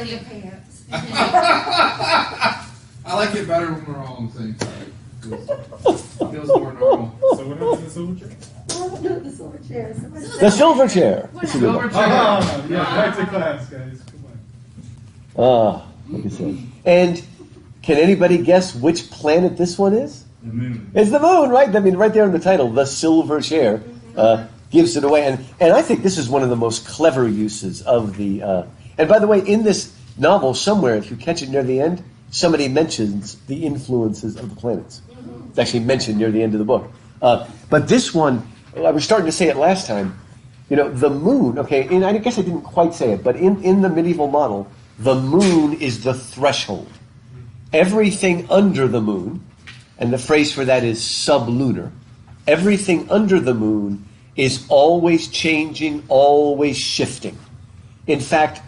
in your pants. I like it better when we're all on the same side. It feels more normal. So what happened to the silver chair? Well, do the silver chair. The silver chair. Silver chair. Yeah, back to class, guys. Come on. Like I said. And can anybody guess which planet this one is? The moon. It's the moon, right? I mean, right there in the title, the silver chair, gives it away. And I think this is one of the most clever uses of the... and by the way, in this novel, somewhere, if you catch it near the end, somebody mentions the influences of the planets. It's actually mentioned near the end of the book. But this one, I was starting to say it last time, the moon, okay, and I guess I didn't quite say it, but in the medieval model, the moon is the threshold. Everything under the moon, and the phrase for that is sublunar, everything under the moon is always changing, always shifting. In fact,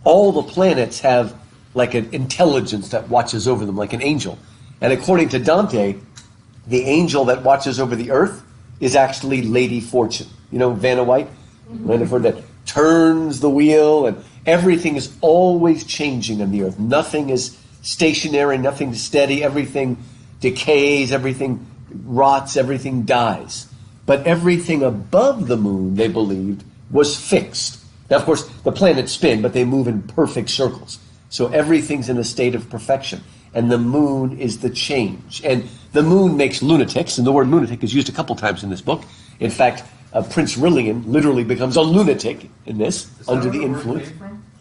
all the planets have like an intelligence that watches over them, like an angel. And according to Dante, the angel that watches over the earth is actually Lady Fortune. Vanna White, that turns the wheel, and everything is always changing on the earth. Nothing is stationary, nothing is steady, everything decays, everything rots, everything dies. But everything above the moon, they believed, was fixed. Now, of course, the planets spin, but they move in perfect circles. So everything's in a state of perfection. And the moon is the change. And the moon makes lunatics, and the word lunatic is used a couple times in this book. In fact, Prince Rillian literally becomes a lunatic in this, under the influence.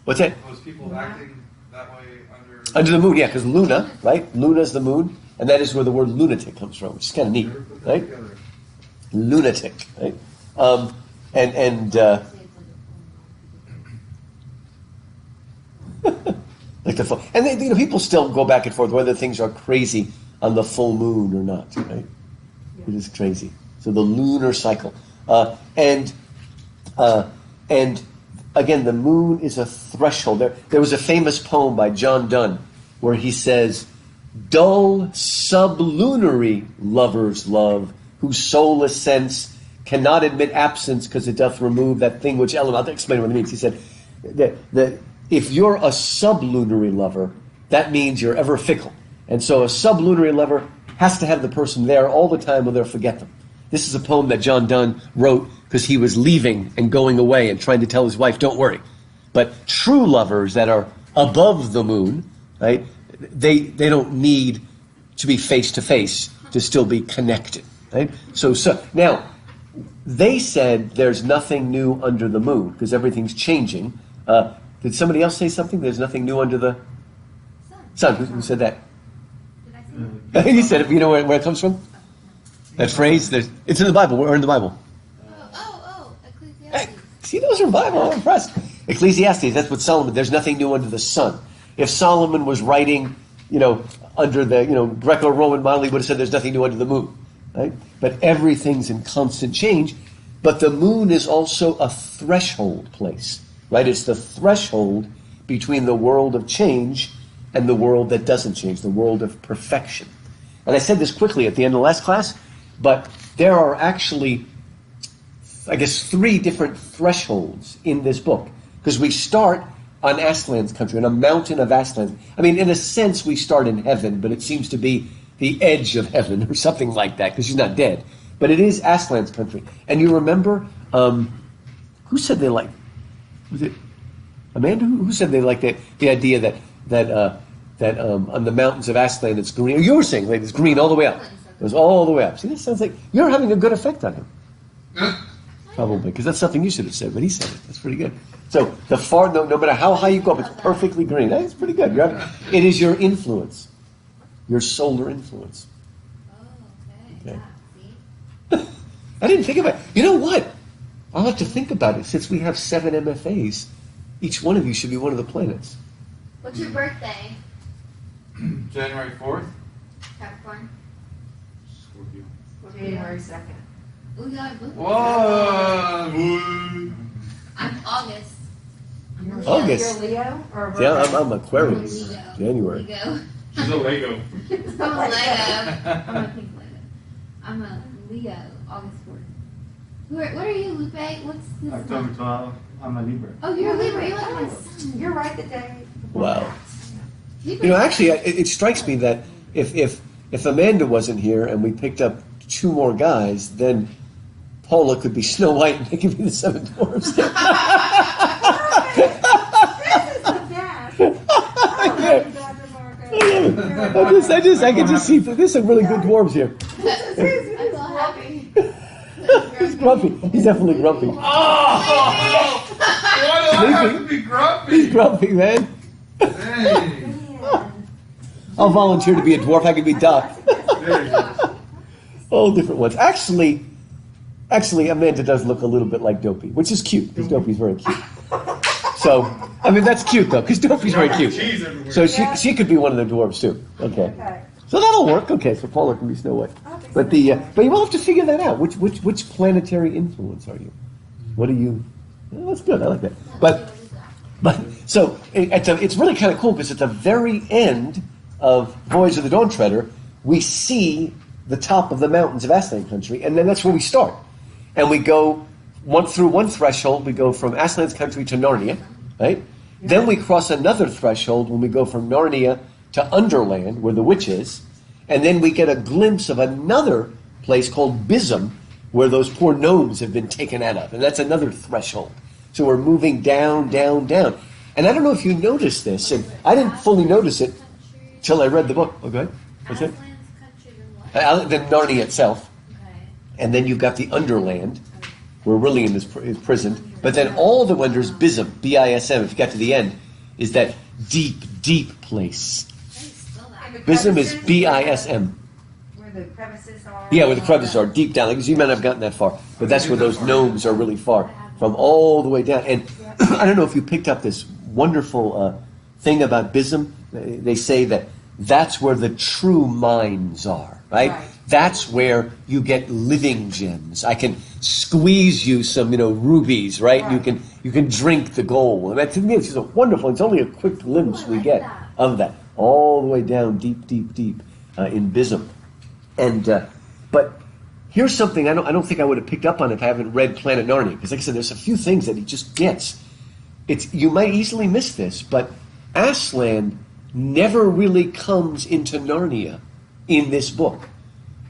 What's that? Was people acting that way under... Under the moon, yeah, because Luna, right? Luna's the moon, and that is where the word lunatic comes from, which is kind of neat, right? Lunatic, right? Like the full, and people still go back and forth whether things are crazy on the full moon or not, right? It is crazy. So the lunar cycle, and again, the moon is a threshold. There was a famous poem by John Donne where he says, "Dull sublunary lovers love, whose soulless sense cannot admit absence because it doth remove that thing which element." I'll explain what it means. He said that if you're a sublunary lover, that means you're ever fickle. And so a sublunary lover has to have the person there all the time or they'll forget them. This is a poem that John Donne wrote because he was leaving and going away and trying to tell his wife, don't worry. But true lovers that are above the moon, right, they don't need to be face to face to still be connected. Right? So now, they said there's nothing new under the moon because everything's changing. Did somebody else say something? There's nothing new under the sun. Who said that? Did I say that? You said it. You know where it comes from? That phrase? It's in the Bible. We're in the Bible. Ecclesiastes. Hey, see, those are Bible. I'm impressed. Ecclesiastes, that's what Solomon, there's nothing new under the sun. If Solomon was writing, under the, Greco-Roman model, he would have said there's nothing new under the moon. Right? But everything's in constant change. But the moon is also a threshold place. Right? It's the threshold between the world of change and the world that doesn't change, the world of perfection. And I said this quickly at the end of the last class, but there are actually, I guess, 3 different thresholds in this book. Because we start on Aslan's country, on a mountain of Aslan. I mean, in a sense, we start in heaven, but it seems to be the edge of heaven or something like that, because she's not dead. But it is Aslan's country. And you remember, who said they liked, was it Amanda? Who said they liked the idea that on the mountains of Aslan it's green? You were saying like it's green all the way up. It was all the way up. See, this sounds like you're having a good effect on him. Probably, because that's something you should have said, but he said it. That's pretty good. So the far, no matter how high you go up, it's perfectly green. That's pretty good. It is your influence, your solar influence. Oh, okay. Yeah, I didn't think about it. You know what? I'll have to think about it. Since we have 7 MFAs, each one of you should be one of the planets. What's your birthday? January 4th? Capricorn. Scorpio. January 2nd. Oh, you got a book. Whoa! I'm August. August. You're Leo? Or Yeah, I'm Aquarius. Leo. January. Leo. She's a Lego. I'm a Lego. I'm a pink Lego. I'm a Leo. August 4th. What are you, Lupe? What's this? October 12th, I'm a Libra. Oh, you're a Libra. You're like my son. You're right the day Wow. Actually, it strikes me that if Amanda wasn't here and we picked up 2 more guys, then Paula could be Snow White and they could be the 7 dwarfs. This is the best. I can just see there's some really good dwarves here. I'm so happy. He's grumpy. He's definitely grumpy. Oh! Why do I have to be grumpy? He's grumpy, man. Hey. I'll volunteer to be a dwarf. I can be Doc. There you go. All different ones. Actually, Amanda does look a little bit like Dopey, which is cute because Dopey's very cute. So, that's cute though, because Dopey's very cute. Cheese everywhere. So she could be one of the dwarves too. Okay. So that'll work. Okay, so Paula can be Snow White. But you will have to figure that out. Which planetary influence are you? What are you? Well, that's good. I like that. But so it's really kind of cool because at the very end of Voyage of the Dawn Treader, we see the top of the mountains of Aslan country, and then that's where we start. And we go through one threshold. We go from Aslan's country to Narnia, right? Then we cross another threshold when we go from Narnia to Underland, where the witch is, and then we get a glimpse of another place called Bism, where those poor gnomes have been taken out of, and that's another threshold. So we're moving down, down, down. And I don't know if you noticed this, and I didn't fully notice it till I read the book. Okay, what's it? The Narnia itself, and then you've got the Underland. We're really in this prison, but then all the wonders, Bism, B-I-S-M. If you got to the end, is that deep, deep place. Bism is B-I-S-M. Where the crevices are. Yeah, where the crevices are, deep down. Because you might not have gotten that far, but that's where those gnomes are really far, from all the way down. And I don't know if you picked up this wonderful thing about Bism. They say that's where the true mines are, right? That's where you get living gems. I can squeeze you some, rubies, right? You can drink the gold. And that, to me, it's just a wonderful. It's only a quick glimpse we get of that, all the way down, deep, deep, deep in Bism. And but here's something I don't think I would have picked up on if I haven't read Planet Narnia, because, like I said, there's a few things that he just gets. You might easily miss this, but Aslan never really comes into Narnia in this book,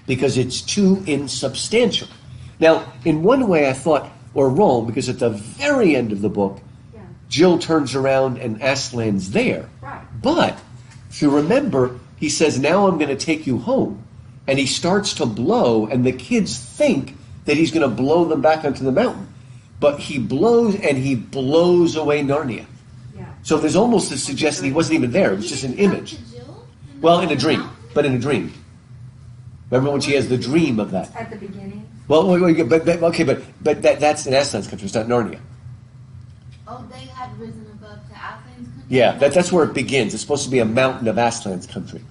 because it's too insubstantial. Now, in one way I thought, or wrong, because at the very end of the book, Jill turns around and Aslan's there. Right. But, if you remember, he says, now I'm going to take you home. And he starts to blow, and the kids think that he's going to blow them back onto the mountain. But he blows, and he blows away Narnia. Yeah. So there's almost a suggestion he wasn't even there. It was just an image. Well, in a dream. But in a dream. Remember when she has the dream of that? At the beginning. Well, but that's in Aslan's country. It's not Narnia. Oh, they had risen above to Aslan's country? Yeah, that's where it begins. It's supposed to be a mountain of Aslan's country.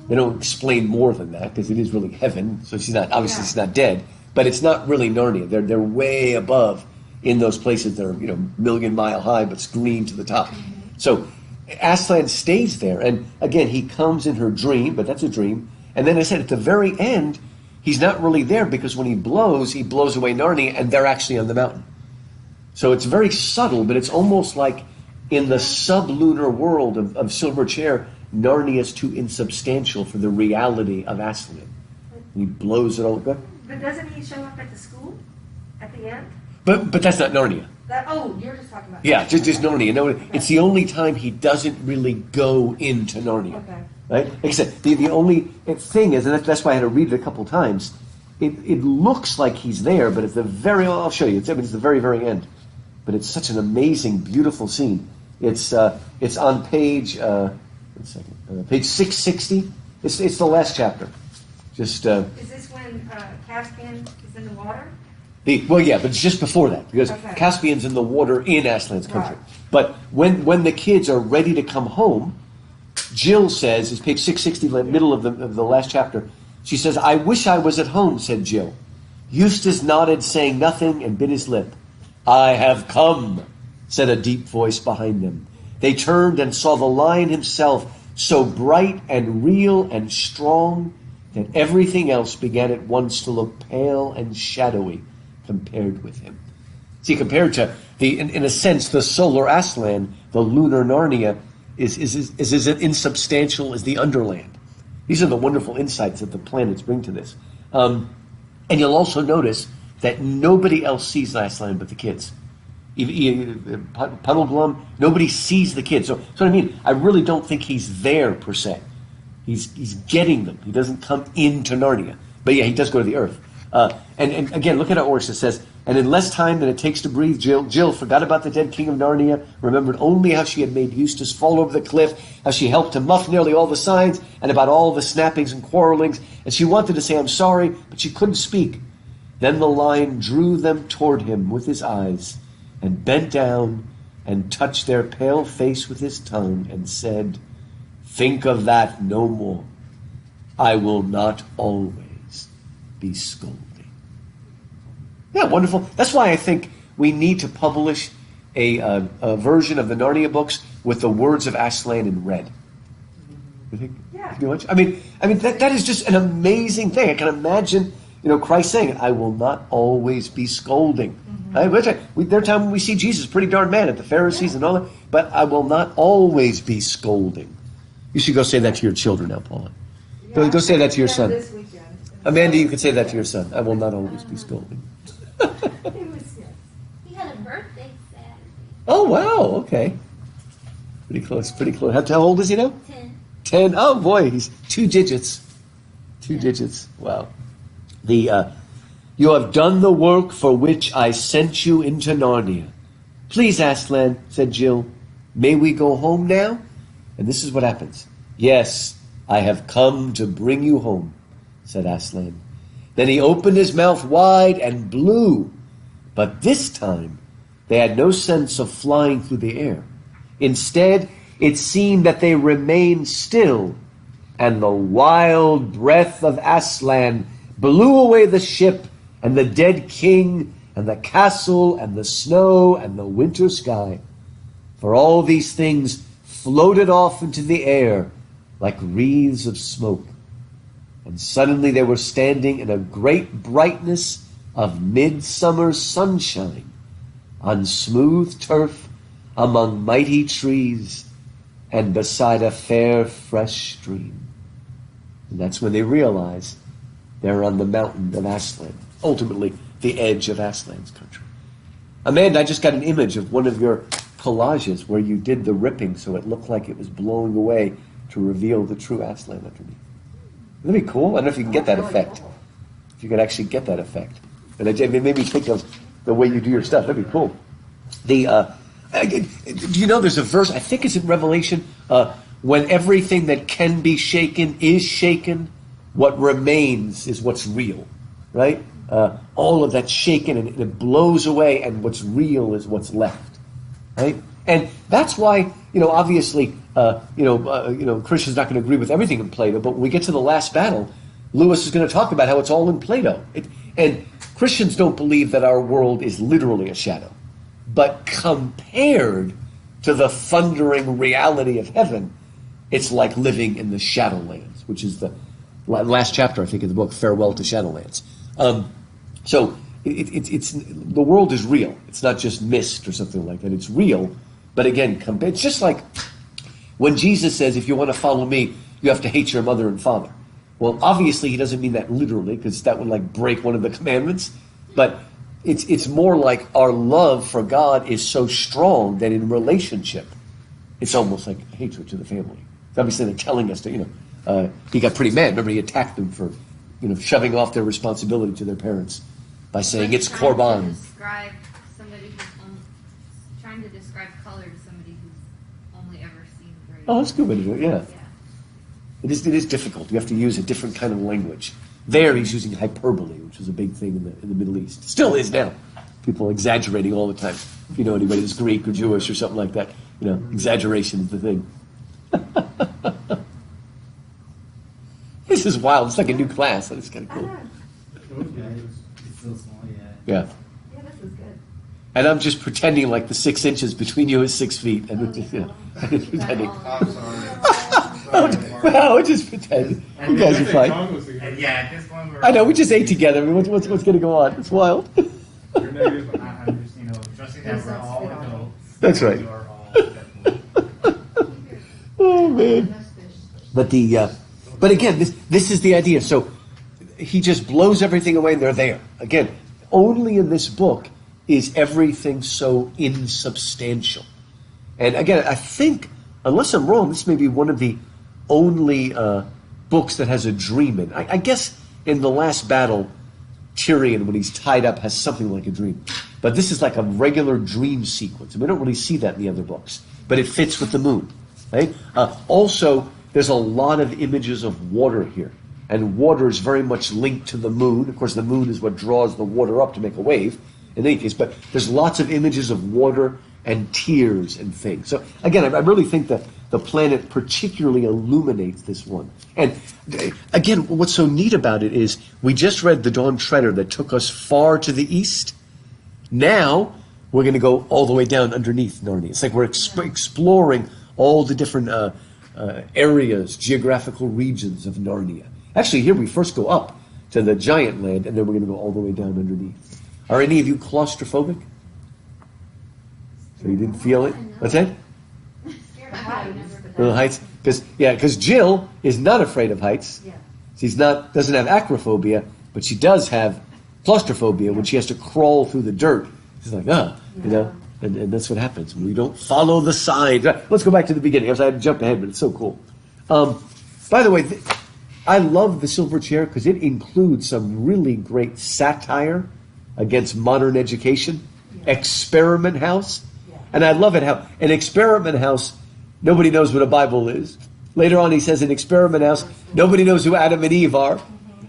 They don't explain more than that because it is really heaven. So she's not she's not dead, but it's not really Narnia. They're way above in those places that are million mile high, but it's green to the top. So Aslan stays there, and again he comes in her dream, but that's a dream. And then I said at the very end, he's not really there because when he blows away Narnia, and they're actually on the mountain. So it's very subtle, but it's almost like in the sublunar world of Silver Chair, Narnia is too insubstantial for the reality of Aslan. He blows it all. But doesn't he show up at the school at the end? But that's not Narnia. You're just talking about. Yeah, just Narnia. No, it's the only time he doesn't really go into Narnia. Okay. Right? Like I said, the only thing is, and that's why I had to read it a couple times. It looks like he's there, but it's I'll show you. It's the very, very end. But it's such an amazing, beautiful scene. It's on page. Page 660. It's the last chapter. Just. Is this when Caspian is in the water? But it's just before that, because Caspian's in the water in Aslan's country. Right. But when the kids are ready to come home, Jill says, it's page 660, middle of the last chapter, she says, "I wish I was at home," said Jill. Eustace nodded, saying nothing, and bit his lip. "I have come," said a deep voice behind them. They turned and saw the lion himself, so bright and real and strong that everything else began at once to look pale and shadowy compared with him. See, compared to in a sense, the solar Aslan, the lunar Narnia, is as insubstantial as the underland. These are the wonderful insights that the planets bring to this. And you'll also notice that nobody else sees Last Land but the kids. Puddleglum, nobody sees the kids. So what I mean, I really don't think he's there per se. He's getting them. He doesn't come into Narnia. But yeah, he does go to the earth. And again, look at how Orsa says, and in less time than it takes to breathe, Jill forgot about the dead king of Narnia, remembered only how she had made Eustace fall over the cliff, how she helped to muff nearly all the signs, and about all the snappings and quarrelings, and she wanted to say, I'm sorry, but she couldn't speak. Then the lion drew them toward him with his eyes, and bent down, and touched their pale face with his tongue, and said, think of that no more. I will not always be scolding. Yeah, wonderful. That's why I think we need to publish a version of the Narnia books with the words of Aslan in red. You think? Yeah. Too much? I mean that is just an amazing thing. I can imagine, Christ saying, "I will not always be scolding." Mm-hmm. There are times when we see Jesus pretty darn mad at the Pharisees and all that, but I will not always be scolding. You should go say that to your children now, Paula. Yeah, go say that to your son. This weekend. Amanda, you could say that to your son. I will not always be scolding. He had a birthday Saturday. Oh, wow. Okay. Pretty close. How old is he now? 10. 10. Oh, boy. He's 2 digits. 2 digits. Wow. You have done the work for which I sent you into Narnia. Please, Aslan, said Jill, may we go home now? And this is what happens. Yes, I have come to bring you home, said Aslan. Then he opened his mouth wide and blew. But this time, they had no sense of flying through the air. Instead, it seemed that they remained still, and the wild breath of Aslan blew away the ship and the dead king and the castle and the snow and the winter sky. For all these things floated off into the air like wreaths of smoke. And suddenly they were standing in a great brightness of midsummer sunshine on smooth turf among mighty trees and beside a fair fresh stream. And that's when they realize they're on the mountain of Aslan, ultimately the edge of Aslan's country. Amanda, I just got an image of one of your collages where you did the ripping so it looked like it was blowing away to reveal the true Aslan underneath. That'd be cool. I don't know if you can get that effect. If you could actually get that effect. And it made me think of the way you do your stuff. That'd be cool. Do you know there's a verse, I think it's in Revelation, when everything that can be shaken is shaken, what remains is what's real, right? All of that's shaken and it blows away, and what's real is what's left, right? And that's why, obviously, Christian's not going to agree with everything in Plato, but when we get to the last battle, Lewis is going to talk about how it's all in Plato. And Christians don't believe that our world is literally a shadow. But compared to the thundering reality of heaven, it's like living in the Shadowlands, which is the last chapter, I think, in the book, Farewell to Shadowlands. So it's the world is real. It's not just mist or something like that. It's real. But again, it's just like when Jesus says, if you want to follow me, you have to hate your mother and father. Well, obviously, he doesn't mean that literally, because that would break one of the commandments. But it's more like our love for God is so strong that in relationship, it's almost like hatred to the family. Obviously, they're telling us to, he got pretty mad. Remember, he attacked them for, shoving off their responsibility to their parents by saying it's korban. Trying to describe color to somebody who's only ever seen gray. Oh, that's a good way to do it, yeah. It is difficult. You have to use a different kind of language. There, he's using hyperbole, which was a big thing in the Middle East. Still is now. People exaggerating all the time. If you know anybody that's Greek or Jewish or something like that, exaggeration is the thing. This is wild. It's like a new class. It's kind of cool. It's still small, Yeah. Yeah, this is good. And I'm just pretending like the 6 inches between you is 6 feet. And pretending. I'm sorry. Well, we just pretend. You guys are fine. Yeah, at this point we're... I know, we just ate together. I mean, what's going to go on? It's wild. You're negative, but I'm just, trusting that we're all adults. That's right. You are all definitely. Oh man! But again, this is the idea. So he just blows everything away, and they're there again. Only in this book is everything so insubstantial. And again, I think, unless I'm wrong, this may be one of the only books that has a dream in. I guess in the last battle, Tyrion, when he's tied up, has something like a dream. But this is like a regular dream sequence. And we don't really see that in the other books. But it fits with the moon. Right? Also, there's a lot of images of water here. And water is very much linked to the moon. Of course, the moon is what draws the water up to make a wave, in any case. But there's lots of images of water and tears and things. So, again, I really think that the planet particularly illuminates this one. And, again, what's so neat about it is we just read the Dawn Treader that took us far to the east. Now, we're going to go all the way down underneath Narnia. It's like we're exploring all the different areas, geographical regions of Narnia. Actually, here we first go up to the giant land, and then we're going to go all the way down underneath. Are any of you claustrophobic? So you didn't feel it? What's that? Little heights? Because Jill is not afraid of heights. Yeah. She's doesn't have acrophobia, but she does have claustrophobia when she has to crawl through the dirt. She's like, you know, and that's what happens when we don't follow the signs. Let's go back to the beginning. I had to jump ahead, but it's so cool. By the way, I love the Silver Chair because it includes some really great satire against modern education. Yeah. Experiment House. Yeah. And I love it how an experiment house, nobody knows what a Bible is. Later on he says in Experiment House, nobody knows who Adam and Eve are.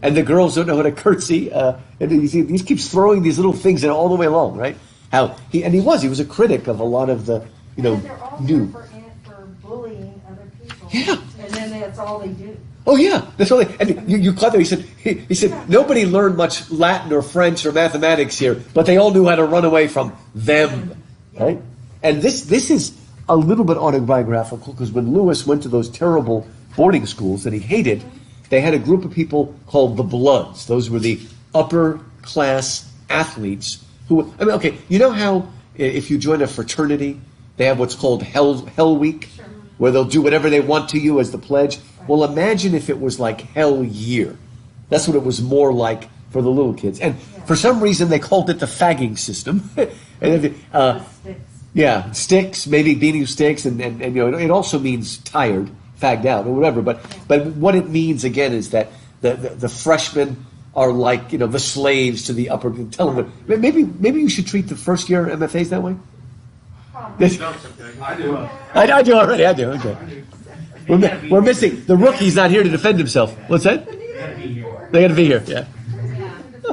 And the girls don't know how to curtsy. And he keeps throwing these little things in all the way along, right? How he was a critic of a lot of the, and they're all there for bullying other people. Yeah. And then that's all they do. Oh yeah, that's all. And you caught that? He said nobody learned much Latin or French or mathematics here, but they all knew how to run away from them, right? And this is a little bit autobiographical because when Lewis went to those terrible boarding schools that he hated, they had a group of people called the Bloods. Those were the upper class athletes who. I mean, okay, you know how if you join a fraternity, they have what's called Hell Week, where they'll do whatever they want to you as the pledge. Well, imagine if it was like Hell Year. That's what it was more like for the little kids. And for some reason, they called it the fagging system. Sticks, maybe beating sticks, and you know, it also means tired, fagged out, or whatever. But what it means again is that the freshmen are like, you know, the slaves to the upper. Tell them that maybe you should treat the first year MFAs that way. I do. I do already. I do. Okay. We're missing the rookie's not here to defend himself. What's that? They got to be here. Yeah.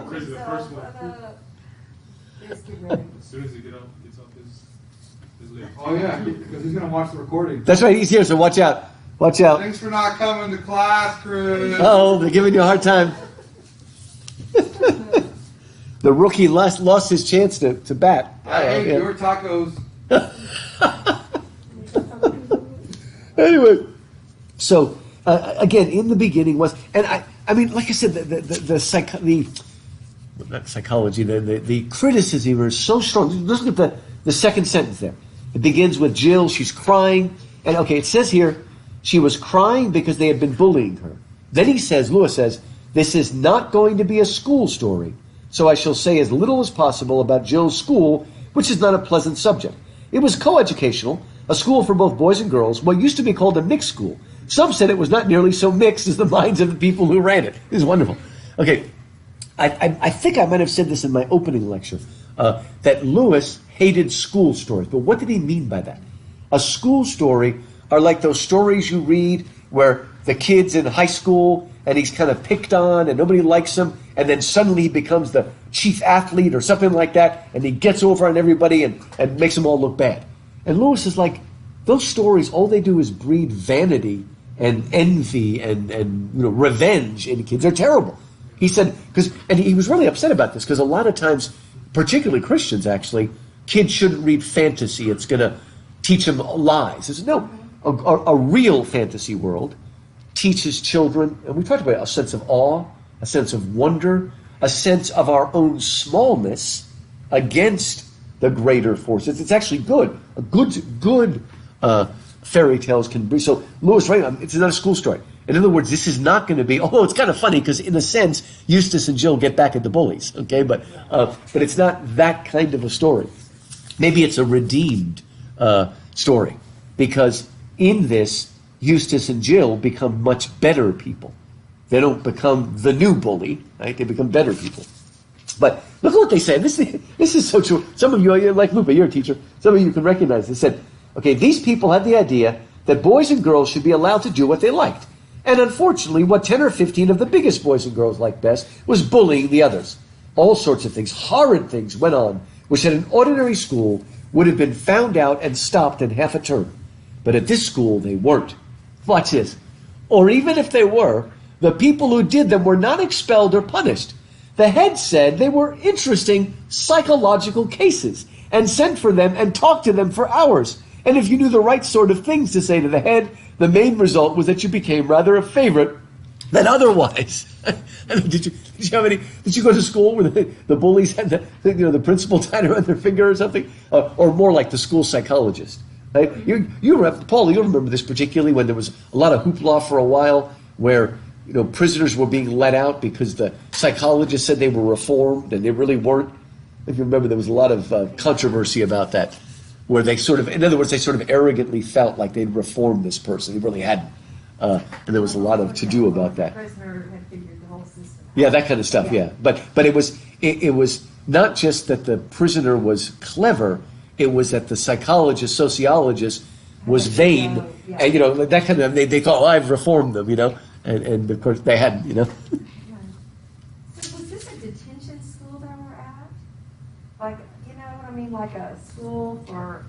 Chris is the first one. As soon as he gets off his lift. Oh yeah, because he's gonna watch the recording. That's right. He's here, so watch out. Watch out. Thanks for not coming to class, Chris. Oh, they're giving you a hard time. The rookie lost his chance to bat. I ate your tacos. Anyway, so again, in the beginning was, and I mean, like I said, the criticism is so strong. Look at the second sentence there. It begins with Jill. She's crying, and okay, it says here she was crying because they had been bullying her. Then Lewis says, this is not going to be a school story, so I shall say as little as possible about Jill's school, which is not a pleasant subject. It was coeducational, a school for both boys and girls, what used to be called a mixed school. Some said it was not nearly so mixed as the minds of the people who ran it. It is wonderful. Okay, I think I might have said this in my opening lecture, that Lewis hated school stories. But what did he mean by that? A school story are like those stories you read where the kid's in high school and he's kind of picked on and nobody likes him, and then suddenly he becomes the chief athlete or something like that, and he gets over on everybody and makes them all look bad. And Lewis is like, those stories, all they do is breed vanity and envy and you know, revenge in kids. They're terrible. He said, and he was really upset about this, because a lot of times, particularly Christians actually, kids shouldn't read fantasy. It's going to teach them lies. He said, no, a real fantasy world teaches children, and we talked about a sense of awe, a sense of wonder, a sense of our own smallness against the greater forces. It's actually good, a good fairy tales can be. So Lewis, right? It's not a school story. In other words, this is not going to be. Although it's kind of funny because in a sense, Eustace and Jill get back at the bullies. Okay, but it's not that kind of a story. Maybe it's a redeemed story because in this, Eustace and Jill become much better people. They don't become the new bully, right? They become better people. But look at what they say. This is so true. Some of you, like Lupe, you're a teacher. Some of you can recognize this. They said, okay, these people had the idea that boys and girls should be allowed to do what they liked. And unfortunately, what 10 or 15 of the biggest boys and girls liked best was bullying the others. All sorts of things, horrid things went on, which at an ordinary school would have been found out and stopped in half a term. But at this school, they weren't. Watch this. Or even if they were, the people who did them were not expelled or punished. The head said they were interesting psychological cases and sent for them and talked to them for hours. And if you knew the right sort of things to say to the head, the main result was that you became rather a favorite than otherwise. I mean, did you go to school where the bullies had the principal tied around their finger or something? Or more like the school psychologist. Right? Paul, you'll remember this particularly when there was a lot of hoopla for a while where prisoners were being let out because the psychologist said they were reformed and they really weren't. If you remember, there was a lot of controversy about that, where they sort of arrogantly felt like they'd reformed this person. They really hadn't. And there was a lot of to-do about that. The prisoner had figured the whole system out. Yeah, that kind of stuff, yeah. But it was not just that the prisoner was clever, it was that the psychologist, sociologist was vain. Yeah. And, that kind of, they thought, I've reformed them, And of course they hadn't, So was this a detention school they were at? Like, you know what I mean? Like a school for,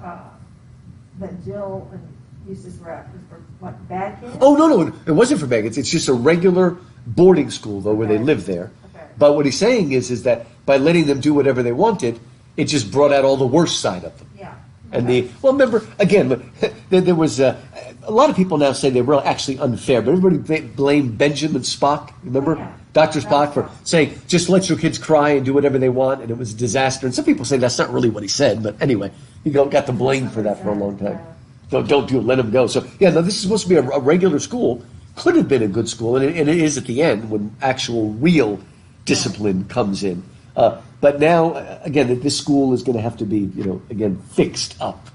that Jill and Eustace were at, was for what, bad kids? Oh, no, it wasn't for bad kids. It's just a regular boarding school, though, where they lived there. Okay. But what he's saying is that by letting them do whatever they wanted, it just brought out all the worst side of them. Yeah. And remember, again, there was, a lot of people now say they were actually unfair, but everybody blamed Benjamin Spock, remember? Yeah. Dr. Spock for saying, just let your kids cry and do whatever they want, and it was a disaster. And some people say that's not really what he said, but anyway, he got the blame for that for a long time. So don't do it, let him go. So, this is supposed to be a regular school, could have been a good school, and it is at the end when actual real discipline comes in. But now, again, this school is going to have to be, again, fixed up.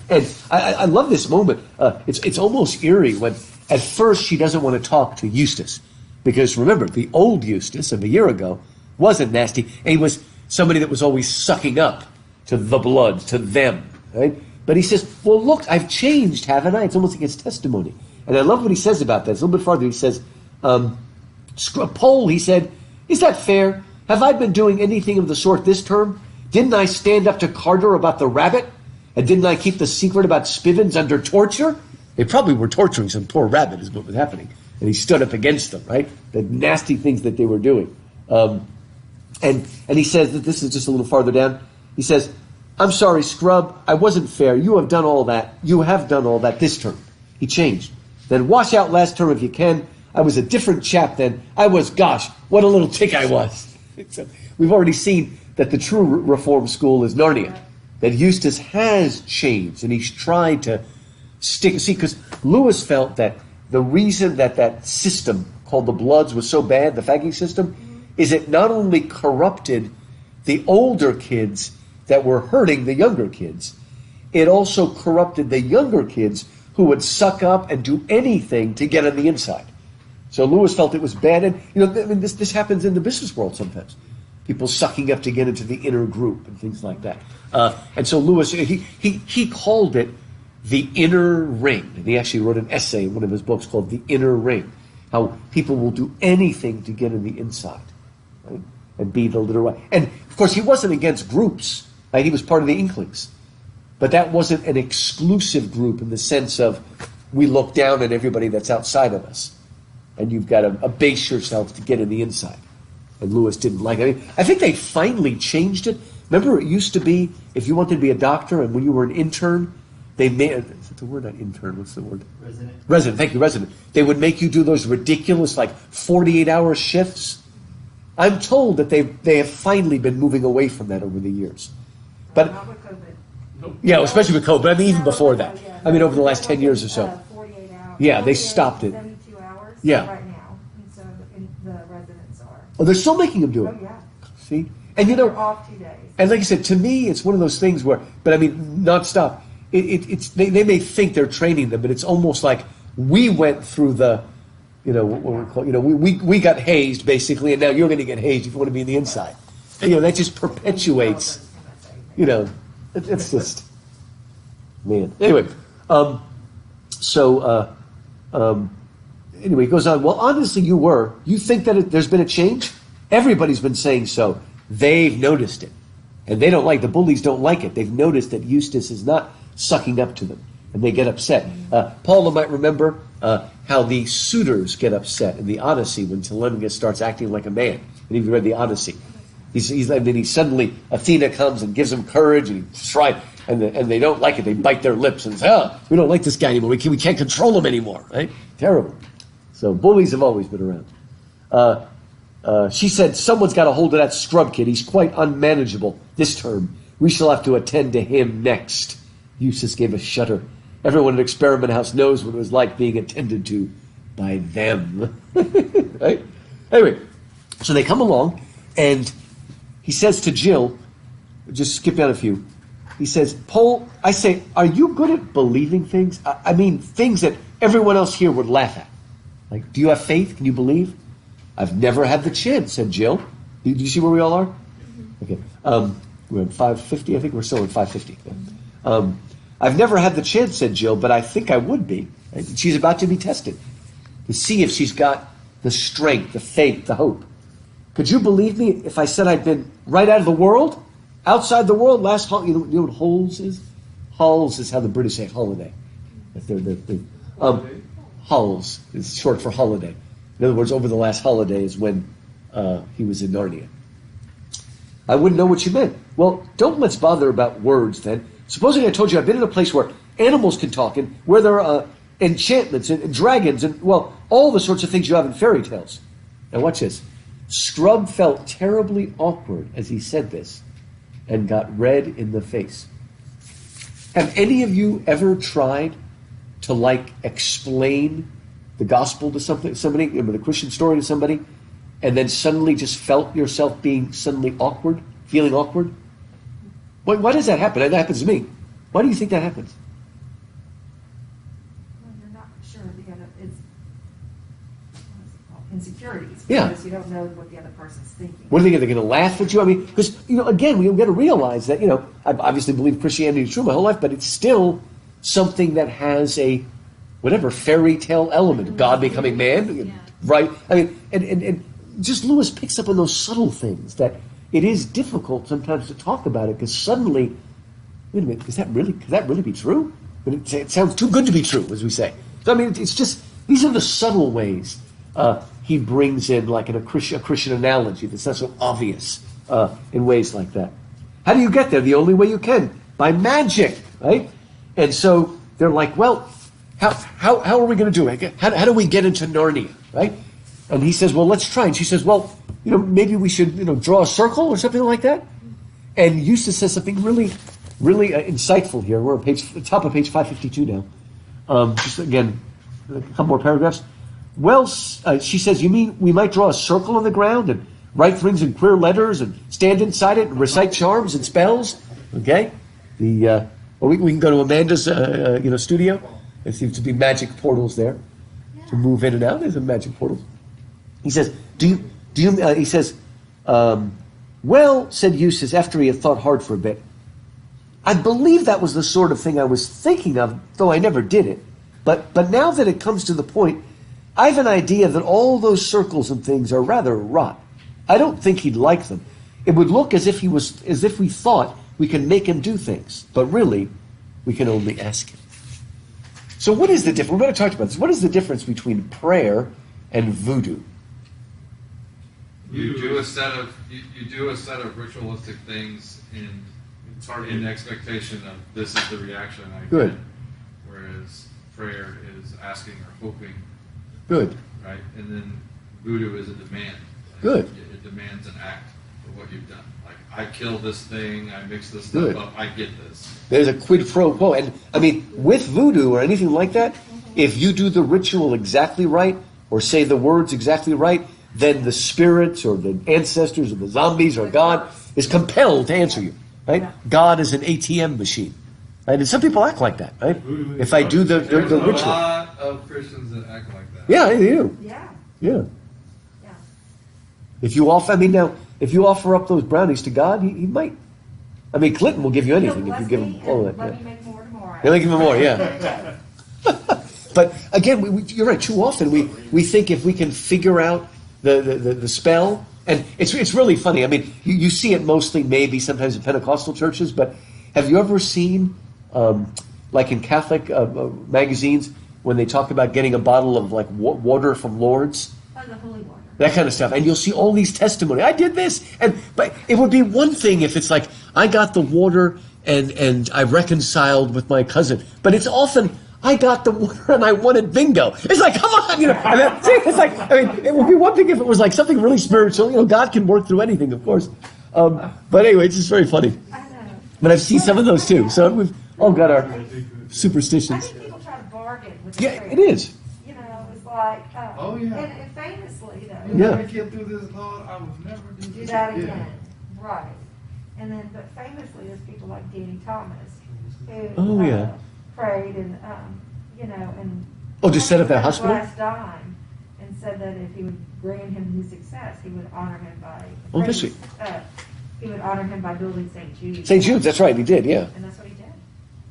And I love this moment. It's almost eerie when at first she doesn't want to talk to Eustace. Because remember, the old Eustace of a year ago wasn't nasty. And he was somebody that was always sucking up to the blood, to them. Right? But he says, well, look, I've changed, haven't I? It's almost like it's testimony. And I love what he says about that. It's a little bit farther. He says, Poll, he said, is that fair? Have I been doing anything of the sort this term? Didn't I stand up to Carter about the rabbit? And didn't I keep the secret about Spivens under torture? They probably were torturing some poor rabbit is what was happening. And he stood up against them, right? The nasty things that they were doing. And he says that this is just a little farther down. He says, I'm sorry, Scrub, I wasn't fair. You have done all that. You have done all that this term. He changed. Then wash out last term if you can. I was a different chap then. I was, gosh, what a little tick I was. So we've already seen that the true reform school is Narnia. That Eustace has changed, and he's tried to stick. See, because Lewis felt that the reason that system called the Bloods was so bad, the fagging system, is it not only corrupted the older kids that were hurting the younger kids, it also corrupted the younger kids who would suck up and do anything to get on the inside. So Lewis felt it was bad, and this happens in the business world sometimes. People sucking up to get into the inner group and things like that. And so Lewis, he called it the inner ring. And he actually wrote an essay in one of his books called The Inner Ring, how people will do anything to get on the inside, right? And be the little right. And of course, he wasn't against groups, right? He was part of the Inklings. But that wasn't an exclusive group in the sense of we look down at everybody that's outside of us. And you've got to abase yourself to get in the inside. And Lewis didn't like it. I think they finally changed it. Remember, it used to be, if you wanted to be a doctor and when you were an intern, they made, is it the word, not intern, what's the word? Resident, thank you, resident. They would make you do those ridiculous, 48-hour shifts. I'm told that they have finally been moving away from that over the years. But Not with COVID. yeah, especially with COVID, but I mean even before that. I mean, over the last 10 years or so. 48 hours. Yeah, they stopped it. 72 hours. Yeah. Right now, and so the residents are. Oh, they're still making them do it. Oh yeah. See? And you They're know, off 2 days. and like I said, to me, it's one of those things where, but I mean, nonstop. They may think they're training them, but it's almost like we went through the, what we call, we got hazed basically, and now you're going to get hazed if you want to be in the inside. And, that just perpetuates, it's just, man. Anyway, anyway, he goes on, well, honestly, you think that there's been a change? Everybody's been saying so. They've noticed it. And they don't the bullies don't like it. They've noticed that Eustace is not sucking up to them. And they get upset. Paula might remember how the suitors get upset in the Odyssey when Telemachus starts acting like a man. And if you read the Odyssey, and then suddenly Athena comes and gives him courage, and he's right, and they don't like it. They bite their lips and say, we don't like this guy anymore. We can't control him anymore. Right? Terrible. So bullies have always been around. She said, someone's got a hold of that scrub kid. He's quite unmanageable this term. We shall have to attend to him next. Eustace gave a shudder. Everyone at Experiment House knows what it was like being attended to by them. Right? Anyway, so they come along, and he says to Jill, just skip down a few, he says, Paul, I say, are you good at believing things? I mean, things that everyone else here would laugh at. Like, do you have faith? Can you believe? I've never had the chance, said Jill. Do you see where we all are? Okay. We're at 550. I think we're still at 550. I've never had the chance, said Jill, but I think I would be. Right? She's about to be tested to see if she's got the strength, the faith, the hope. Could you believe me if I said I'd been right out of the world? Outside the world, last you know what Hulls is? Hulls is how the British say holiday. Hulls is short for holiday. In other words, over the last holiday is when he was in Narnia. I wouldn't know what you meant. Well, don't let's bother about words then. Supposing I told you I've been in a place where animals can talk and where there are enchantments and dragons and, well, all the sorts of things you have in fairy tales. Now watch this. Scrub felt terribly awkward as he said this and got red in the face. Have any of you ever tried to, explain the gospel to somebody, the Christian story to somebody, and then suddenly just felt yourself being suddenly awkward, feeling awkward? Why does that happen? That happens to me. Why do you think that happens? Well, you're not sure it's insecurities. Yeah. Because you don't know what the other person's thinking. What are they going to laugh at you? I mean, because, again, we've got to realize that, I've obviously believed Christianity is true my whole life, but it's still something that has a, fairy tale element. God becoming man, right? I mean, and just Lewis picks up on those subtle things that it is difficult sometimes to talk about it because suddenly, wait a minute, could that really be true? But it sounds too good to be true, as we say. So, I mean, it's just, these are the subtle ways he brings in, in a Christian analogy that's not so obvious in ways like that. How do you get there? The only way you can, by magic, right? And so they're like, well, how are we going to do it? How do we get into Narnia, right? And he says, well, let's try. And she says, well, maybe we should, draw a circle or something like that. And Eustace says something really, really insightful here. We're at top of page 552 now. Just again, a couple more paragraphs. Well, she says, you mean we might draw a circle on the ground and write things in queer letters and stand inside it and recite charms and spells? Okay. We can go to Amanda's, studio. There seems to be magic portals there to move in and out. There's a magic portal. He says, he says, well, said Eustace after he had thought hard for a bit, I believe that was the sort of thing I was thinking of, though I never did it. But now that it comes to the point, I have an idea that all those circles and things are rather rot. I don't think he'd like them. It would look as if we thought we can make him do things, but really, we can only ask him. So what is the difference? We're going to talk about this. What is the difference between prayer and voodoo? You do a set of ritualistic things in expectation of this is the reaction I get. Good. Whereas prayer is asking or hoping. Good. Right? And then voodoo is a demand. Good. It demands an act. for what you've done. Like, I killed this thing, I mixed this Good. stuff up, I get this. There's a quid pro quo. And I mean, with voodoo or anything like that, if you do the ritual exactly right or say the words exactly right, then the spirits or the ancestors or the zombies or God is compelled to answer you. Right? Yeah. God is an ATM machine. Right? And some people act like that. Right? If I do the There's a ritual. lot of Christians that act like that. Yeah, they do. Yeah, Yeah. yeah. If you offer, I mean, now, if you offer up those brownies to God, he might. I mean, Clinton will give you anything if you give him all of that. Let Yeah. me make more tomorrow. He'll give him more, yeah. But again, you're right. Too often we think if we can figure out the spell, and it's really funny. I mean, you see it mostly maybe sometimes in Pentecostal churches, but have you ever seen, like in Catholic magazines, when they talk about getting a bottle of like water from Lourdes? Oh, the holy water. That kind of stuff, and you'll see all these testimony. I did this, but it would be one thing if it's like I got the water and I reconciled with my cousin, but it's often I got the water and I wanted bingo. It's like, come on, you know. And then, see, it's like, I mean, it would be one thing if it was like something really spiritual. You know, God can work through anything, of course. But anyway, it's just very funny. I know. But I've seen some of those too, so we've all got our I superstitions. think people try to bargain with the Yeah, prayer. it is. You know, it's like, Oh, yeah. and famously, though, Yeah. If I get through this, Lord, I will never do do this that again. Right. And then, but famously, there's people like Danny Thomas who Oh, yeah. prayed and, you know, and Oh, to set up that on his hospital? last dime, and said that if he would grant him his success, he would honor him by Oh, that's it. he would honor him by building St. Jude. St. Jude's, that's right, he did, yeah. And that's what he did.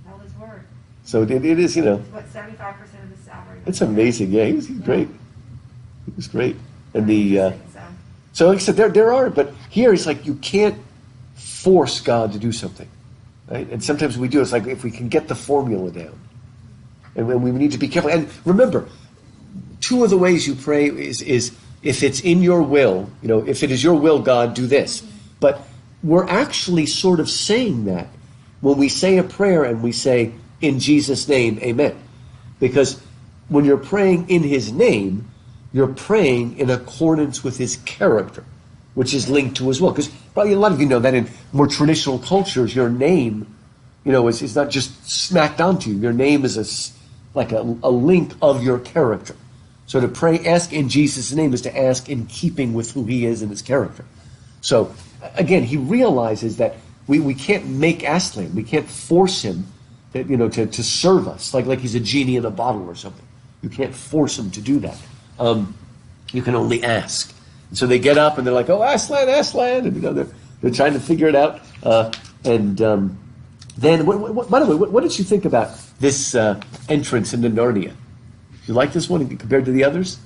Held his word. So it is, you know. It's what 75% of his salary. It's amazing. Yeah, he was great. He was great. And the So, so like I said, there are, but here it's like you can't force God to do something, right? And sometimes we do. It's like if we can get the formula down, and we need to be careful. And remember, two of the ways you pray is if it's in your will. You know, if it is your will, God, do this. But we're actually sort of saying that when we say a prayer and we say, in Jesus' name, amen. Because when you're praying in his name, you're praying in accordance with his character, which is linked to his will. Because probably a lot of you know that in more traditional cultures, your name, you know, is not just smacked onto you. Your name is like a link of your character. So to pray, ask in Jesus' name is to ask in keeping with who he is and his character. So again, he realizes that we can't make Aslan. We can't force him to serve us, like he's a genie in a bottle or something. You can't force him to do that. You can only ask. And so they get up and they're like, "Oh, Aslan, Aslan," and they're trying to figure it out. Then, by the way, what did you think about this entrance into Narnia? You like this one compared to the others?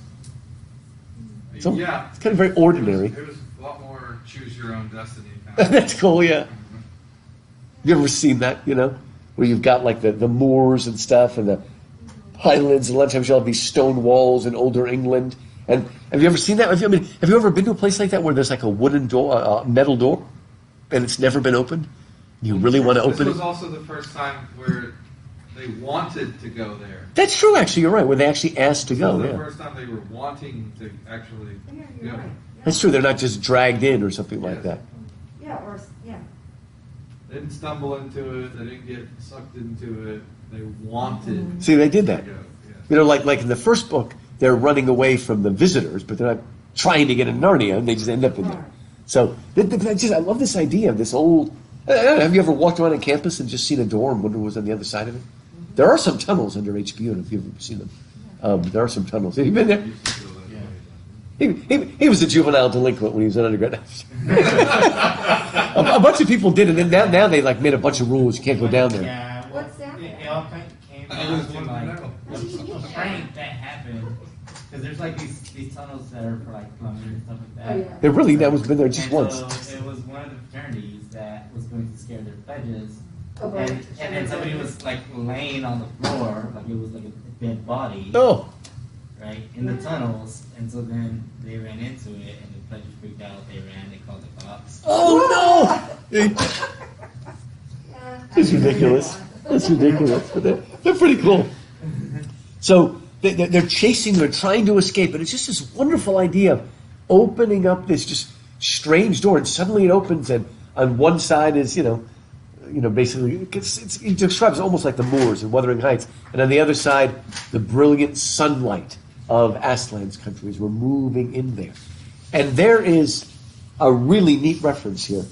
So, Yeah. it's kind of very ordinary. It was a lot more choose your own destiny kind of. That's cool, yeah. You ever seen that, where you've got like the moors and stuff and the highlands, and a lot of times you'll have these stone walls in older England. And have you ever seen that? Have you ever been to a place like that where there's like a wooden door, a metal door, and it's never been opened? You really want to open This was it? also the first time where they wanted to go there. That's true, actually. You're right. Where they actually asked to This go. was the Yeah, first time they were wanting to actually yeah, you're go. right. that's true. They're not just dragged in or something like Yes. that. Yeah. They didn't stumble into it. They didn't get sucked into it. They wanted See, they did to that. go. Yes. Like in the first book, they're running away from the visitors, but they're not trying to get in Narnia, and they just end up in there. So I love this idea of this old. I don't know, have you ever walked around on campus and just seen a door and wondered what was on the other side of it? There are some tunnels under HBU, if you've ever seen them. There are some tunnels. Have you been there? I used to feel that way. He was a juvenile delinquent when he was an undergrad. a bunch of people did it, and now they like made a bunch of rules. You can't go down there. Yeah, well, What's down there? it all came I down just to wanted to like know. a prank that happened. Because there's like these tunnels that are for like plumbing and stuff like that. Oh, yeah. They really that was been there just And once. So it was one of the fraternities that was going to scare their pledges. Oh, And, right. and then somebody was like laying on the floor, like it was like a dead body, Oh, right, in the tunnels. And so then they ran into it, and the pledges freaked out. They ran, they called the cops. oh no! Yeah. It's ridiculous. It's ridiculous, but they're pretty cool. So they're chasing, they're trying to escape, and it's just this wonderful idea of opening up this just strange door, and suddenly it opens, and on one side is, basically, he describes it almost like the moors in Wuthering Heights, and on the other side, the brilliant sunlight of Aslan's country as we're moving in there. And there is a really neat reference here.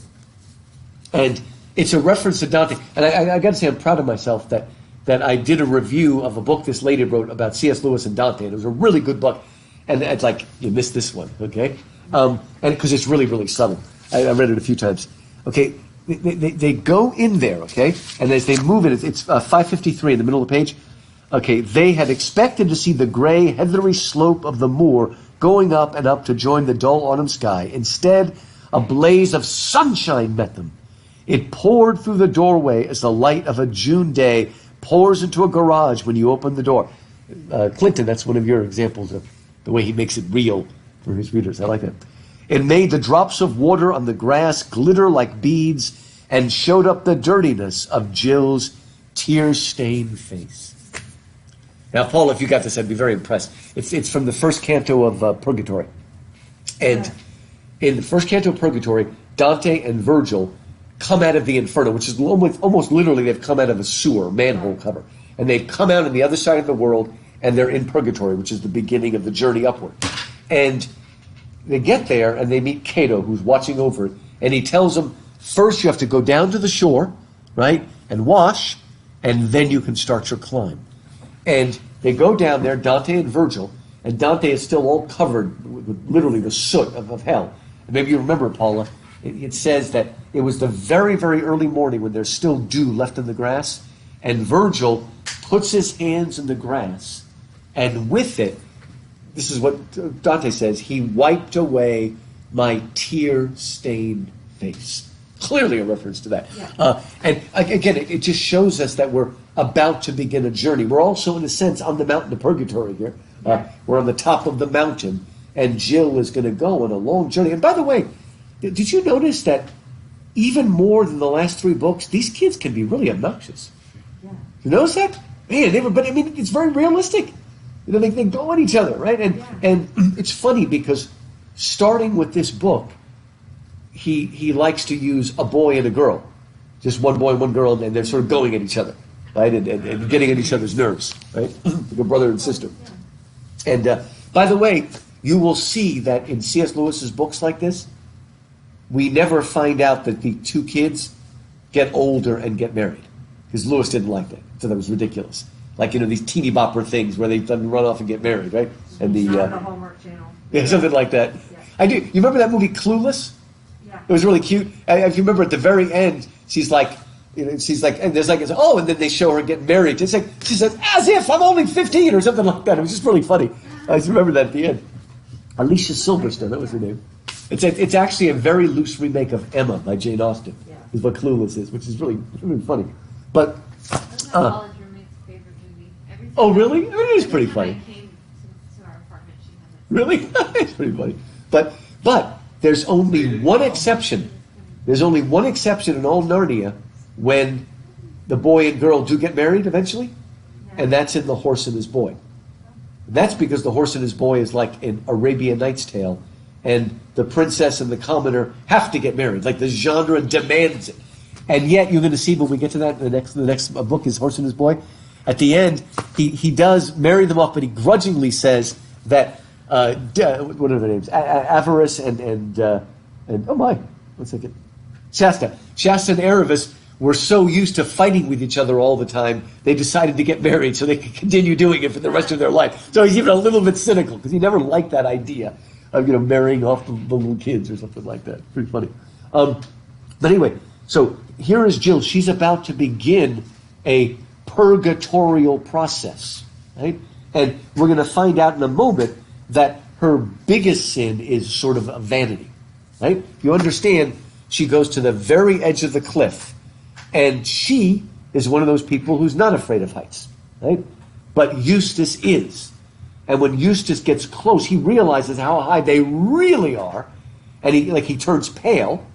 And it's a reference to Dante. And I got to say, I'm proud of myself that I did a review of a book this lady wrote about C.S. Lewis and Dante. And it was a really good book. And it's like, you missed this one, okay? And because it's really, really subtle. I read it a few times. Okay, they go in there, okay? And as they move in, it's 553 in the middle of the page. Okay, they had expected to see the gray, heathery slope of the moor going up and up to join the dull autumn sky. Instead, a blaze of sunshine met them. It poured through the doorway as the light of a June day pours into a garage when you open the door. Clinton, that's one of your examples of the way he makes it real for his readers. I like that. It made the drops of water on the grass glitter like beads and showed up the dirtiness of Jill's tear-stained face. Now, Paul, if you got this, I'd be very impressed. It's from the first canto of Purgatory. And in the first canto of Purgatory, Dante and Virgil come out of the Inferno, which is almost literally they've come out of a sewer, manhole cover. And they've come out on the other side of the world, and they're in Purgatory, which is the beginning of the journey upward. And they get there, and they meet Canto, who's watching over it. And he tells them, first you have to go down to the shore, right, and wash, and then you can start your climb. And they go down there, Dante and Virgil, and Dante is still all covered with literally the soot of hell. And maybe you remember, Paula, it says that it was the very, very early morning when there's still dew left in the grass, and Virgil puts his hands in the grass, and with it, this is what Dante says, he wiped away my tear-stained face. Clearly a reference to that. Yeah. And again, it just shows us that we're about to begin a journey. We're also, in a sense, on the mountain of Purgatory here. We're on the top of the mountain, and Jill is going to go on a long journey. And by the way, did you notice that even more than the last three books, these kids can be really obnoxious? Yeah. You notice that? Man, but I mean, it's very realistic. They go at each other, right? And it's funny because starting with this book, he likes to use a boy and a girl. Just one boy and one girl, and they're sort of going at each other, right? And getting at each other's nerves, right? Like a brother and sister. And by the way, you will see that in C.S. Lewis's books like this, we never find out that the two kids get older and get married. Because Lewis didn't like that. So that was ridiculous. Like, these teeny bopper things where they run off and get married, right? And the Hallmark Channel. Yeah, something like that. Yeah. I do. You remember that movie Clueless? Yeah. It was really cute. If you remember at the very end, she's like, and there's like, oh, and then they show her getting married. It's like, she says, as if I'm only 15 or something like that. It was just really funny. I just remember that at the end. Alicia Silverstone, that was her name. It's actually a very loose remake of Emma by Jane Austen, is what Clueless is, which is really, really funny. But, that's my college roommate's favorite movie. Oh, really? I mean, it is pretty funny. I came to our apartment, she has it. Really? It's pretty funny. But there's only one exception. There's only one exception in all Narnia when the boy and girl do get married eventually, and that's in The Horse and His Boy. And that's because The Horse and His Boy is like an Arabian Nights tale, and the princess and the commoner have to get married. Like the genre demands it. And yet, you're going to see when we get to that, the next book is Horse and His Boy. At the end, he does marry them off, but he grudgingly says that, what are their names? Avarice and oh my, 1 second. Shasta and Aravis were so used to fighting with each other all the time, they decided to get married so they could continue doing it for the rest of their life. So he's even a little bit cynical, because he never liked that idea of, marrying off the little kids or something like that. Pretty funny. But anyway, so here is Jill. She's about to begin a purgatorial process, right? And we're going to find out in a moment that her biggest sin is sort of a vanity, right? You understand, she goes to the very edge of the cliff, and she is one of those people who's not afraid of heights, right? But Eustace is. And when Eustace gets close, he realizes how high they really are, and he turns pale,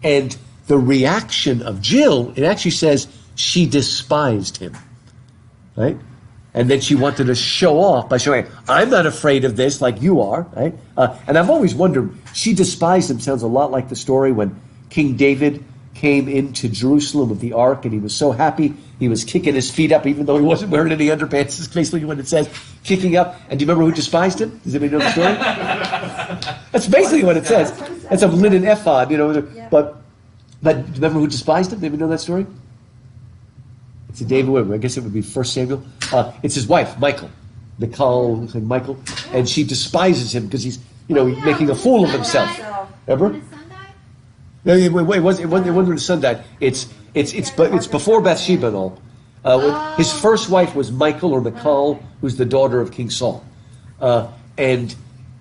and the reaction of Jill, it actually says she despised him, right? And then she wanted to show off by showing, I'm not afraid of this like you are, right? And I've always wondered, she despised him. Sounds a lot like the story when King David came into Jerusalem with the ark, and he was so happy. He was kicking his feet up, even though he wasn't wearing any underpants. Is basically what it says, kicking up. And do you remember who despised him? Does anybody know the story? That's basically what it says. That's a linen ephod, you know. Yeah. But do you remember who despised him? Anybody know that story? It's a David. I guess it would be 1 Samuel. It's his wife, Michael. Michael, and she despises him because he's, making a fool of himself. Remember? When his son died? No, it wasn't when his son died. It's before Bathsheba and all. His first wife was Michael or Michal, who's the daughter of King Saul, and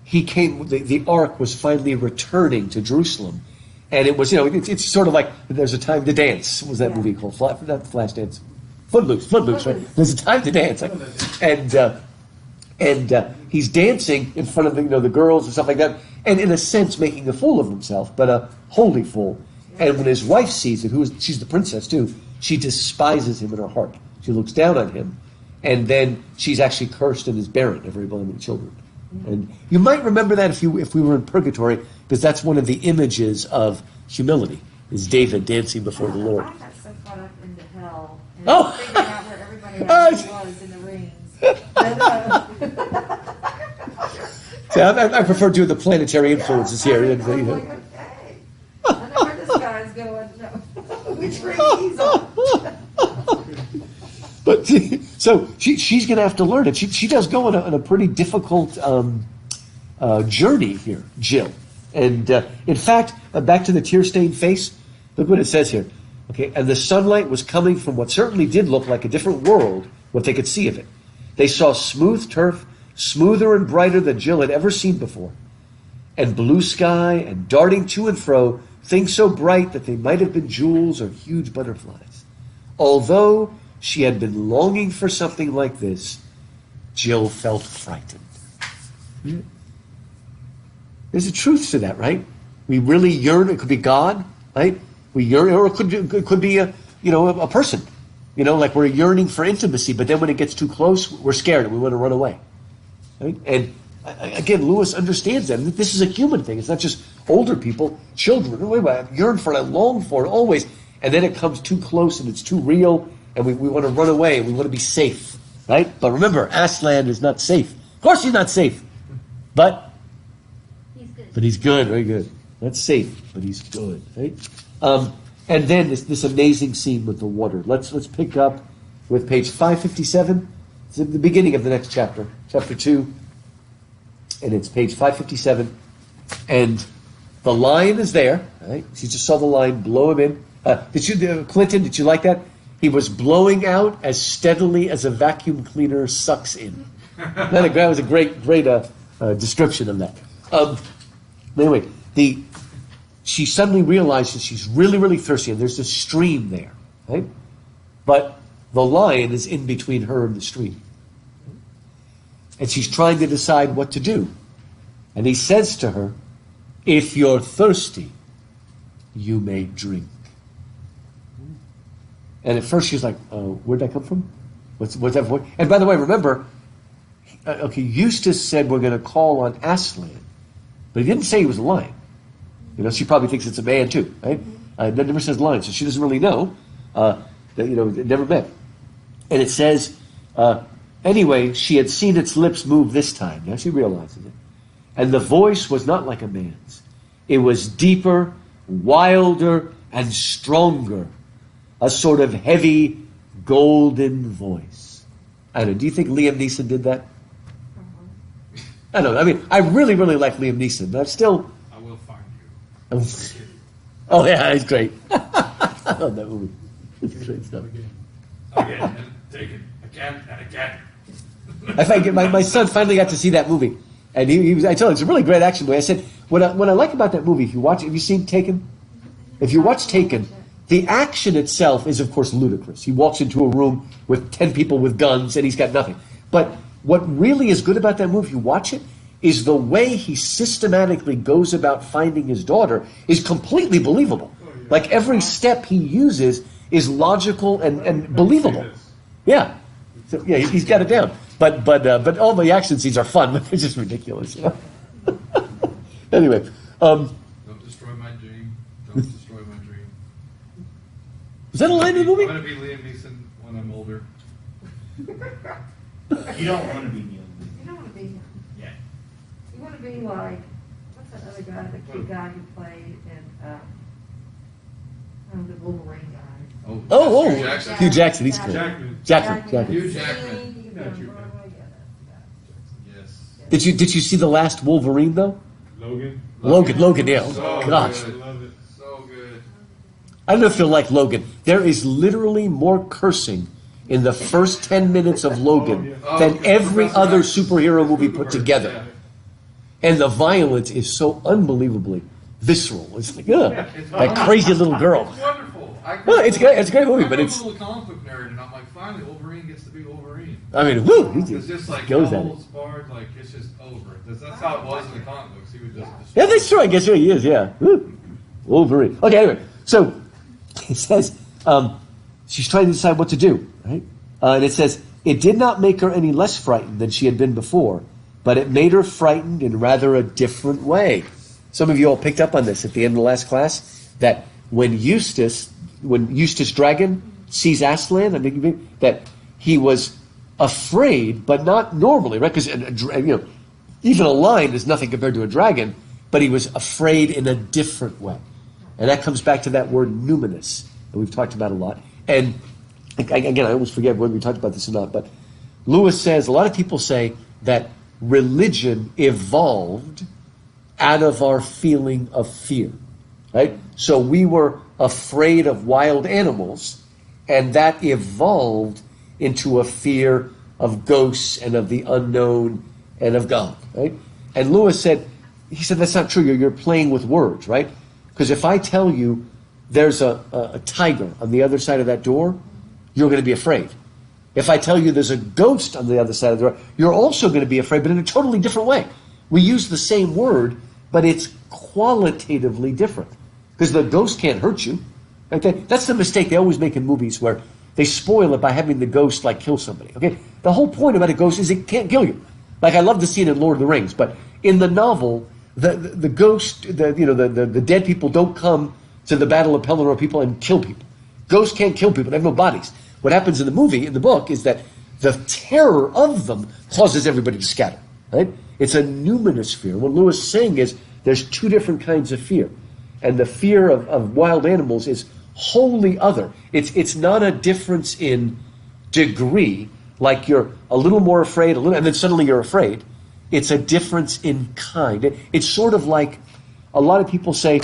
he came. The ark was finally returning to Jerusalem, and it was it's sort of like There's a Time to Dance. What was that movie called? Not Flashdance. Footloose, right? There's a Time to Dance, and he's dancing in front of the girls and stuff like that, and in a sense making a fool of himself, but a holy fool. And when his wife sees it, she's the princess too, she despises him in her heart. She looks down on him, and then she's actually cursed and is barren, every one of the children. And you might remember that if we were in Purgatory, because that's one of the images of humility, is David dancing before the Lord. I got so caught up into hell and Oh! figuring out where everybody else was in the rings. See, I prefer doing the planetary influences here. I'm like, okay. I know where this guy's going. No. Which ring he's on. But so she's going to have to learn it. She does go on a pretty difficult journey here, Jill. And in fact, back to the tear-stained face. Look what it says here. Okay, and the sunlight was coming from what certainly did look like a different world, what they could see of it. They saw smooth turf, smoother and brighter than Jill had ever seen before, and blue sky, and darting to and fro, things so bright that they might have been jewels or huge butterflies. Although she had been longing for something like this, Jill felt frightened. There's a truth to that, right? We really yearn. It could be God, right? We yearn, or it could be a person. Like we're yearning for intimacy, but then when it gets too close, we're scared and we want to run away. Right? And again, Lewis understands that. This is a human thing. It's not just older people, children. I yearn for it, I long for it always. And then it comes too close and it's too real, and we want to run away and we want to be safe. Right? But remember, Aslan is not safe. Of course he's not safe. But he's good, very good. Not safe, but he's good. Right? And then this amazing scene with the water. Let's pick up with page 557. It's at the beginning of the next chapter, chapter 2. And it's page 557. And the lion is there. Right? You just saw the lion blow him in. Clinton, did you like that? He was blowing out as steadily as a vacuum cleaner sucks in. That was a great description of that. Anyway, she suddenly realizes she's really, really thirsty, and there's a stream there, right? But the lion is in between her and the stream. And she's trying to decide what to do. And he says to her, if you're thirsty, you may drink. And at first she's like, where'd that come from? What's that voice? And by the way, remember, Eustace said we're going to call on Aslan, but he didn't say he was a lion. She probably thinks it's a man too, right? It never says lion, so she doesn't really know. It never met. And it says, anyway, she had seen its lips move this time. Now she realizes it. And the voice was not like a man's. It was deeper, wilder, and stronger. A sort of heavy, golden voice. I don't know, do you think Liam Neeson did that? I don't know. I mean, I really, really like Liam Neeson, but I'm still... I will find you. Oh, yeah, it's great. I love that movie. It's great stuff. Again, and taken. Again, and again. I think my son finally got to see that movie. And he was, I told him, it's a really great action movie. I said, what I like about that movie, have you seen Taken? If you watch Taken, the action itself is, of course, ludicrous. He walks into a room with 10 people with guns and he's got nothing. But what really is good about that movie, if you watch it, is the way he systematically goes about finding his daughter is completely believable. Like every step he uses is logical and believable. Yeah. So, yeah, he's got it down. But all the action scenes are fun, but they're just ridiculous. You know? Anyway, Don't destroy my dream. Don't destroy my dream. was that a line in the movie? I'm going to be Liam Neeson when I'm older. You don't want to be Neil. You don't want to be him. Yeah. You want to be like, what's that other guy, the cute guy who played in, the Wolverine guy? Oh, Hugh Jackson. Hugh Jackson, he's cool. Jackman. Hugh Jackman. You can Yeah, be on Hugh Broadway, yeah, Yes. Did you see the last Wolverine though? Logan. Logan, yeah. So Gosh. good. Love it. So good. I don't know if you'll like Logan. There is literally more cursing in the first 10 minutes of Logan than every other superhero movie put together. And the violence is so unbelievably visceral. It's like, ugh, that crazy little girl. It's wonderful. Well, it's great. It's a great movie, but I'm it's. a little comic book nerd, and I'm like, finally, Wolverine gets to be Wolverine. I mean, woo! He It's just like goes no at it. holds barred, like it's just over. That's how it was in the comic books. He would just Yeah, that's true. I guess he is. Yeah, woo. Wolverine. Okay, anyway, so it says she's trying to decide what to do, right? And it says it did not make her any less frightened than she had been before, but it made her frightened in rather a different way. Some of you all picked up on this at the end of the last class, that when Eustace Dragon sees Aslan, I think that he was afraid, but not normally, right? Because even a lion is nothing compared to a dragon, but he was afraid in a different way, and that comes back to that word numinous that we've talked about a lot. And again, I almost forget whether we talked about this or not, but Lewis says a lot of people say that religion evolved out of our feeling of fear, right? So we were afraid of wild animals, and that evolved into a fear of ghosts and of the unknown and of God, right? And Lewis said, that's not true. You're playing with words, right? Because if I tell you there's a tiger on the other side of that door, you're going to be afraid. If I tell you there's a ghost on the other side of the door, you're also going to be afraid, but in a totally different way. We use the same word, but it's qualitatively different. Because the ghost can't hurt you. Okay? That's the mistake they always make in movies, where they spoil it by having the ghost kill somebody. Okay? The whole point about a ghost is it can't kill you. Like I love the scene in Lord of the Rings, but in the novel, the ghost, the dead people don't come to the Battle of Pelennor people and kill people. Ghosts can't kill people; they have no bodies. What happens in the book, is that the terror of them causes everybody to scatter. Right? It's a numinous fear. What Lewis is saying is there's two different kinds of fear, and the fear of wild animals is wholly other. It's not a difference in degree, like you're a little more afraid, and then suddenly you're afraid. It's a difference in kind. It's sort of like a lot of people say,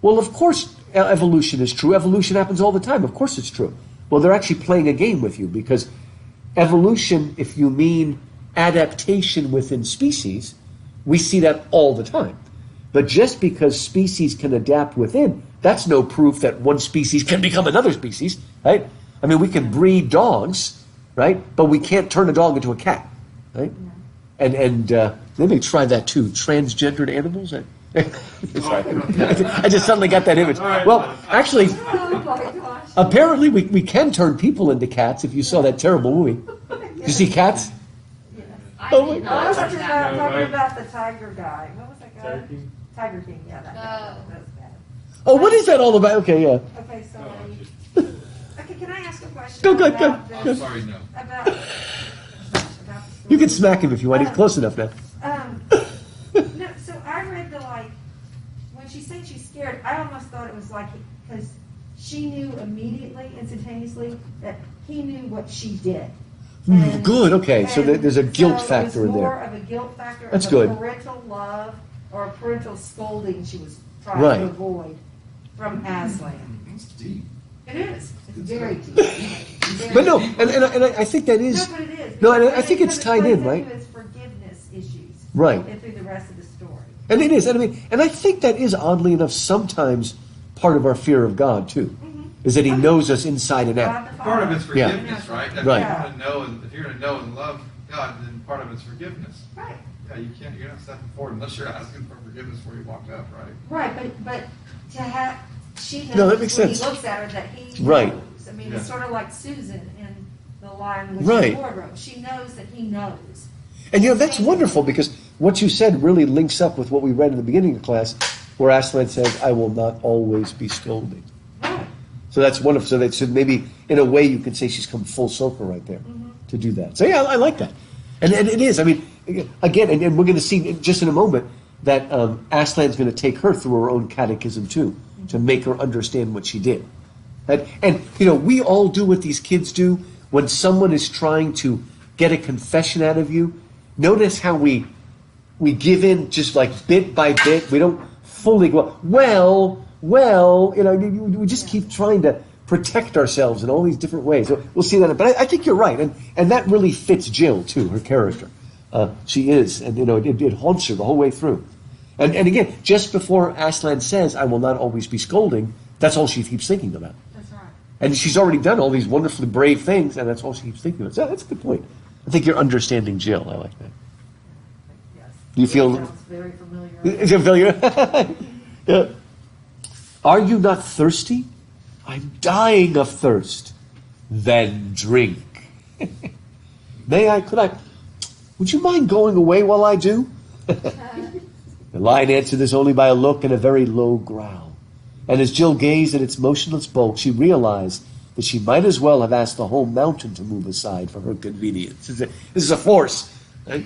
well, of course evolution is true. Evolution happens all the time. Of course it's true. Well, they're actually playing a game with you, because evolution, if you mean adaptation within species, we see that all the time. But just because species can adapt within, that's no proof that one species can become another species, right? I mean, we can breed dogs, right? But we can't turn a dog into a cat, right? And they may try that too. Transgendered animals? Sorry. I just suddenly got that image. Well, actually, Oh my gosh. apparently we can turn people into cats if you saw that terrible movie. Did you see Cats? I Oh my did I not was watch talking that. about the tiger guy. What was that guy? Tiger King. Tiger King, yeah, that guy. Oh. That was bad. Oh, what is that all about? Okay, yeah. Okay, so, Oh, okay, can I ask a question? Go, good, about good, I'm this- sorry, no. About the You can story? smack him if you want. He's close enough now. No, so I read when she said she's scared, I almost thought it was because she knew immediately, instantaneously, that he knew what she did. And- Good, okay. So and there's a guilt so factor in It was more there. of a guilt factor, That's of good. a parental love or a parental scolding she was trying Right. to avoid from Aslan. It's deep. It is. It's very deep. Very But no, deep. and I think that is... No, but it is. No, and I Because think it's it tied plays in, right? into its forgiveness issues. Right. And through the rest of the story. And it is. And I think that is, oddly enough, sometimes part of our fear of God, too. Is that he knows us inside and out. God the Part of it's Father. Yeah. forgiveness, right? If Right. if you're gonna know and love God, then part of it's forgiveness. Right. Yeah, you're not stepping forward unless you're asking for forgiveness before you walked up, right? Right, but to have, she knows No, that makes when sense. he looks at her that he Right. knows. I mean, Yeah. it's sort of like Susan in the the lion was Right. in the wardrobe. She knows that he knows. And that's wonderful, because what you said really links up with what we read in the beginning of class, where Aslan says, I will not always be scolding. Right. So that's wonderful. So maybe in a way you could say she's come full circle right there to do that. So yeah, I like that. And it is. I mean, again, and we're going to see just in a moment that Aslan's going to take her through her own catechism too, to make her understand what she did. And we all do what these kids do when someone is trying to get a confession out of you. Notice how we give in just like bit by bit. We don't fully go, well, we just keep trying to protect ourselves in all these different ways. So we'll see that. But I think you're right. And that really fits Jill, too, her character. She is. And, it haunts her the whole way through. And again, just before Aslan says, I will not always be scolding, that's all she keeps thinking about. That's right. And she's already done all these wonderfully brave things, and that's all she keeps thinking about. So that's a good point. I think you're understanding Jill. I like that. Yes. Do you feel... Sounds very familiar. Is it familiar? Yeah. Are you not thirsty? I'm dying of thirst. Then drink. Would you mind going away while I do? The lion answered this only by a look and a very low growl. And as Jill gazed at its motionless bulk, she realized that she might as well have asked the whole mountain to move aside for her convenience. This is a force. Right?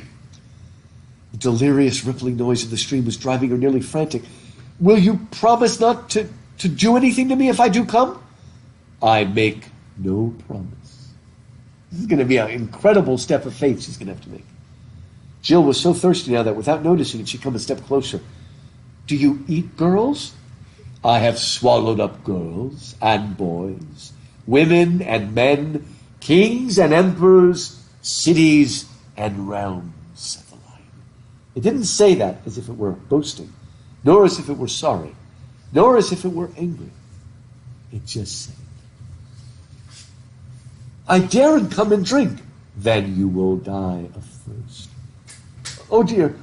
The delirious rippling noise of the stream was driving her nearly frantic. Will you promise not to do anything to me if I do come? I make no promise. This is going to be an incredible step of faith she's going to have to make. Jill was so thirsty now that without noticing it, she'd come a step closer. Do you eat girls? I have swallowed up girls and boys, women and men, kings and emperors, cities and realms, said the lion. It didn't say that as if it were boasting, nor as if it were sorry, nor as if it were angry. It just said, I daren't come and drink. Then you will die of thirst. Oh dear,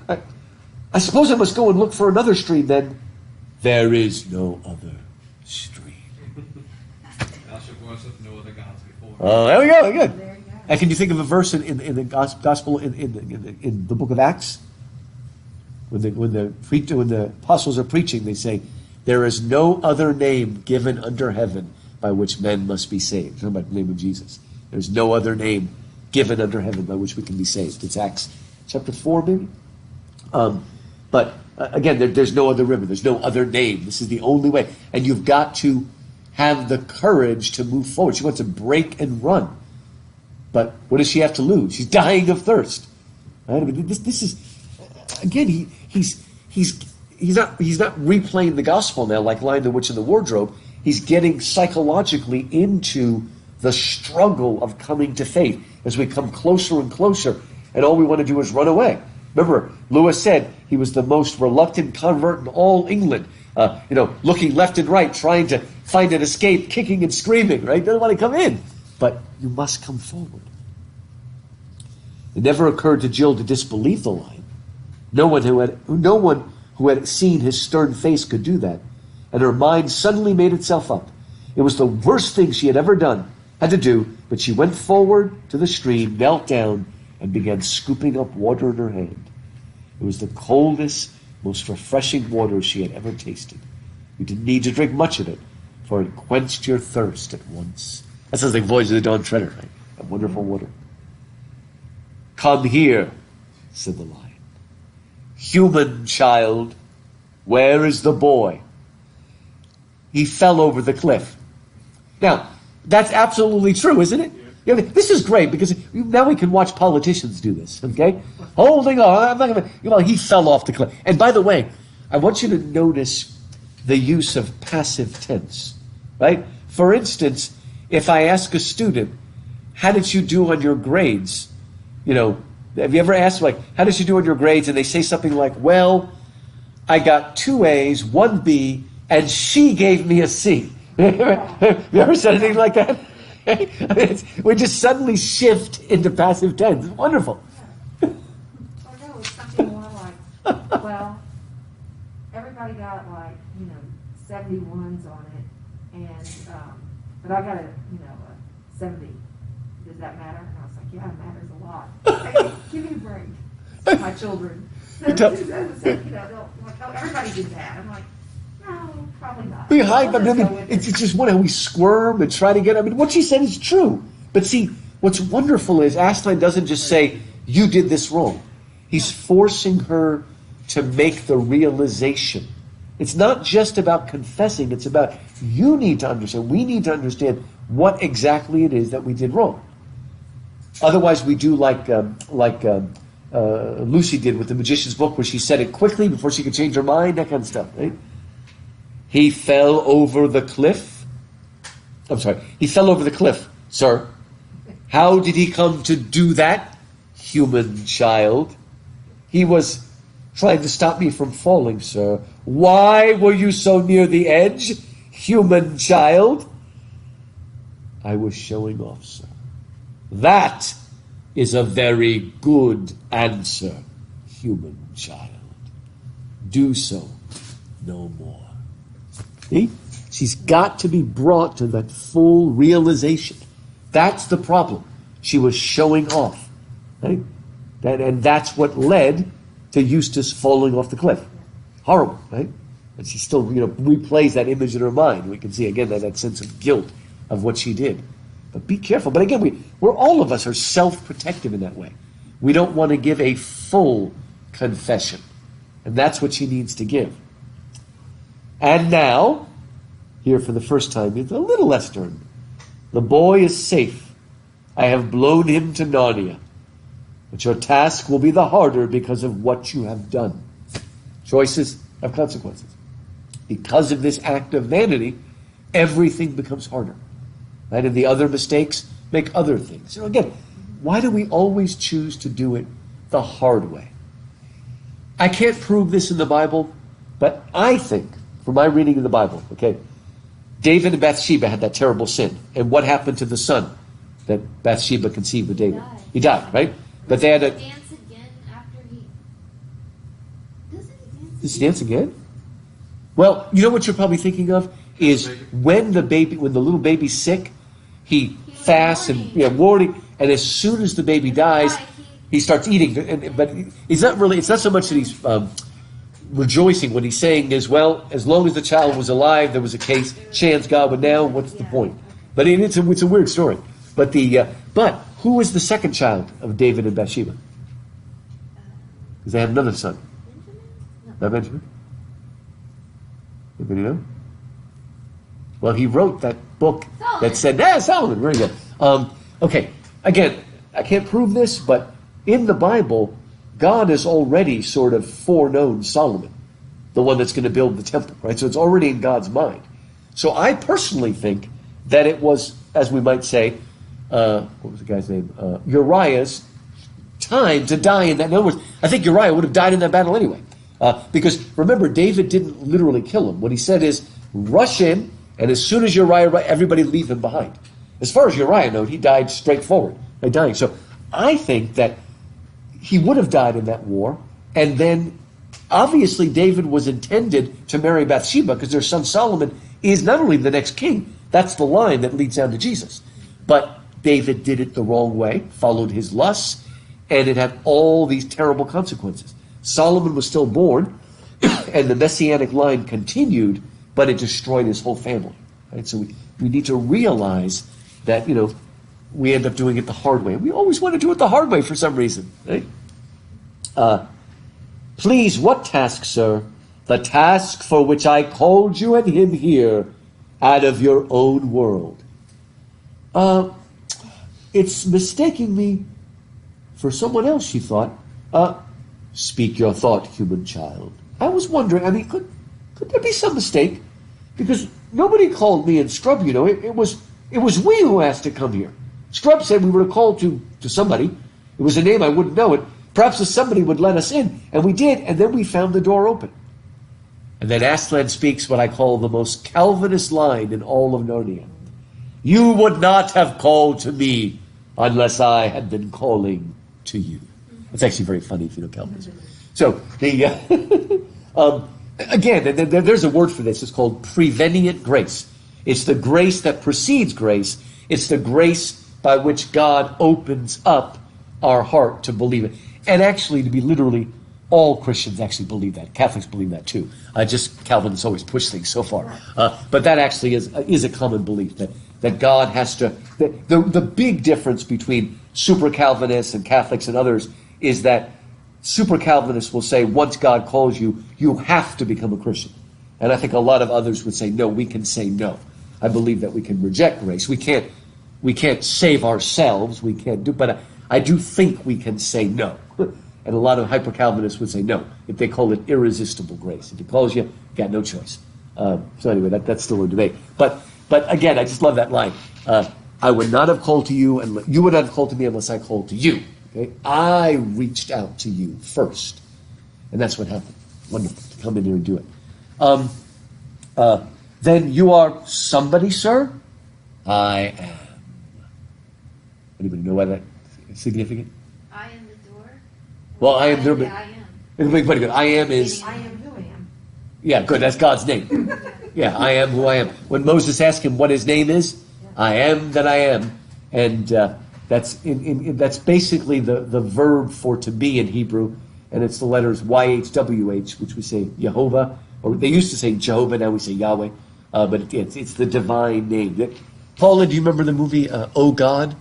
I suppose I must go and look for another stream then. There is no other stream. Thou shalt worship no other gods before. Oh, there we go, good. There you go. And can you think of a verse in the gospel in the book of Acts? When the apostles are preaching, they say, there is no other name given under heaven by which men must be saved. Talking about the name of Jesus. There's no other name given under heaven by which we can be saved. It's Acts chapter 4, maybe? But again, there's no other river. There's no other name. This is the only way. And you've got to have the courage to move forward. She wants to break and run. But what does she have to lose? She's dying of thirst. Right? I mean, this is, again, he's not replaying the gospel now like Lion, the Witch, and the Wardrobe. He's getting psychologically into the struggle of coming to faith as we come closer and closer, and all we want to do is run away. Remember, Lewis said he was the most reluctant convert in all England, looking left and right, trying to find an escape, kicking and screaming, right? Doesn't want to come in. But you must come forward. It never occurred to Jill to disbelieve the lion. No one who had seen his stern face could do that. And her mind suddenly made itself up. It was the worst thing she had to do, but she went forward to the stream, knelt down, and began scooping up water in her hand. It was the coldest, most refreshing water she had ever tasted. You didn't need to drink much of it, for it quenched your thirst at once. That sounds like Voyage of the Dawn Treader, right? That wonderful water. Come here, said the lion. Human child, where is the boy? He fell over the cliff. Now, that's absolutely true, isn't it? Yeah, this is great because now we can watch politicians do this, okay? Holding on, I'm not going to, he fell off the cliff. And by the way, I want you to notice the use of passive tense, right? For instance, if I ask a student, how did you do on your grades? Have you ever asked, how did you do on your grades? And they say something like, well, I got 2 A's, 1 B, and she gave me a C. Have you ever said anything like that? We just suddenly shift into passive tense. It's wonderful. Or no, it's something more like, well, everybody got 71s on it, and but I got a 70. does that matter? And I was like, yeah, it matters a lot. Give me a break. It's my children. So, tell- it's like, oh, everybody did that. I'm like, no, probably not. We hide, We'll but I just go mean, with it's it. just one how we squirm and try to get. I mean, what she said is true. But see, what's wonderful is Aslan doesn't just say, you did this wrong. He's forcing her to make the realization. It's not just about confessing, it's about you need to understand, we need to understand what exactly it is that we did wrong. Otherwise, we do like Lucy did with the Magician's Book, where she said it quickly before she could change her mind, that kind of stuff, right? He fell over the cliff. I'm sorry, he fell over the cliff, sir. How did he come to do that, human child? He was trying to stop me from falling, sir. Why were you so near the edge, human child? I was showing off, sir. That is a very good answer, human child. Do so no more. See? She's got to be brought to that full realization. That's the problem. She was showing off. Right? And that's what led to Eustace falling off the cliff. Horrible, right? And she still, replays that image in her mind. We can see again that sense of guilt of what she did. But be careful. But again, we're all of us are self-protective in that way. We don't want to give a full confession. And that's what she needs to give. And now, here for the first time, it's a little less stern. The boy is safe. I have blown him to Narnia. But your task will be the harder because of what you have done. Choices have consequences. Because of this act of vanity, everything becomes harder. Right? And the other mistakes make other things. Again, why do we always choose to do it the hard way? I can't prove this in the Bible, but I think, from my reading of the Bible, okay, David and Bathsheba had that terrible sin. And what happened to the son that Bathsheba conceived with David? He died, right? But they had a... dance again after he... Doesn't he dance? Does he dance again? Well, you know what you're probably thinking of is when the little baby's sick, he fasts and warning, and as soon as the baby dies, he starts eating. But it's not so much that he's rejoicing. What he's saying is, well, as long as the child was alive, there was a chance God would now. What's the point? But it's a weird story. But who was the second child of David and Bathsheba? Because they had another son. Not Benjamin? Anybody know? Well, he wrote that book that said, Solomon, very good. Okay, again, I can't prove this, but in the Bible, God has already sort of foreknown Solomon, the one that's going to build the temple, right? So it's already in God's mind. So I personally think that it was, as we might say, what was the guy's name? Uriah's time to die in that. In other words, I think Uriah would have died in that battle anyway. Because remember, David didn't literally kill him. What he said is, rush in, and as soon as Uriah, everybody leave him behind. As far as Uriah knows, he died straightforward by dying. So I think that he would have died in that war, and then obviously David was intended to marry Bathsheba because their son Solomon is not only the next king, that's the line that leads down to Jesus. But David did it the wrong way, followed his lusts, and it had all these terrible consequences. Solomon was still born, and the messianic line continued, but it destroyed his whole family. Right? So we need to realize that, we end up doing it the hard way. We always want to do it the hard way for some reason. Right? Please, what task, sir? The task for which I called you and him here out of your own world. It's mistaking me for someone else, she thought. Speak your thought, human child. I was wondering, could there be some mistake? Because nobody called me and Scrub, it was we who asked to come here. Scrub said we were called to somebody. It was a name I wouldn't know it. Perhaps if somebody would let us in, and we did, and then we found the door open. And then Aslan speaks what I call the most Calvinist line in all of Narnia. You would not have called to me unless I had been calling to you. It's actually very funny if you know Calvinism. So, again, there's a word for this. It's called prevenient grace. It's the grace that precedes grace. It's the grace by which God opens up our heart to believe it. And actually, to be literally, all Christians actually believe that. Catholics believe that too. Just Calvinists always push things so far. But that actually is a common belief, that God has to... The big difference between super Calvinists and Catholics and others is that super Calvinists will say, once God calls you, you have to become a Christian. And I think a lot of others would say, no, we can say no. I believe that we can reject grace. We can't save ourselves. We can't do, but I do think we can say no. And a lot of hyper-Calvinists would say no, if they call it irresistible grace. If he calls you, you got no choice. So anyway, that's still a debate. But again, I just love that line. I would not have called to you, and you would not have called to me unless I called to you. Okay? I reached out to you first. And that's what happened. Wonderful to come in here and do it. Then you are somebody, sir? I am. Anybody know why that's significant? I am the door. Well, I am there, Yeah, but I am. everybody good. I am is, I am who I am. yeah, good. That's God's name. Yeah, I am who I am. When Moses asked him what his name is, I am that I am, and that's that's basically the verb for to be in Hebrew, and it's the letters YHWH, which we say Jehovah, or they used to say Jehovah, now we say Yahweh, but it's the divine name. Paula, do you remember the movie Oh God?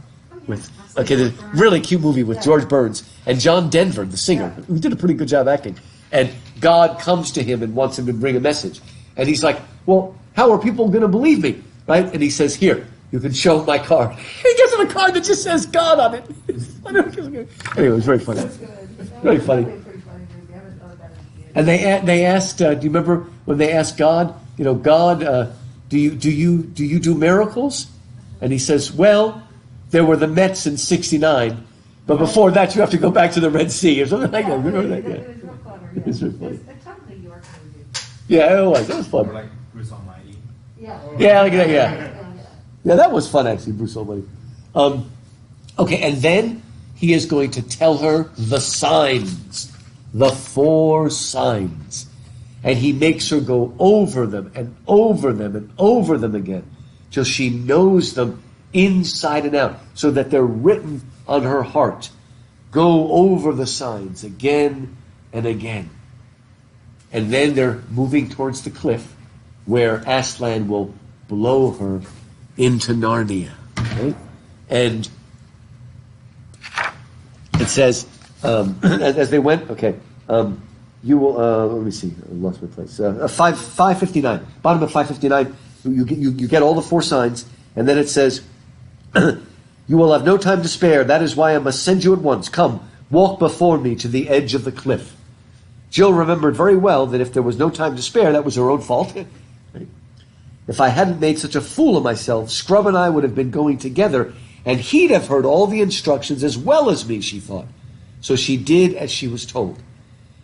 With the really cute movie with George Burns and John Denver, the singer, who did a pretty good job acting. And God comes to him and wants him to bring a message. And he's like, well, how are people going to believe me? Right? And he says, here, you can show my card. He gives him a card that just says God on it. Anyway, it was very funny. Very funny. And they asked, do you remember when they asked God, God, do you do miracles? And he says, well, there were the Mets in '69, but before that you have to go back to the Red Sea or something like that. Remember that? Yeah. It was real clever. It was really funny. It's a totally York movie. Yeah, it was. It was Or fun. like Bruce Almighty. Yeah. Yeah, like that. Yeah, yeah, that was fun actually, Bruce Almighty. Okay, and then he is going to tell her the signs, the 4 signs, and he makes her go over them and over them and over them again till she knows them inside and out, so that they're written on her heart. Go over the signs again and again. And then they're moving towards the cliff where Aslan will blow her into Narnia. Right? And it says, as they went, you will, let me see, I lost my place. 559, bottom of 559, you get all the 4 signs, and then it says, you will have no time to spare. That is why I must send you at once. Come, walk before me to the edge of the cliff. Jill remembered very well that if there was no time to spare, that was her own fault. Right? If I hadn't made such a fool of myself, Scrub and I would have been going together, and he'd have heard all the instructions as well as me, she thought. So she did as she was told.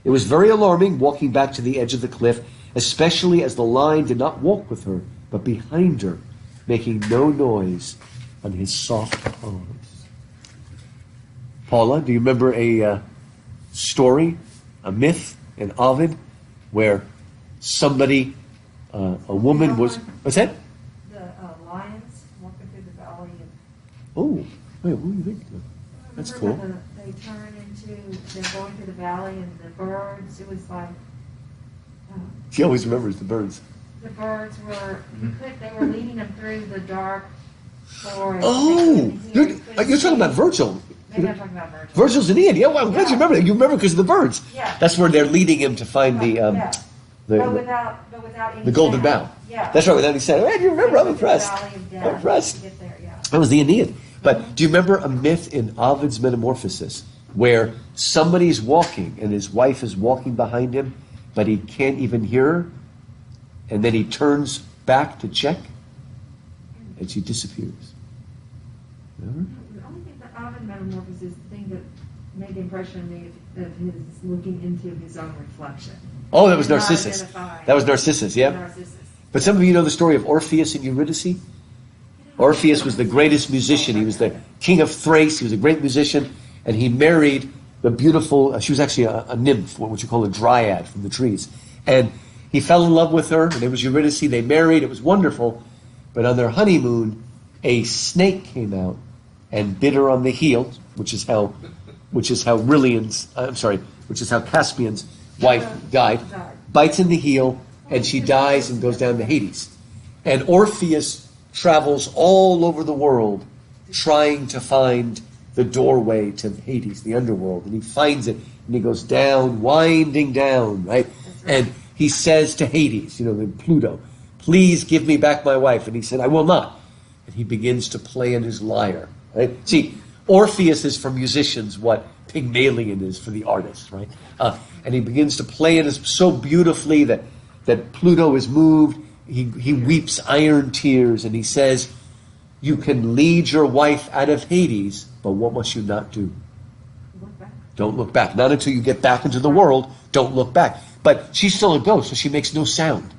It was very alarming walking back to the edge of the cliff, especially as the lion did not walk with her, but behind her, making no noise on his soft paws. Paula, do you remember a story, a myth in Ovid, where somebody, a woman was... What's that? The lions walking through the valley. Oh, wait, what do you think? That's cool. They turn into, they're going through the valley, and the birds, it was like... She always remembers the birds. The birds were, they were leading them through the dark forest. Oh, you're talking about Virgil. Maybe I'm talking about Virgil. Virgil's an Aeneid. Yeah, well, I'm glad you remember that. You remember because of the birds. Yeah. That's where they're leading him to find But without any the golden sound. bow. Yeah. That's right. Without any sound. Man, you remember? I'm Through the impressed. valley of death I'm impressed. to get there, yeah. That was the Aeneid. But do you remember a myth in Ovid's Metamorphosis where somebody's walking and his wife is walking behind him, but he can't even hear her, and then he turns back to check, and she disappears. Remember? The only thing that Ovid Metamorphosis is the thing that made the impression on me of his looking into his own reflection. Oh, that was Not Narcissus. identified. That was Narcissus, yeah. Narcissus. But some of you know the story of Orpheus and Eurydice. Orpheus was the greatest musician. He was the king of Thrace. He was a great musician. And he married the beautiful, she was actually a nymph, what you call a dryad from the trees. And he fell in love with her, and it was Eurydice. They married. It was wonderful. But on their honeymoon, a snake came out and bit her on the heel, which is how Caspian's wife died, bites in the heel, and she dies and goes down to Hades. And Orpheus travels all over the world trying to find the doorway to Hades, the underworld, and he finds it, and he goes down, winding down, right? And he says to Hades, Pluto, please give me back my wife. And he said, I will not. And he begins to play on his lyre, right? See, Orpheus is for musicians what Pygmalion is for the artist, right? And he begins to play it so beautifully that Pluto is moved. He weeps iron tears, and he says, you can lead your wife out of Hades, but what must you not do? Don't look back. Not until you get back into the world, don't look back. But she's still a ghost, so she makes no sound.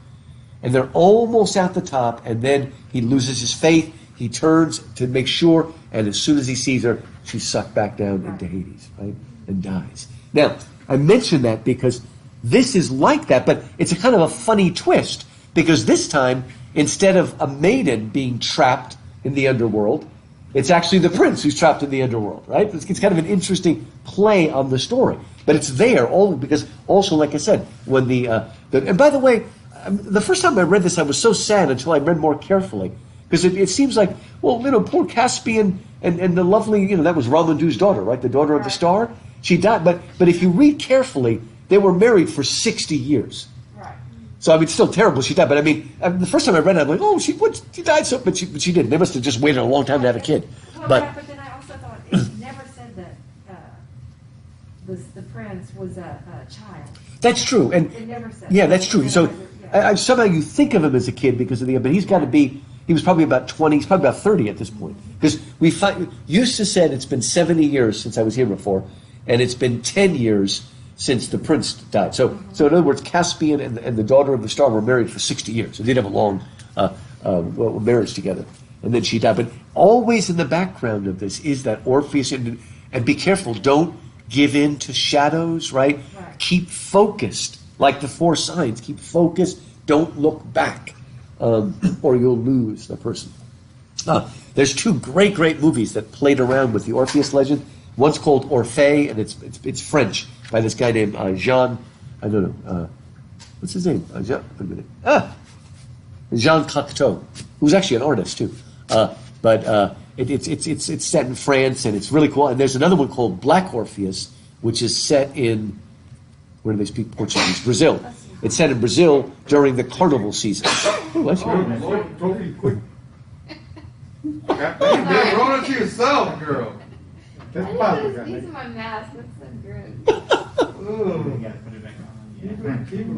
And they're almost at the top, and then he loses his faith. He turns to make sure, and as soon as he sees her, she's sucked back down into Hades, right? And dies. Now, I mention that because this is like that, but it's a kind of a funny twist, because this time, instead of a maiden being trapped in the underworld, it's actually the prince who's trapped in the underworld, right? It's kind of an interesting play on the story. But it's there only because, also, like I said, when and by the way, the first time I read this, I was so sad until I read more carefully. Because it seems like, well, poor Caspian and the lovely, that was Ramandu's daughter, right? The daughter of the star. She died. But if you read carefully, they were married for 60 years. Right. So, it's still terrible she died. But, the first time I read it, I'm like, oh, she died so, but she didn't. They must have just waited a long time to have a kid. Well, But but then I also thought it never said that the prince was a child. that's true. And It never said. yeah, that. that's true. So somehow you think of him as a kid because of but he's got to be, he was probably about 20, he's probably about 30 at this point. Because Eustace said it's been 70 years since I was here before, and it's been 10 years since the prince died. So in other words, Caspian and the daughter of the star were married for 60 years. So they did have a long marriage together. And then she died. But always in the background of this is that Orpheus, and be careful, don't give in to shadows, right? Keep focused, like the four signs. Keep focused, don't look back, or you'll lose the person. There's two great movies that played around with the Orpheus legend. One's called Orphée, and it's French, by this guy named Jean, I don't know, what's his name? Jean Cocteau, who's actually an artist too. But it's set in France, and it's really cool. And there's another one called Black Orpheus, which is set in, where do they speak Portuguese? Brazil. It's set in Brazil during the carnival season. Oh, that's right. Trophy, quick. Roll it to yourself, girl. That's I didn't positive, know guy. these are my mask. That's so gross. You gotta put it back on. Yeah. Keep it on.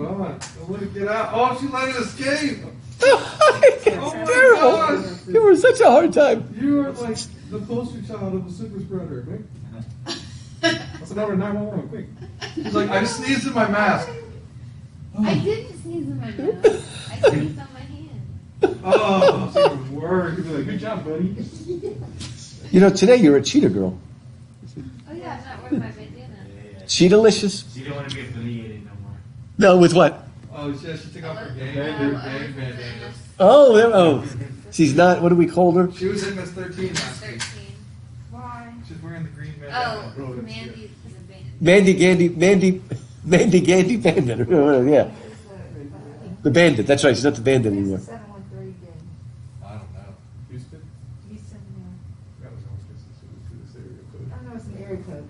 Don't let it get out. Oh, she let it escape. It's Oh my terrible. gosh. You were such a hard time. You are like the poster child of a super spreader, quick. What's the number? 911, quick. She's like, I sneezed in my mask. I didn't sneeze in my mouth. I sneezed on my hand. Oh, that's even worse. You'd be like, good job, buddy. Today you're a cheetah girl. Oh yeah, I'm not wearing my bandana. Cheetah-licious? She don't want to be affiliated no more. No, with what? Oh, she took off her game bandana. Oh, she's not, what do we call her? She was in Miss 13 last week. 13. Why? She's wearing the green bandana. Oh, Mandy's is a band. Mandy Gandy Bandit. Yeah. The Bandit, that's right, she's not the Bandit anymore. 713 game. I don't know. Houston? Houston, That was almost this area code. I know it's an area code.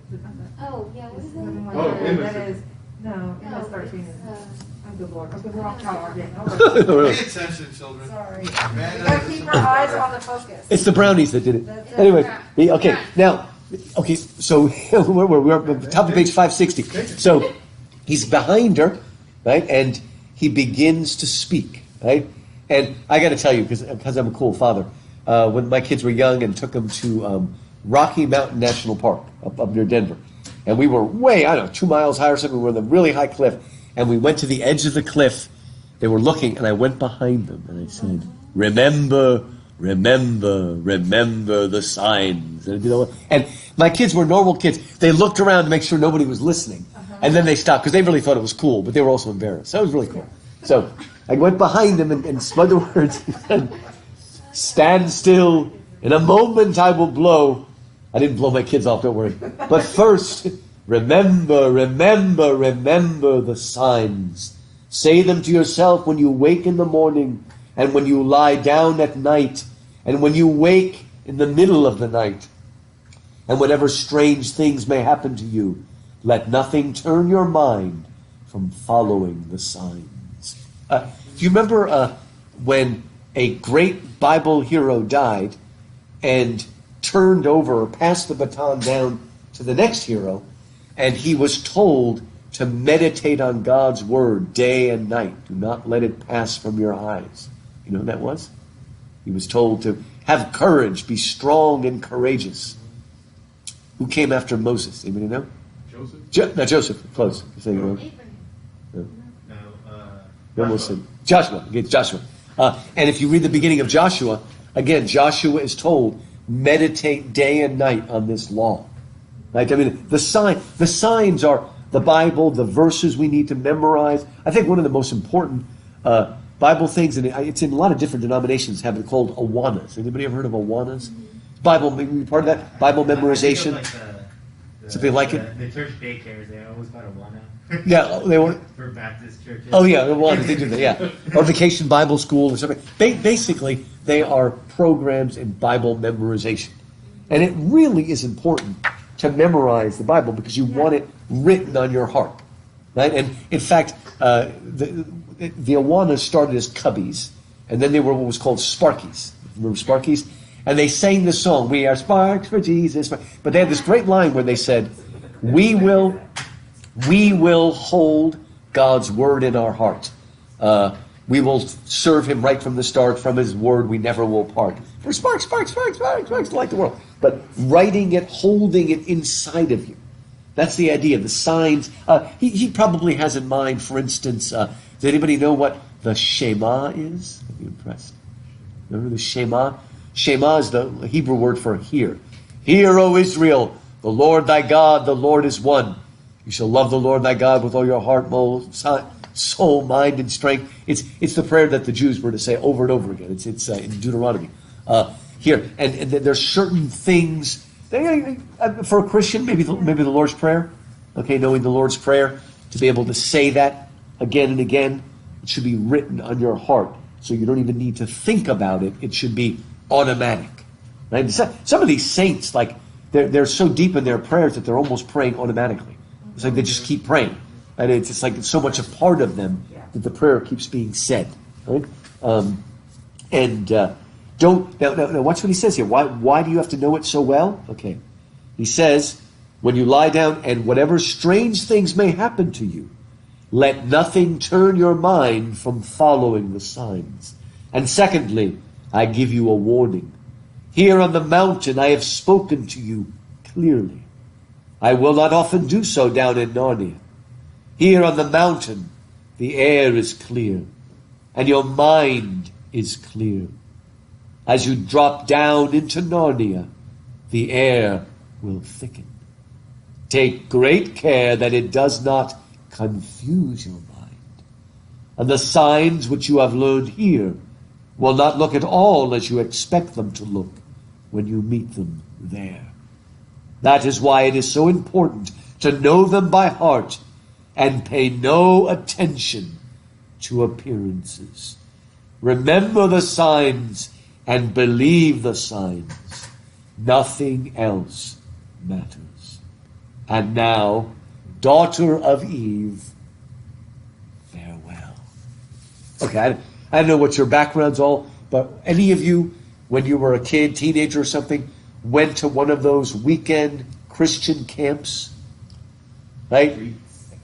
Oh, yeah, what is that? Oh, MS. That is, no, No, MS-13 is, it's, I'm good Lord, I'm good Lord, I'm getting Pay attention, children. Sorry. We Man, gotta keep our eyes on the focus. It's the brownies that did it. That's it. Anyway, so we're at the top of page 560. So he's behind her, right, and he begins to speak, right? And I got to tell you, because I'm a cool father, when my kids were young and took them to Rocky Mountain National Park up near Denver, and we were way, 2 miles higher or something. We were on the really high cliff, and we went to the edge of the cliff. They were looking, and I went behind them, and I said, remember the signs. And my kids were normal kids. They looked around to make sure nobody was listening. And then they stopped, because they really thought it was cool, but they were also embarrassed. So it was really cool. So I went behind them and spun the words and said, stand still. In a moment I will blow. I didn't blow my kids off, don't worry. But first, remember the signs. Say them to yourself when you wake in the morning, and when you lie down at night, and when you wake in the middle of the night. And whatever strange things may happen to you, let nothing turn your mind from following the signs. Do you remember when a great Bible hero died and turned over, or passed the baton down to the next hero, and he was told to meditate on God's word day and night. Do not let it pass from your eyes. You know who that was? He was told to have courage, be strong and courageous. Who came after Moses? Anybody know? Joseph? Not Joseph. Close. Saying wrong. Abraham. Joshua. Against Joshua. And if you read the beginning of Joshua, again, Joshua is told, meditate day and night on this law. Right? I mean, the signs are the Bible, the verses we need to memorize. I think one of the most important Bible things, and it's in a lot of different denominations, have it called awanas. Anybody ever heard of awanas? Bible, maybe part of that? Bible memorization? Something like it? The church daycares, they always got awana. Yeah, they were. For Baptist churches. Oh yeah, awanas, they do that, yeah. Or Vacation Bible School or something. Basically, they are programs in Bible memorization. And it really is important to memorize the Bible because you want it written on your heart. Right? And in fact, the awanas started as cubbies, and then they were what was called sparkies. Remember sparkies? And they sang the song, "We are sparks for Jesus." But they had this great line where they said, we will hold God's word in our heart. We will serve him right from the start. From his word we never will part. For sparks, like the world. But writing it, holding it inside of you. That's the idea, the signs. He probably has in mind, for instance, does anybody know what the Shema is? I'd be impressed. Remember the Shema? Shema is the Hebrew word for hear. Hear, O Israel, the Lord thy God, the Lord is one. You shall love the Lord thy God with all your heart, soul, mind, and strength. It's the prayer that the Jews were to say over and over again. It's in Deuteronomy. Here, and there's certain things for a Christian, maybe the Lord's Prayer. Okay, knowing the Lord's Prayer, to be able to say that again and again, it should be written on your heart, so you don't even need to think about it. It should be automatic. Right? Some of these saints, like they're so deep in their prayers that they're almost praying automatically. It's like they just keep praying, and it's like it's so much a part of them that the prayer keeps being said. Right? Don't now. Watch what he says here. Why do you have to know it so well? Okay, he says, when you lie down, and whatever strange things may happen to you, let nothing turn your mind from following the signs. And secondly, I give you a warning. Here on the mountain I have spoken to you clearly. I will not often do so down in Narnia. Here on the mountain the air is clear, and your mind is clear. As you drop down into Narnia, the air will thicken. Take great care that it does not confuse your mind. And the signs which you have learned here will not look at all as you expect them to look when you meet them there. That is why it is so important to know them by heart and pay no attention to appearances. Remember the signs and believe the signs. Nothing else matters. And now, daughter of Eve, farewell. Okay, I don't know what your background's all, but any of you, when you were a kid, teenager or something, went to one of those weekend Christian camps? Right?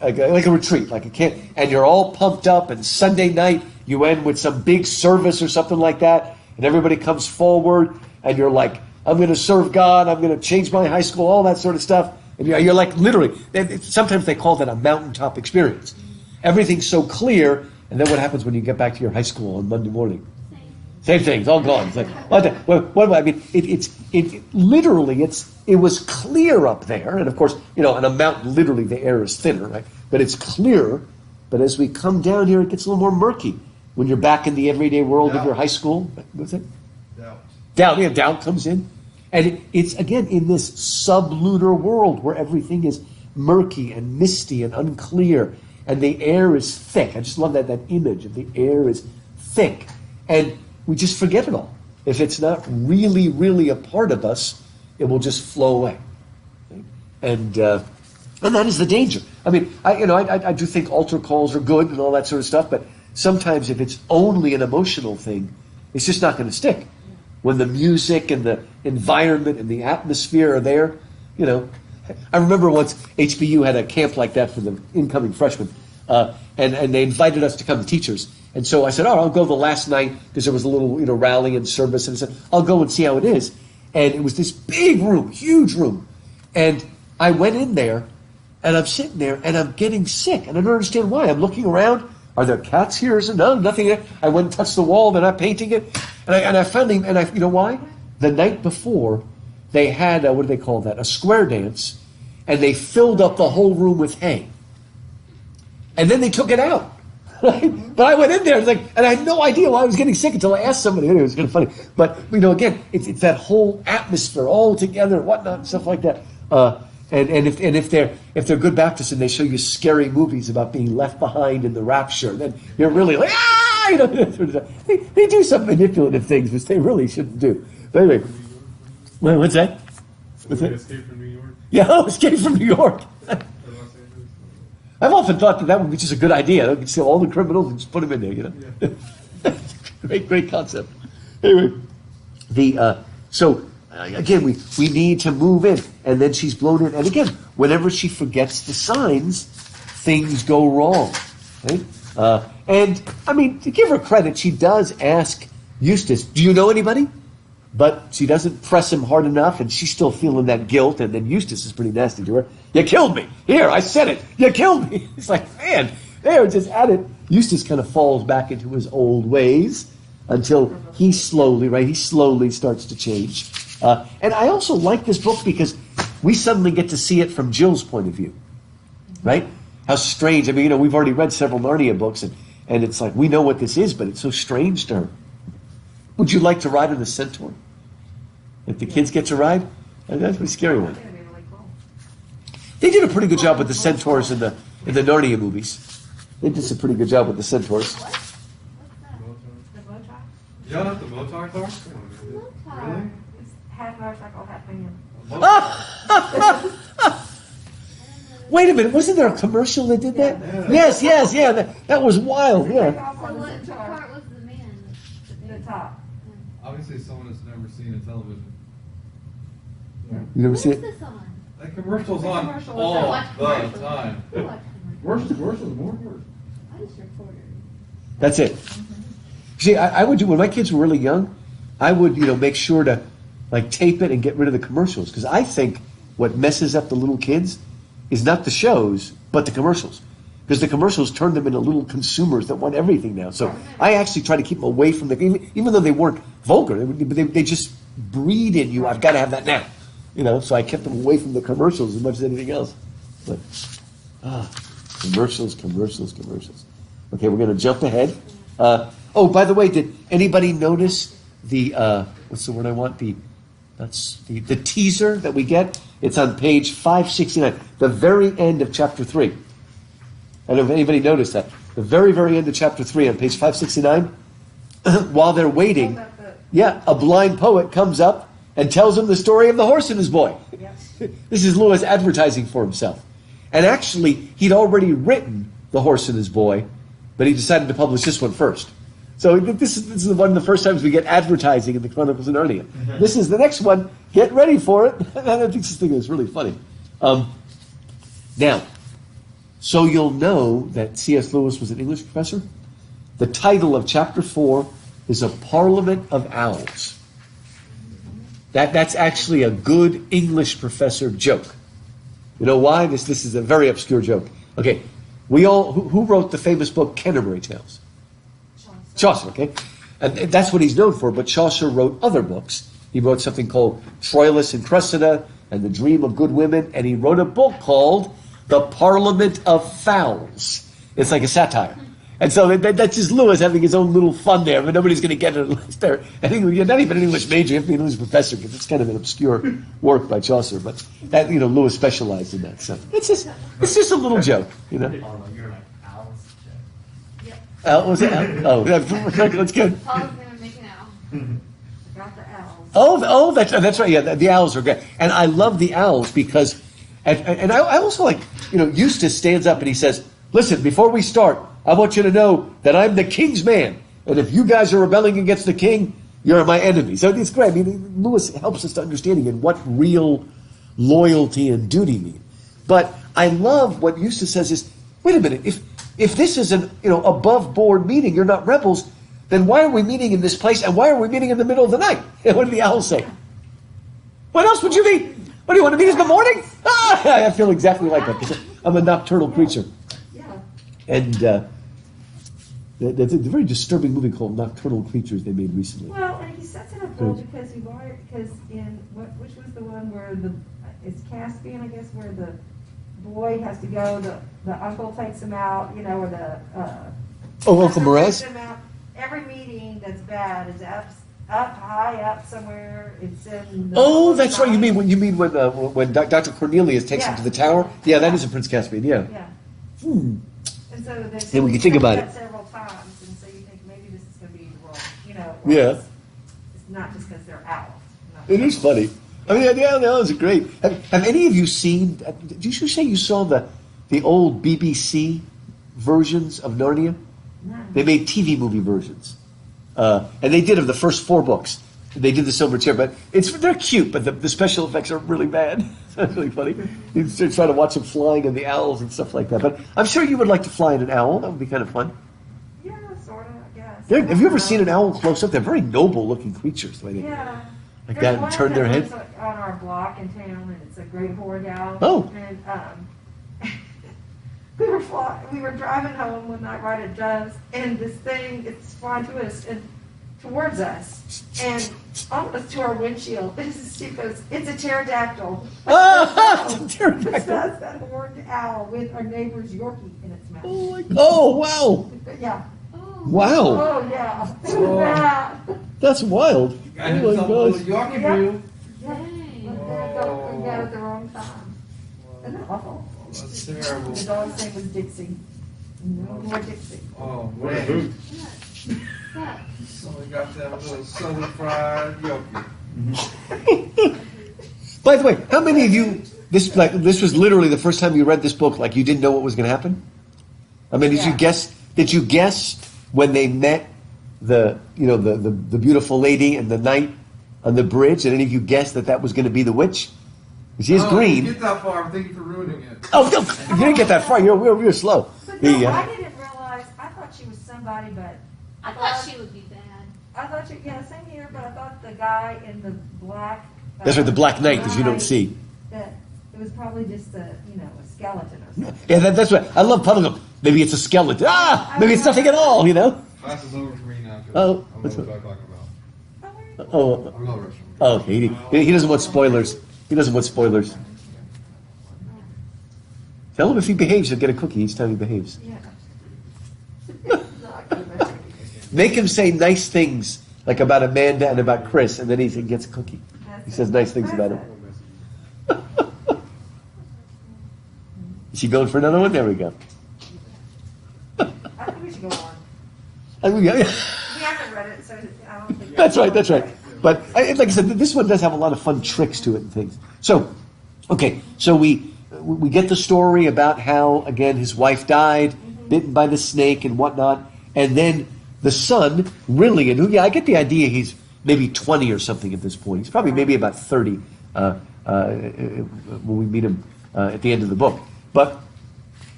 Like a retreat, like a camp. And you're all pumped up, and Sunday night you end with some big service or something like that, and everybody comes forward, and you're like, I'm going to serve God, I'm going to change my high school, all that sort of stuff. And you're like, literally, sometimes they call that a mountaintop experience. Everything's so clear, and then what happens when you get back to your high school on Monday morning? Same thing, it's all gone. It's like, what I mean, it was clear up there, and of course, on a mountain, literally the air is thinner, right? But it's clear, but as we come down here, it gets a little more murky. When you're back in the everyday world of your high school, what's it? Doubt. Doubt comes in. And it's, again, in this sublunar world where everything is murky and misty and unclear, and the air is thick. I just love that image of the air is thick. And we just forget it all. If it's not really, really a part of us, it will just flow away. And that is the danger. I mean, I do think altar calls are good and all that sort of stuff, but sometimes if it's only an emotional thing, it's just not going to stick. When the music and the environment and the atmosphere are there, I remember once HBU had a camp like that for the incoming freshmen, and they invited us to come, the teachers. And so I said, I'll go the last night, because there was a little, rally and service, and I said, I'll go and see how it is. And it was this big room, huge room. And I went in there, and I'm sitting there, and I'm getting sick, and I don't understand why. I'm looking around. Are there cats here? No, nothing there. I went and touched the wall. They're not painting it. And I finally, you know why? The night before, they had, what do they call that? A square dance, and they filled up the whole room with hay. And then they took it out. Right? But I went in there, and I had no idea why I was getting sick until I asked somebody. Anyway, it was kind of funny. But, again, it's that whole atmosphere all together, whatnot, and stuff like that. And if they're good Baptists and they show you scary movies about being left behind in the rapture, then you're really like, they do some manipulative things which they really shouldn't do. But anyway, what's that? Escape from New York? Yeah, Escape from New York. I've often thought that would be just a good idea. You could see all the criminals and just put them in there, Yeah. Great concept. Anyway, again, we need to move in, and then she's blown in. And again, whenever she forgets the signs, things go wrong. Right? And, I mean, to give her credit, she does ask Eustace, do you know anybody? But she doesn't press him hard enough, and she's still feeling that guilt, and then Eustace is pretty nasty to her. You killed me. Here, I said it. You killed me. It's like, man, there, just at it. Eustace kind of falls back into his old ways until he slowly starts to change. And I also like this book because we suddenly get to see it from Jill's point of view, right? How strange. I mean, we've already read several Narnia books, and it's like, we know what this is, but it's so strange to her. Would you like to ride on the centaur? If the kids get to ride? That's a scary one. They did a pretty good job with the centaurs in the Narnia movies. They did some pretty good job with the centaurs. Yeah, the Motar car? Really? Half motorcycle, half man. Wait a minute, wasn't there a commercial that did that? Yeah. That was wild, yeah. So what part was the man? The top. Obviously, someone has never seen a television. You never see What's it? this on? That commercial's The on commercial is all on. Watch the commercials. time. I watch commercials. Commercials more important. I just recorded. That's it. See, I would do, when my kids were really young, I would, make sure to tape it and get rid of the commercials. Because I think what messes up the little kids is not the shows, but the commercials. Because the commercials turn them into little consumers that want everything now. So I actually try to keep them away from even though they weren't vulgar, they just breed in you, I've got to have that now. So I kept them away from the commercials as much as anything else. But, commercials. Okay, we're going to jump ahead. By the way, did anybody notice the, what's the word I want? The teaser that we get? It's on page 569, the very end of chapter 3. I don't know if anybody noticed that. The very, very end of chapter 3 on page 569, while they're waiting, a blind poet comes up and tells them the story of the horse and his boy. This is Lewis advertising for himself. And actually, he'd already written The Horse and His Boy, but he decided to publish this one first. So this is one of the first times we get advertising in the Chronicles of Narnia. Mm-hmm. This is the next one. Get ready for it. I think this thing is really funny. Now, so you'll know that C.S. Lewis was an English professor. The title of chapter 4 is A Parliament of Owls. That's actually a good English professor joke. You know why? This is a very obscure joke. Okay, who wrote the famous book Canterbury Tales? Chaucer, okay? And that's what he's known for, but Chaucer wrote other books. He wrote something called Troilus and Cressida and The Dream of Good Women, and he wrote a book called The Parliament of Fowls. It's like a satire. And so that's just Lewis having his own little fun there, but nobody's going to get it unless they're, I think you're not even an English major, you have to be an English professor, because it's kind of an obscure work by Chaucer, but that, Lewis specialized in that. So it's just a little joke, Oh, you're like owls. What was it? Oh, that's good. Paul's gonna make an owl. Got the owls. Oh, that's right. Yeah, the owls are great, and I love the owls because, and I also like, Eustace stands up and he says, "Listen, before we start, I want you to know that I'm the king's man, and if you guys are rebelling against the king, you're my enemy." So it's great. I mean, Lewis helps us to understanding in what real loyalty and duty mean. But I love what Eustace says is, wait a minute, if this is an above board meeting, you're not rebels, then why are we meeting in this place, and why are we meeting in the middle of the night? And what did the owl say? What else would you meet? What do you want to meet in the morning? I feel exactly like that because I'm a nocturnal creature. Yeah. And there's a very disturbing movie called Nocturnal Creatures they made recently. Well, and he sets it up well because in which was the one where it's Caspian, I guess, where the boy has to go, the uncle takes him out, or the Uncle Moraz? takes him out. Every meeting that's bad is up high up somewhere. It's in. That's right. You mean when Dr. Cornelius takes him to the tower? Yeah, that is a Prince Caspian. Yeah. Yeah. Hmm. And so there's. And we can think about it several times, and so you think maybe this is going to be wrong. Yeah. It's not just because they're owls. It is funny. I mean, the owls are great. Have any of you seen? Did you say you saw the old BBC versions of Narnia? No. They made TV movie versions, and they did of the first 4 books. They did the Silver Chair, but they're cute, but the special effects are really bad. It's really funny. You try to watch them flying and the owls and stuff like that. But I'm sure you would like to fly in an owl. That would be kind of fun. Yeah, sort of, I guess. Have you ever seen an owl close up? They're very noble-looking creatures. The way they like that and turn their head. On our block in town, and it's a great horned owl. Oh. And we were driving home one night right at dusk, and this thing, it's flying to us and towards us, and almost to our windshield. She goes, "It's a pterodactyl." It's a pterodactyl. That's that horned owl with our neighbor's Yorkie in its mouth. Oh, wow. Yeah. Wow. Oh, yeah. Yeah. That's wild. I Oh, my gosh. Yorkie Yeah. brew. Dang. We got it at the wrong time. Isn't that awful? That's terrible. The dog's name was Dixie. No more Dixie. Oh, What a man. hoot. What? So we got that little southern fried Yorkie. By the way, how many of you, this was literally the first time you read this book, like you didn't know what was going to happen? I mean, did you guess when they met the beautiful lady and the knight on the bridge? Did any of you guess that was going to be the witch? She is green. Get that far. I'm thinking for ruining it. Oh, no, you didn't get that far. You're slow. But no, I didn't realize, I thought she was somebody, but I thought she would be bad. I thought she, same here, but I thought the guy in the black. That's right, the Black Knight that you don't see. That it was probably just a skeleton or something. Yeah, that's right. I love puddling them. Maybe it's a skeleton. Maybe it's nothing at all, Class is over for me now. 'Cause Oh, I don't know what's what up? I'm talking about. Oh, I'm going to the restroom. oh, okay. He doesn't want spoilers. He doesn't want spoilers. Tell him if he behaves, he'll get a cookie each time he behaves. Yeah. Make him say nice things, like about Amanda and about Chris, and then he gets a cookie. He says nice things about him. Is she going for another one? There we go. I think we should go on. We We haven't read it, so I don't think. That's right. But like I said, this one does have a lot of fun tricks to it and things. So, okay, so we get the story about how, again, his wife died, bitten by the snake and whatnot, and then the son, Rillian, who, I get the idea he's maybe 20 or something at this point. He's probably maybe about 30 when we meet him at the end of the book. But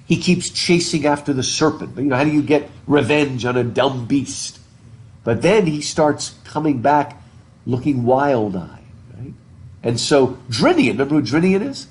he keeps chasing after the serpent. But, how do you get revenge on a dumb beast? But then he starts coming back looking wild-eyed, right? And so Drinian, remember who Drinian is?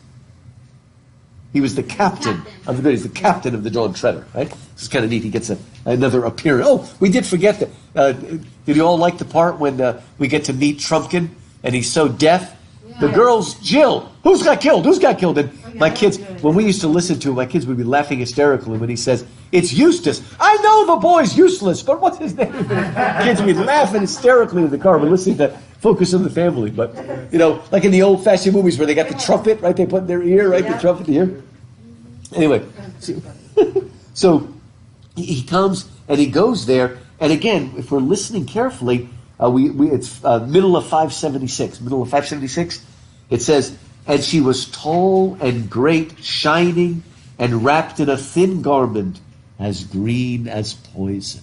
He was the captain of the. He's the captain of the Drawn Treader, right? This is kind of neat. He gets another appearance. Oh, we did forget that. Did you all like the part when we get to meet Trumpkin and he's so deaf? The girls, Jill, who's got killed? And My kids, when we used to listen to him, my kids would be laughing hysterically when he says, "It's Eustace. I know the boy's useless, but what's his name?" Kids would be laughing hysterically in the car. We're listening to Focus on the Family. But, like in the old-fashioned movies where they got the trumpet, right? They put in their ear, right? The trumpet here. Anyway, so he comes and he goes there. And again, if we're listening carefully, it's middle of 576. Middle of 576, it says, "And she was tall and great, shining, and wrapped in a thin garment, as green as poison."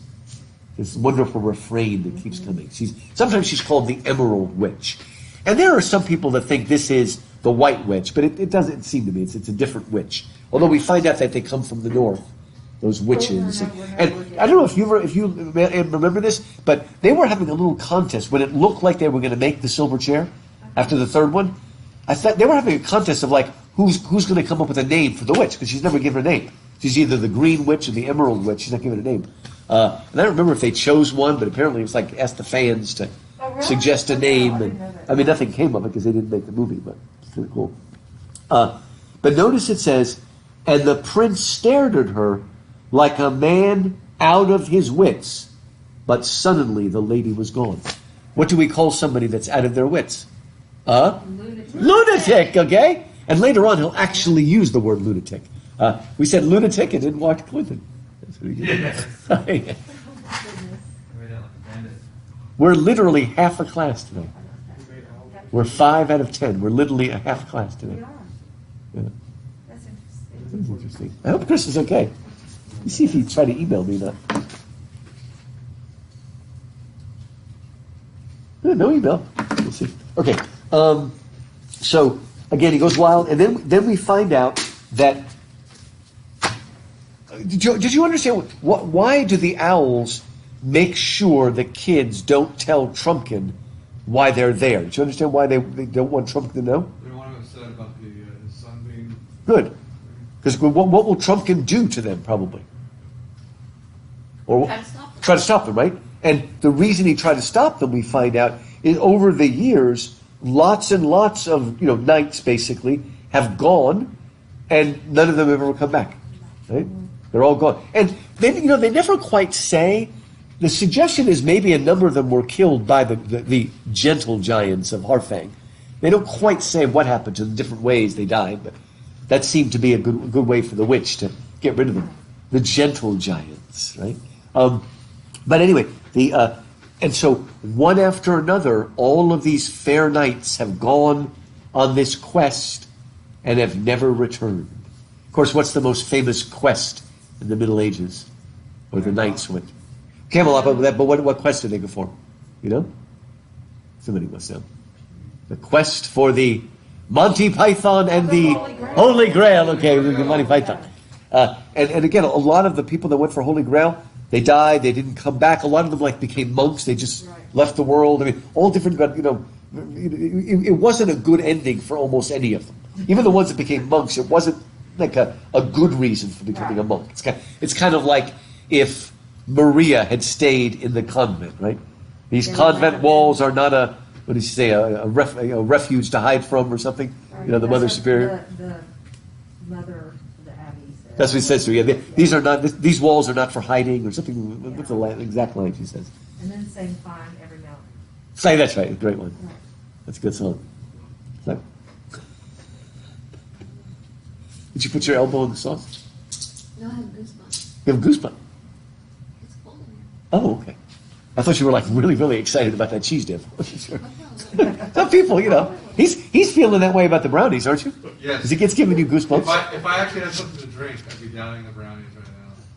This wonderful refrain that keeps coming. Sometimes she's called the Emerald Witch. And there are some people that think this is the White Witch, but it doesn't seem to me. It's a different witch. Although we find out that they come from the north, those witches. And I don't know if you remember this, but they were having a little contest when it looked like they were going to make the silver chair after the third one. I thought they were having a contest of like who's going to come up with a name for the witch, because she's never given a name. She's either the Green Witch or the Emerald Witch. She's not given a name. And I don't remember if they chose one, but apparently it was like ask the fans to suggest a name. And I mean, nothing came of it because they didn't make the movie, but it's kind of cool. But notice it says, "And the prince stared at her like a man out of his wits, but suddenly the lady was gone." What do we call somebody that's out of their wits? Lunatic, okay? And later on, he'll actually use the word lunatic. We said lunatic and didn't watch Clinton. That's what he did. We're literally half a class today. We're 5 out of 10. We're literally a half class today. Yeah. That's interesting. That's interesting. I hope Chris is okay. Let me see if he tried to email me or not. No email. We'll see. Okay. So again, he goes wild, and then we find out that. Did you understand why do the owls make sure the kids don't tell Trumpkin why they're there? Did you understand why they don't want Trumpkin to know? They don't want to upset about the sun being good. Because what will Trumpkin do to them, probably? Or try to stop them, right? And the reason he tried to stop them, we find out, is over the years, lots and lots of knights basically have gone, and none of them ever come back. Right? They're all gone, and then they never quite say. The suggestion is maybe a number of them were killed by the gentle giants of Harfang. They don't quite say what happened to them, different ways they died, but that seemed to be a good way for the witch to get rid of them. The gentle giants, right? But anyway, and so one after another, all of these fair knights have gone on this quest and have never returned. Of course, what's the most famous quest in the Middle Ages, where the knights went? Camelot, but what quest did they go for? Somebody must know. The quest for the Monty Python and the Holy Grail. Okay, the Monty Python. And again, a lot of the people that went for Holy Grail, they died, they didn't come back. A lot of them became monks, they just left the world. I mean, all different, it wasn't a good ending for almost any of them. Even the ones that became monks, it wasn't like a good reason for becoming a monk. It's kind of like if Maria had stayed in the convent, right? These convent walls are not a refuge to hide from or something. The Mother Superior. The Mother of the Abbey says. That's what he says to you. Yeah, these walls are not for hiding or something. What's the exact line she says? And then saying climb every mountain. Say that's right. Great one. Right. That's a good song. Did you put your elbow in the sauce? No, I have goosebumps. You have goosebumps? It's cold in here. Oh, okay. I thought you were really, really excited about that cheese dip. Some people, he's feeling that way about the brownies, aren't you? Yes. Because he gets giving you goosebumps. If I actually had something to drink, I'd be downing the brownies right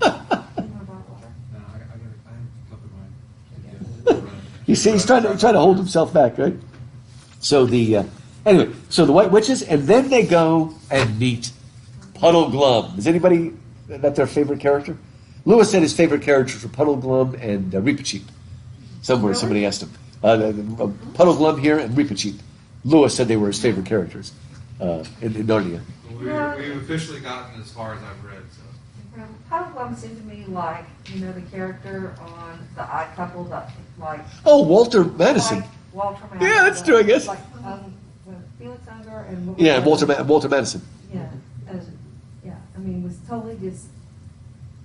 now. No, I got a cup of mine. You see, he's trying to hold himself back, right? So anyway, so the White Witches, and then they go and meet Puddle Glum. Is anybody that their favorite character? Lewis said his favorite characters were Puddle Glum and Reepicheep. Somewhere somebody asked him. Puddle Glum here and Reepicheep. Lewis said they were his favorite characters in Narnia. We've officially gotten as far as I've read. So. Puddle Glum seemed to me like the character on the Odd Couple, Walter Madison. Walter Madison. Yeah, that's true, I guess. Felix Unger and Walter Madison. Yeah. mean, was totally just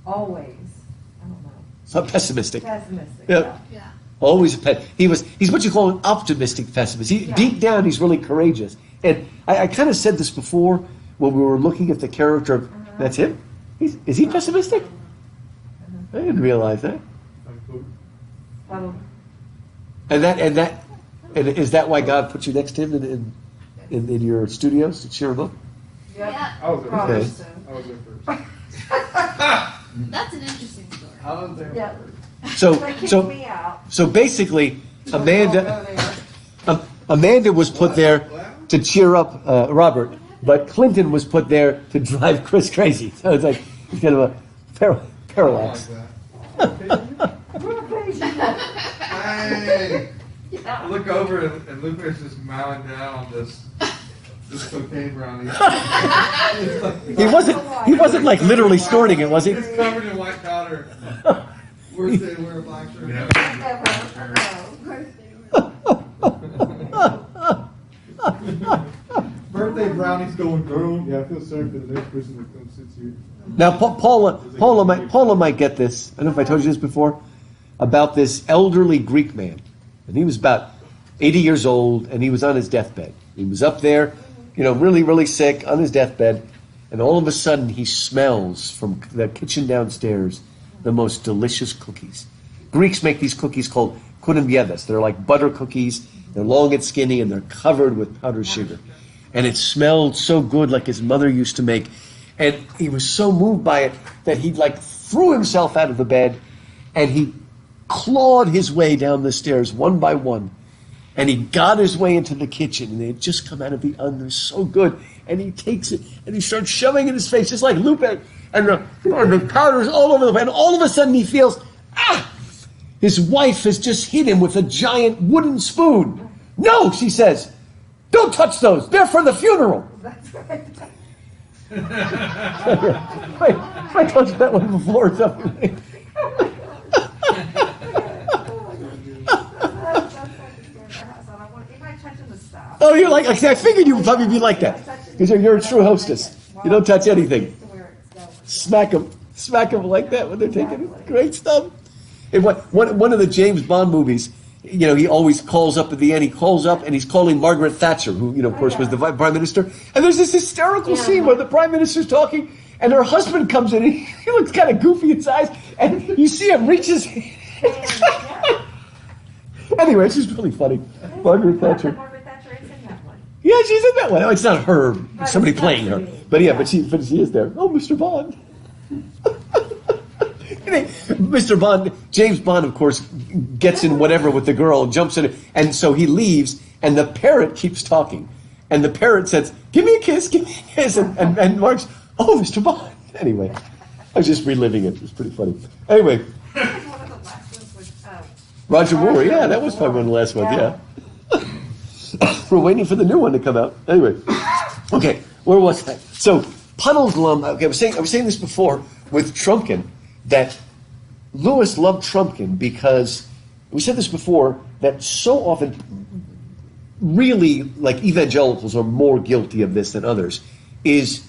always, I don't know, So pessimistic. pessimistic. Yeah. Yeah. Always he's what you call an optimistic pessimist. Deep down, he's really courageous. And I kind of said this before when we were looking at the character of, that's him? Is he pessimistic? I didn't realize that. Um, And is that why God put you next to him in your studios to cheer him up? Yeah. I was there Probably first. so. I was there first. That's an interesting story. I was there Yeah. first. They kicked me out. So basically, Don't go Amanda there. Amanda was put there to cheer up Robert, but Clinton was put there to drive Chris crazy. So it's like it's kind of a parallax. Hey! Yeah. Look over and Lupe's just mowing down on this cocaine brownie. He wasn't like literally snorting it, was he? He's covered in white powder. Worst day to wear a black shirt. Birthday brownies going through. Yeah, I feel sorry for the next person that comes sits here. Now Paula might get this. I don't know if I told you this before about this elderly Greek man, and he was about 80 years old, and he was on his deathbed. He was up there, really, really sick on his deathbed, and all of a sudden he smells from the kitchen downstairs the most delicious cookies. Greeks make these cookies called kouroumbiedes. They're like butter cookies. They're long and skinny, and they're covered with powdered sugar. And it smelled so good, like his mother used to make. And he was so moved by it that he threw himself out of the bed, and he clawed his way down the stairs one by one. And he got his way into the kitchen, and they had just come out of the oven. It was so good. And he takes it, and he starts shoving it in his face, just like Lupe. And the powder's all over the place. And all of a sudden he feels, his wife has just hit him with a giant wooden spoon. No, she says, don't touch those. They're for the funeral. That's right. I told you that one before or something. Oh, you're like, I figured you would probably be like that. Because you're a true hostess. You don't touch anything. Smack them like that when they're taking it. Great stuff. In one of the James Bond movies, he always calls up at the end. He calls up and he's calling Margaret Thatcher, who, of course, was the prime minister. And there's this hysterical scene where the prime minister's talking and her husband comes in and he looks kind of goofy in size. And you see him reach his hand. Anyway, it's just really funny. Margaret Thatcher. Margaret Thatcher is in that one. Yeah, she's in that one. Oh, it's not her, somebody playing her. But yeah, but she is there. Oh, Mr. Bond. Mr. Bond, James Bond, of course, gets in whatever with the girl, jumps in, and so he leaves, and the parrot keeps talking. And the parrot says, give me a kiss, give me a kiss. And Mark's, oh, Mr. Bond. Anyway, I was just reliving it. It was pretty funny. Anyway. One of the last ones was, Roger Moore, yeah, that was probably one of the last ones, yeah. We're waiting for the new one to come out. Anyway. Okay, where was that? So, Puddleglum, okay, I was saying this before with Trumpkin, that Lewis loved Trumpkin because, we said this before, that so often, really, like evangelicals are more guilty of this than others, is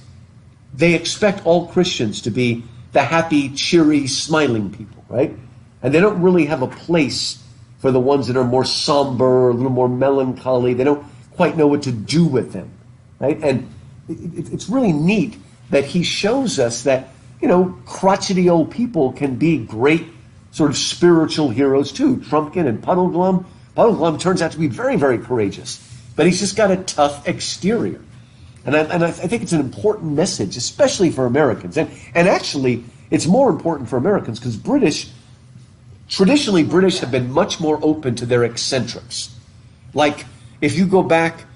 they expect all Christians to be the happy, cheery, smiling people, right? And they don't really have a place for the ones that are more somber, a little more melancholy. They don't quite know what to do with them, right? And it's really neat that he shows us that, crotchety old people can be great sort of spiritual heroes too. Trumpkin and Puddleglum. Puddleglum turns out to be very, very courageous, but he's just got a tough exterior. And I think it's an important message, especially for Americans. And actually, it's more important for Americans because traditionally British have been much more open to their eccentrics. Like, if you go back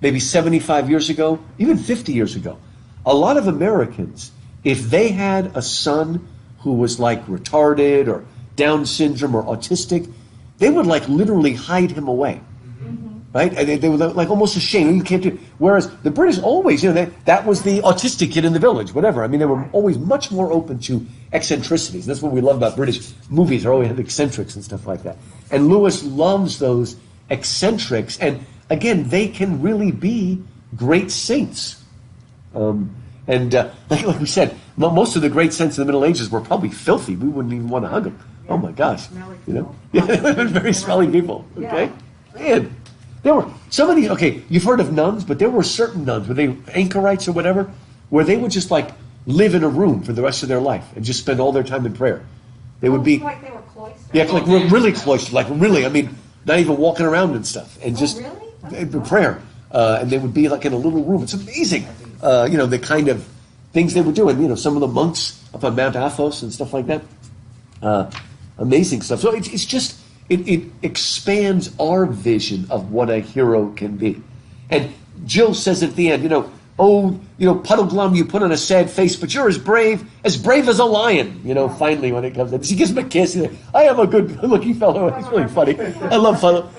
maybe 75 years ago, even 50 years ago, a lot of Americans, if they had a son who was retarded or Down syndrome or autistic, they would literally hide him away. Right? And they were almost ashamed. You can't do it. Whereas the British always, that was the autistic kid in the village, whatever. I mean, they were always much more open to eccentricities. That's what we love about British movies. They always have eccentrics and stuff like that. And Lewis loves those eccentrics. And again, they can really be great saints. And like we said, most of the great saints in the Middle Ages were probably filthy. We wouldn't even want to hug them. Oh my gosh, Smelly you know, people. yeah, they were very smelly people. Okay, man, there were some of these. Okay, you've heard of nuns, but there were certain nuns, were they anchorites or whatever, where they would just like live in a room for the rest of their life and just spend all their time in prayer. They would be like they were cloistered. yeah, like really cloistered, like really. I mean, not even walking around and stuff, and just prayer. And they would be like in a little room. It's amazing, you know, the kind of things they were doing. You know, some of the monks up on Mount Athos and stuff like that. Amazing stuff. So it's just it expands our vision of what a hero can be. And Jill says at the end, you know, oh, you know, Puddle Glum, you put on a sad face, but you're as brave as a lion. You know, finally when it comes in, she gives him a kiss. He's like, I am a good-looking fellow. It's really funny. I love Puddle.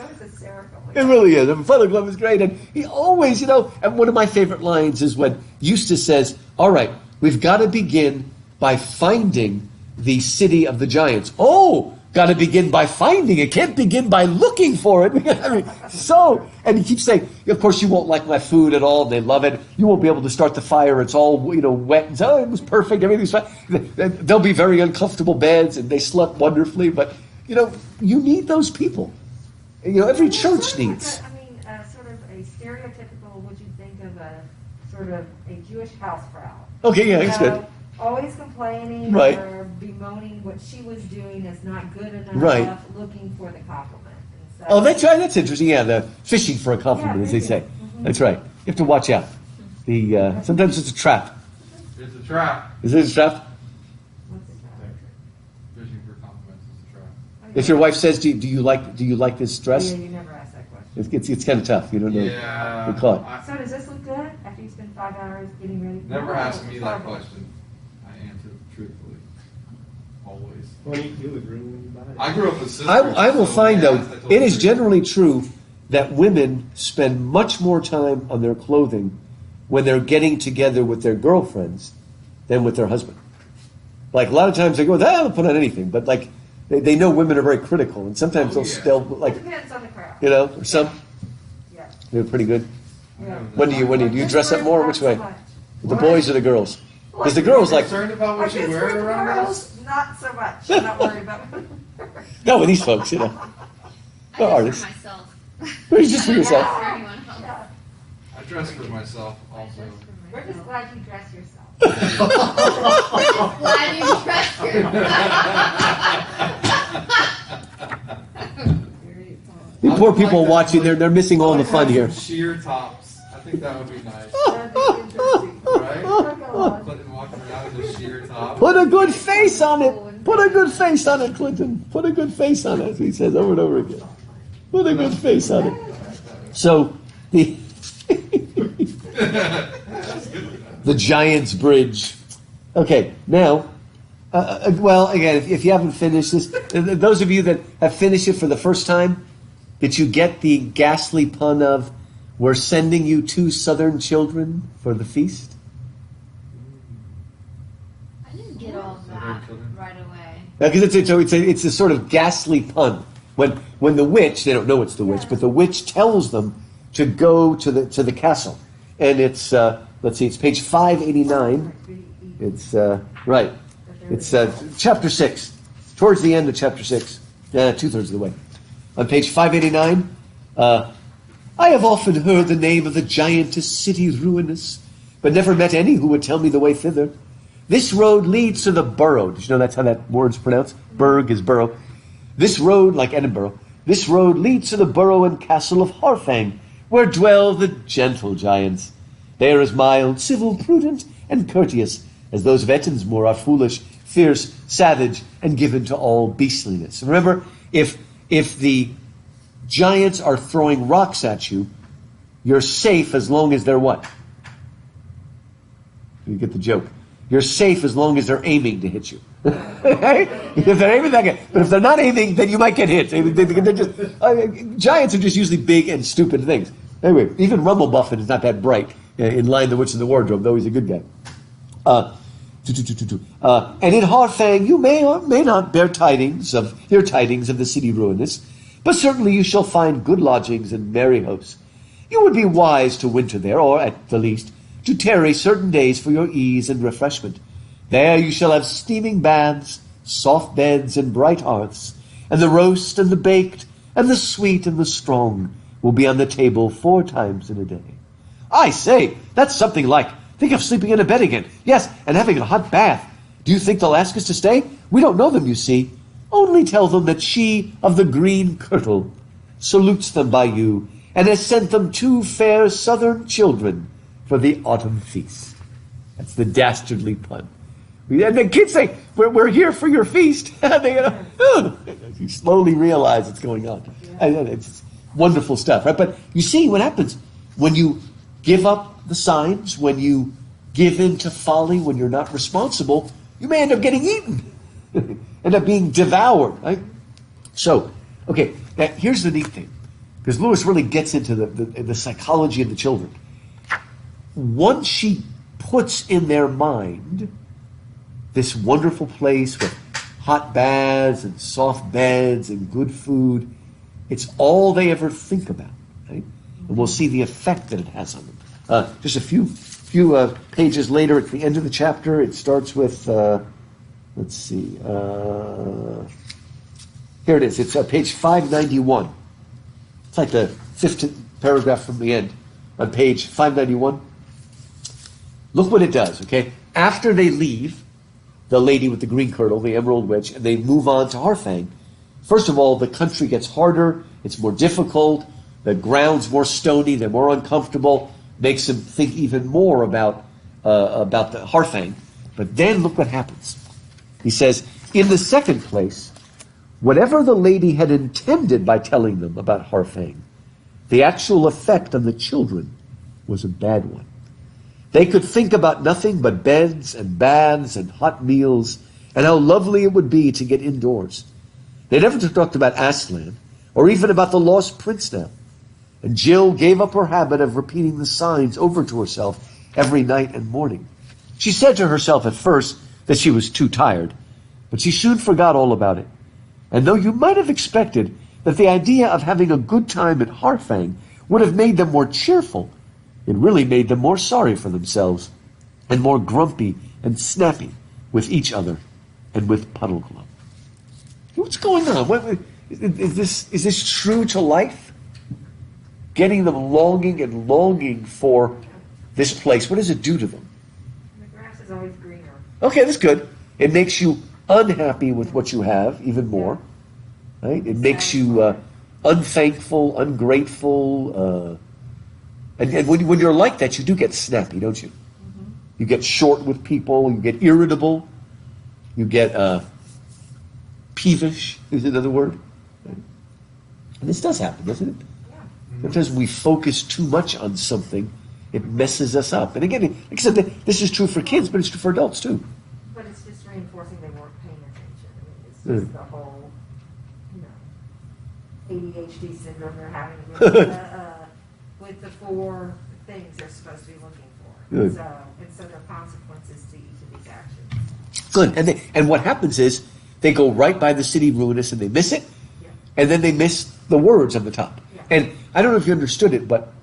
It really is. And Puddle Glum is great. And he always, you know, and one of my favorite lines is when Eustace says, all right, we've got to begin by finding the city of the giants. Oh, got to begin by finding it. Can't begin by looking for it. I mean, and he keeps saying, of course, you won't like my food at all. They love it. You won't be able to start the fire. It's all, you know, wet. And so, it was perfect. Everything's fine. There'll be very uncomfortable beds, and they slept wonderfully. But, you know, you need those people. You know, every church needs. I mean, sort of a stereotypical, what you think of a sort of a Jewish housefrau. Okay, yeah, it's good. Always complaining Right. or bemoaning what she was doing as not good enough, Right. looking for the compliment. And so, Oh, that's right. That's interesting. Yeah, the fishing for a compliment, as they say. That's right. You have to watch out. The sometimes it's a trap. It's a trap. Is it a trap? what's it called? Fishing for compliments is a trap. If your wife says, "Do you like this dress?" Yeah, you never ask that question. It's kind of tough. You don't know. Yeah. You're caught. So does this look good after you spend 5 hours getting ready? Never No, ask me it's that horrible. question. I answer truthfully. Always. What do you do with room when you buy it? I grew up with sisters. I will so find they though, asked, I told it is them. generally true that women spend much more time on their clothing when they're getting together with their girlfriends than with their husband. Like a lot of times they go, "I'll put on anything," but like they know women are very critical, and sometimes Oh, they'll yeah. still It like, depends on the crowd. you know, or some Yeah. they're pretty good. Yeah. When do you dress up more? Which way? Not so much. The boys or the girls? Because the girls like, Concerned about I what you guess wear with around girls, us? not so much. I'm not worried about no, with these folks, you know, I they're just artists. for myself. It's just for I don't yourself. dress for anyone else. Yeah. I dress for myself also. We're just glad you dress yourself. Glad you dress The poor people watching, they're missing all the fun here. Sheer tops. I think that would be nice. That'd be interesting. Right? Oh, God. Clinton walking around with a sheer top. Put a good face on it. Put a good face on it, Clinton. Put a good face on it. That's what he says over and over again. Put a good face on it. So the the Giant's Bridge. Okay, now, well, again, if you haven't finished this, those of you that have finished it for the first time, did you get the ghastly pun of "We're sending you 2 southern children for the feast"? I didn't get all that right away. Because it's a sort of ghastly pun. When the witch, they don't know it's the witch, but the witch tells them to go to the castle, and it's let's see, it's page 589. It's right. It's chapter 6, towards the end of chapter 6, 2/3 of the way. On page 589, I have often heard the name of the giantess city ruinous, but never met any who would tell me the way thither. This road leads to the borough. Did you know that's how that word's pronounced? Burg is borough. This road, like Edinburgh, this road leads to the borough and castle of Harfang, where dwell the gentle giants. They are as mild, civil, prudent, and courteous as those of Ettinsmoor are foolish, fierce, savage, and given to all beastliness. Remember, if the giants are throwing rocks at you, you're safe as long as they're what? You get the joke. You're safe as long as they're aiming to hit you. If they're aiming, but if they're not aiming, then you might get hit. They're just, giants are just usually big and stupid things. Anyway, even Rumblebuffin is not that bright in Lion, the Witch, and the Wardrobe, though he's a good guy. And in Harfang you may or may not hear tidings of the city ruinous, but certainly you shall find good lodgings and merry hosts. You would be wise to winter there, or at the least, to tarry certain days for your ease and refreshment. There you shall have steaming baths, soft beds, and bright hearths, and the roast and the baked, and the sweet and the strong will be on the table 4 times in a day. I say, that's something like, think of sleeping in a bed again. Yes, and having a hot bath. Do you think they'll ask us to stay? We don't know them, you see. Only tell them that she of the green kirtle salutes them by you, and has sent them 2 fair southern children for the autumn feast. That's the dastardly pun. And the kids say, we're here for your feast. You slowly realize what's going on. And it's wonderful stuff, right? But you see what happens when you give up the signs, when you give in to folly, when you're not responsible, you may end up getting eaten, end up being devoured, right? So, okay, now here's the neat thing, because Lewis really gets into the psychology of the children. Once she puts in their mind this wonderful place with hot baths and soft beds and good food, it's all they ever think about, right? And we'll see the effect that it has on them. Just a few pages later, at the end of the chapter, it starts with, let's see, here it is. It's page 591. It's like the 15th paragraph from the end on page 591. Look what it does, okay? After they leave the lady with the green kirtle, the Emerald Witch, and they move on to Harfang, first of all, the country gets harder, it's more difficult, the ground's more stony, they're more uncomfortable, makes them think even more about the Harfang. But then look what happens. He says, in the second place, whatever the lady had intended by telling them about Harfang, the actual effect on the children was a bad one. They could think about nothing but beds and baths and hot meals and how lovely it would be to get indoors. They never talked about Aslan or even about the lost prince now. And Jill gave up her habit of repeating the signs over to herself every night and morning. She said to herself at first that she was too tired, but she soon forgot all about it. And though you might have expected that the idea of having a good time at Harfang would have made them more cheerful, it really made them more sorry for themselves and more grumpy and snappy with each other and with Puddleglum. What's going on? Is this true to life? Getting them longing and longing for this place. What does it do to them? The grass is always greener. Okay, that's good. It makes you unhappy with what you have even more. Right? It makes you unthankful, ungrateful. And when you're like that, you do get snappy, don't you? Mm-hmm. You get short with people. You get irritable. You get peevish, is another word. And this does happen, doesn't it? Yeah. Sometimes we focus too much on something, it messes us up. And again, like I said, this is true for kids, but it's true for adults too. But it's just reinforcing they weren't paying attention. I mean, it's just the whole, ADHD syndrome they're having with the 4 things they're supposed to be looking for. Good. So there are consequences to each of these actions. Good. And what happens is they go right by the city ruinous and they miss it, and then they miss the words on the top. Yeah. And I don't know if you understood it, but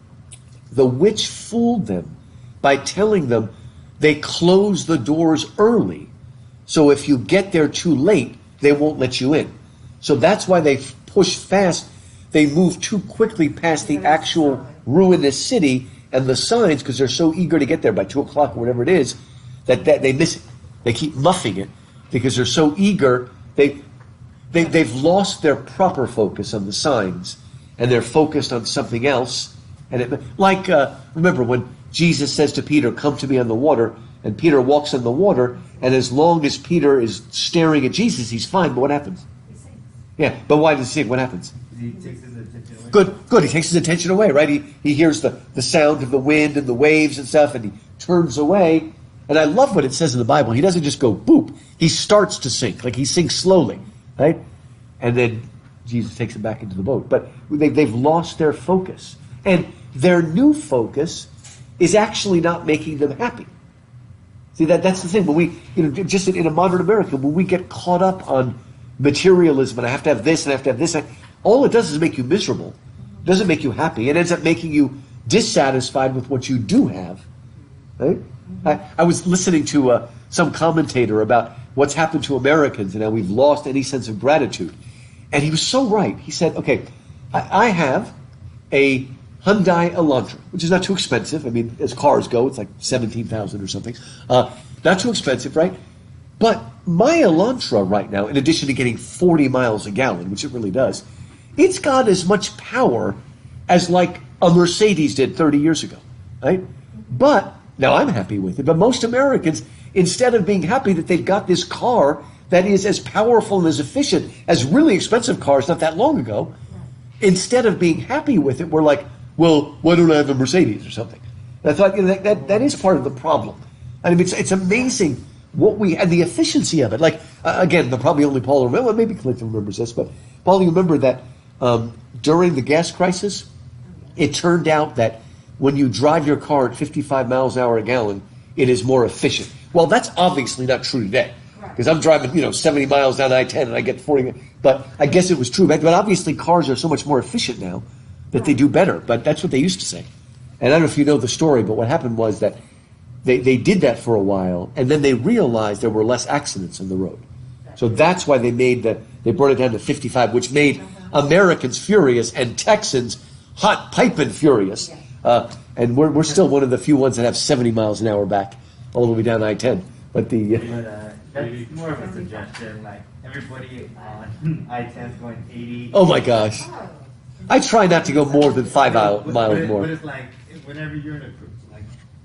the witch fooled them by telling them they close the doors early, so if you get there too late, they won't let you in. So that's why they push fast. They move too quickly past the actual ruinous city and the signs because they're so eager to get there by 2 o'clock or whatever it is that they miss it. They keep muffing it because they're so eager. They've lost their proper focus on the signs and they're focused on something else. And remember when Jesus says to Peter, "Come to me on the water," and Peter walks on the water, and as long as Peter is staring at Jesus, he's fine. But what happens? He sings. Yeah, but why does he sing? What happens? He takes his attention away. Good. He takes his attention away, right? He hears the sound of the wind and the waves and stuff, and he turns away. And I love what it says in the Bible. He doesn't just go boop. He starts to sink, like he sinks slowly, right? And then Jesus takes him back into the boat. But they've lost their focus. And their new focus is actually not making them happy. See, that's the thing. When we, just in a modern America, when we get caught up on materialism, and I have to have this, and I have to have this, all it does is make you miserable. It doesn't make you happy. It ends up making you dissatisfied with what you do have, Right? I was listening to some commentator about what's happened to Americans and how we've lost any sense of gratitude. And he was so right. He said, okay, I have a Hyundai Elantra, which is not too expensive. I mean, as cars go, it's like $17,000 or something. Not too expensive, right? But my Elantra right now, in addition to getting 40 miles a gallon, which it really does, it's got as much power as like a Mercedes did 30 years ago, right? But now I'm happy with it. But most Americans, instead of being happy that they've got this car that is as powerful and as efficient as really expensive cars not that long ago, instead of being happy with it, we're like, well, why don't I have a Mercedes or something? And I thought, you know, that is part of the problem. I mean, it's amazing what we and the efficiency of it. Like again, probably only Paul remember. Well, maybe Clinton remembers this, but Paul, you remember that during the gas crisis, it turned out that when you drive your car at 55 miles an hour a gallon, it is more efficient. Well, that's obviously not true today, because I'm driving 70 miles down I-10 and I get 40. But I guess it was true. But obviously, cars are so much more efficient now that they do better. But that's what they used to say. And I don't know if you know the story, but what happened was that they did that for a while, and then they realized there were less accidents on the road. So that's why they brought it down to 55, which made Americans furious and Texans hot piping furious. And we're still one of the few ones that have 70 miles an hour back all the way down I-10. But that's more of a suggestion. Like everybody on I-10 is going 80. Oh my gosh. I try not to go more than 5 miles more. But it's like whenever you're in a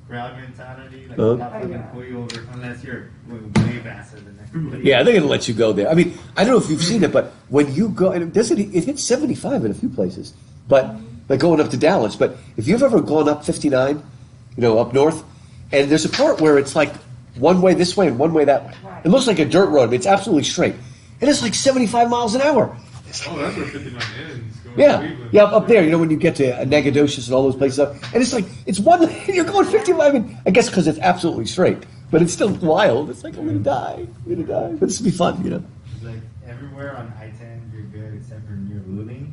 crowd mentality, like they're not going to pull you over unless you're way faster than everybody. Yeah, they're going to let you go there. I mean, I don't know if you've seen it, but when you go, and it hits 75 in a few places, but like going up to Dallas. But if you've ever gone up 59, up north, and there's a part where it's like one way this way and one way that way. It looks like a dirt road, but it's absolutely straight. And it's like 75 miles an hour. That's where 59 ends. Yeah, up there, when you get to Nacogdoches and all those places up. And it's like, it's one, you're going 55, I mean, I guess because it's absolutely straight. But it's still wild. It's like, I'm going to die. But this will be fun, It's like everywhere on I-10, you're good except for near Luling.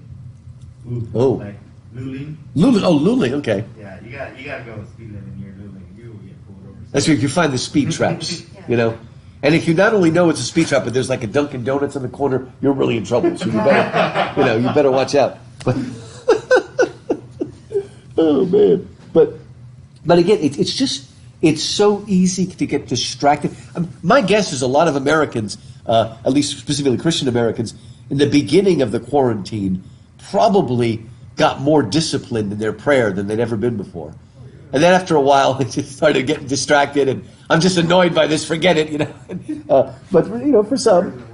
Oh. Like Luling. Luling, okay. Yeah, you got to go speed limit near Luling. You will get pulled over. That's where you find the speed traps, And if you not only know it's a speed trap, but there's like a Dunkin' Donuts in the corner, you're really in trouble. So you better, you better watch out. But oh man! But again, it's so easy to get distracted. My guess is a lot of Americans, at least specifically Christian Americans, in the beginning of the quarantine, probably got more disciplined in their prayer than they'd ever been before. And then after a while, they just started getting distracted, and I'm just annoyed by this. Forget it, But for some,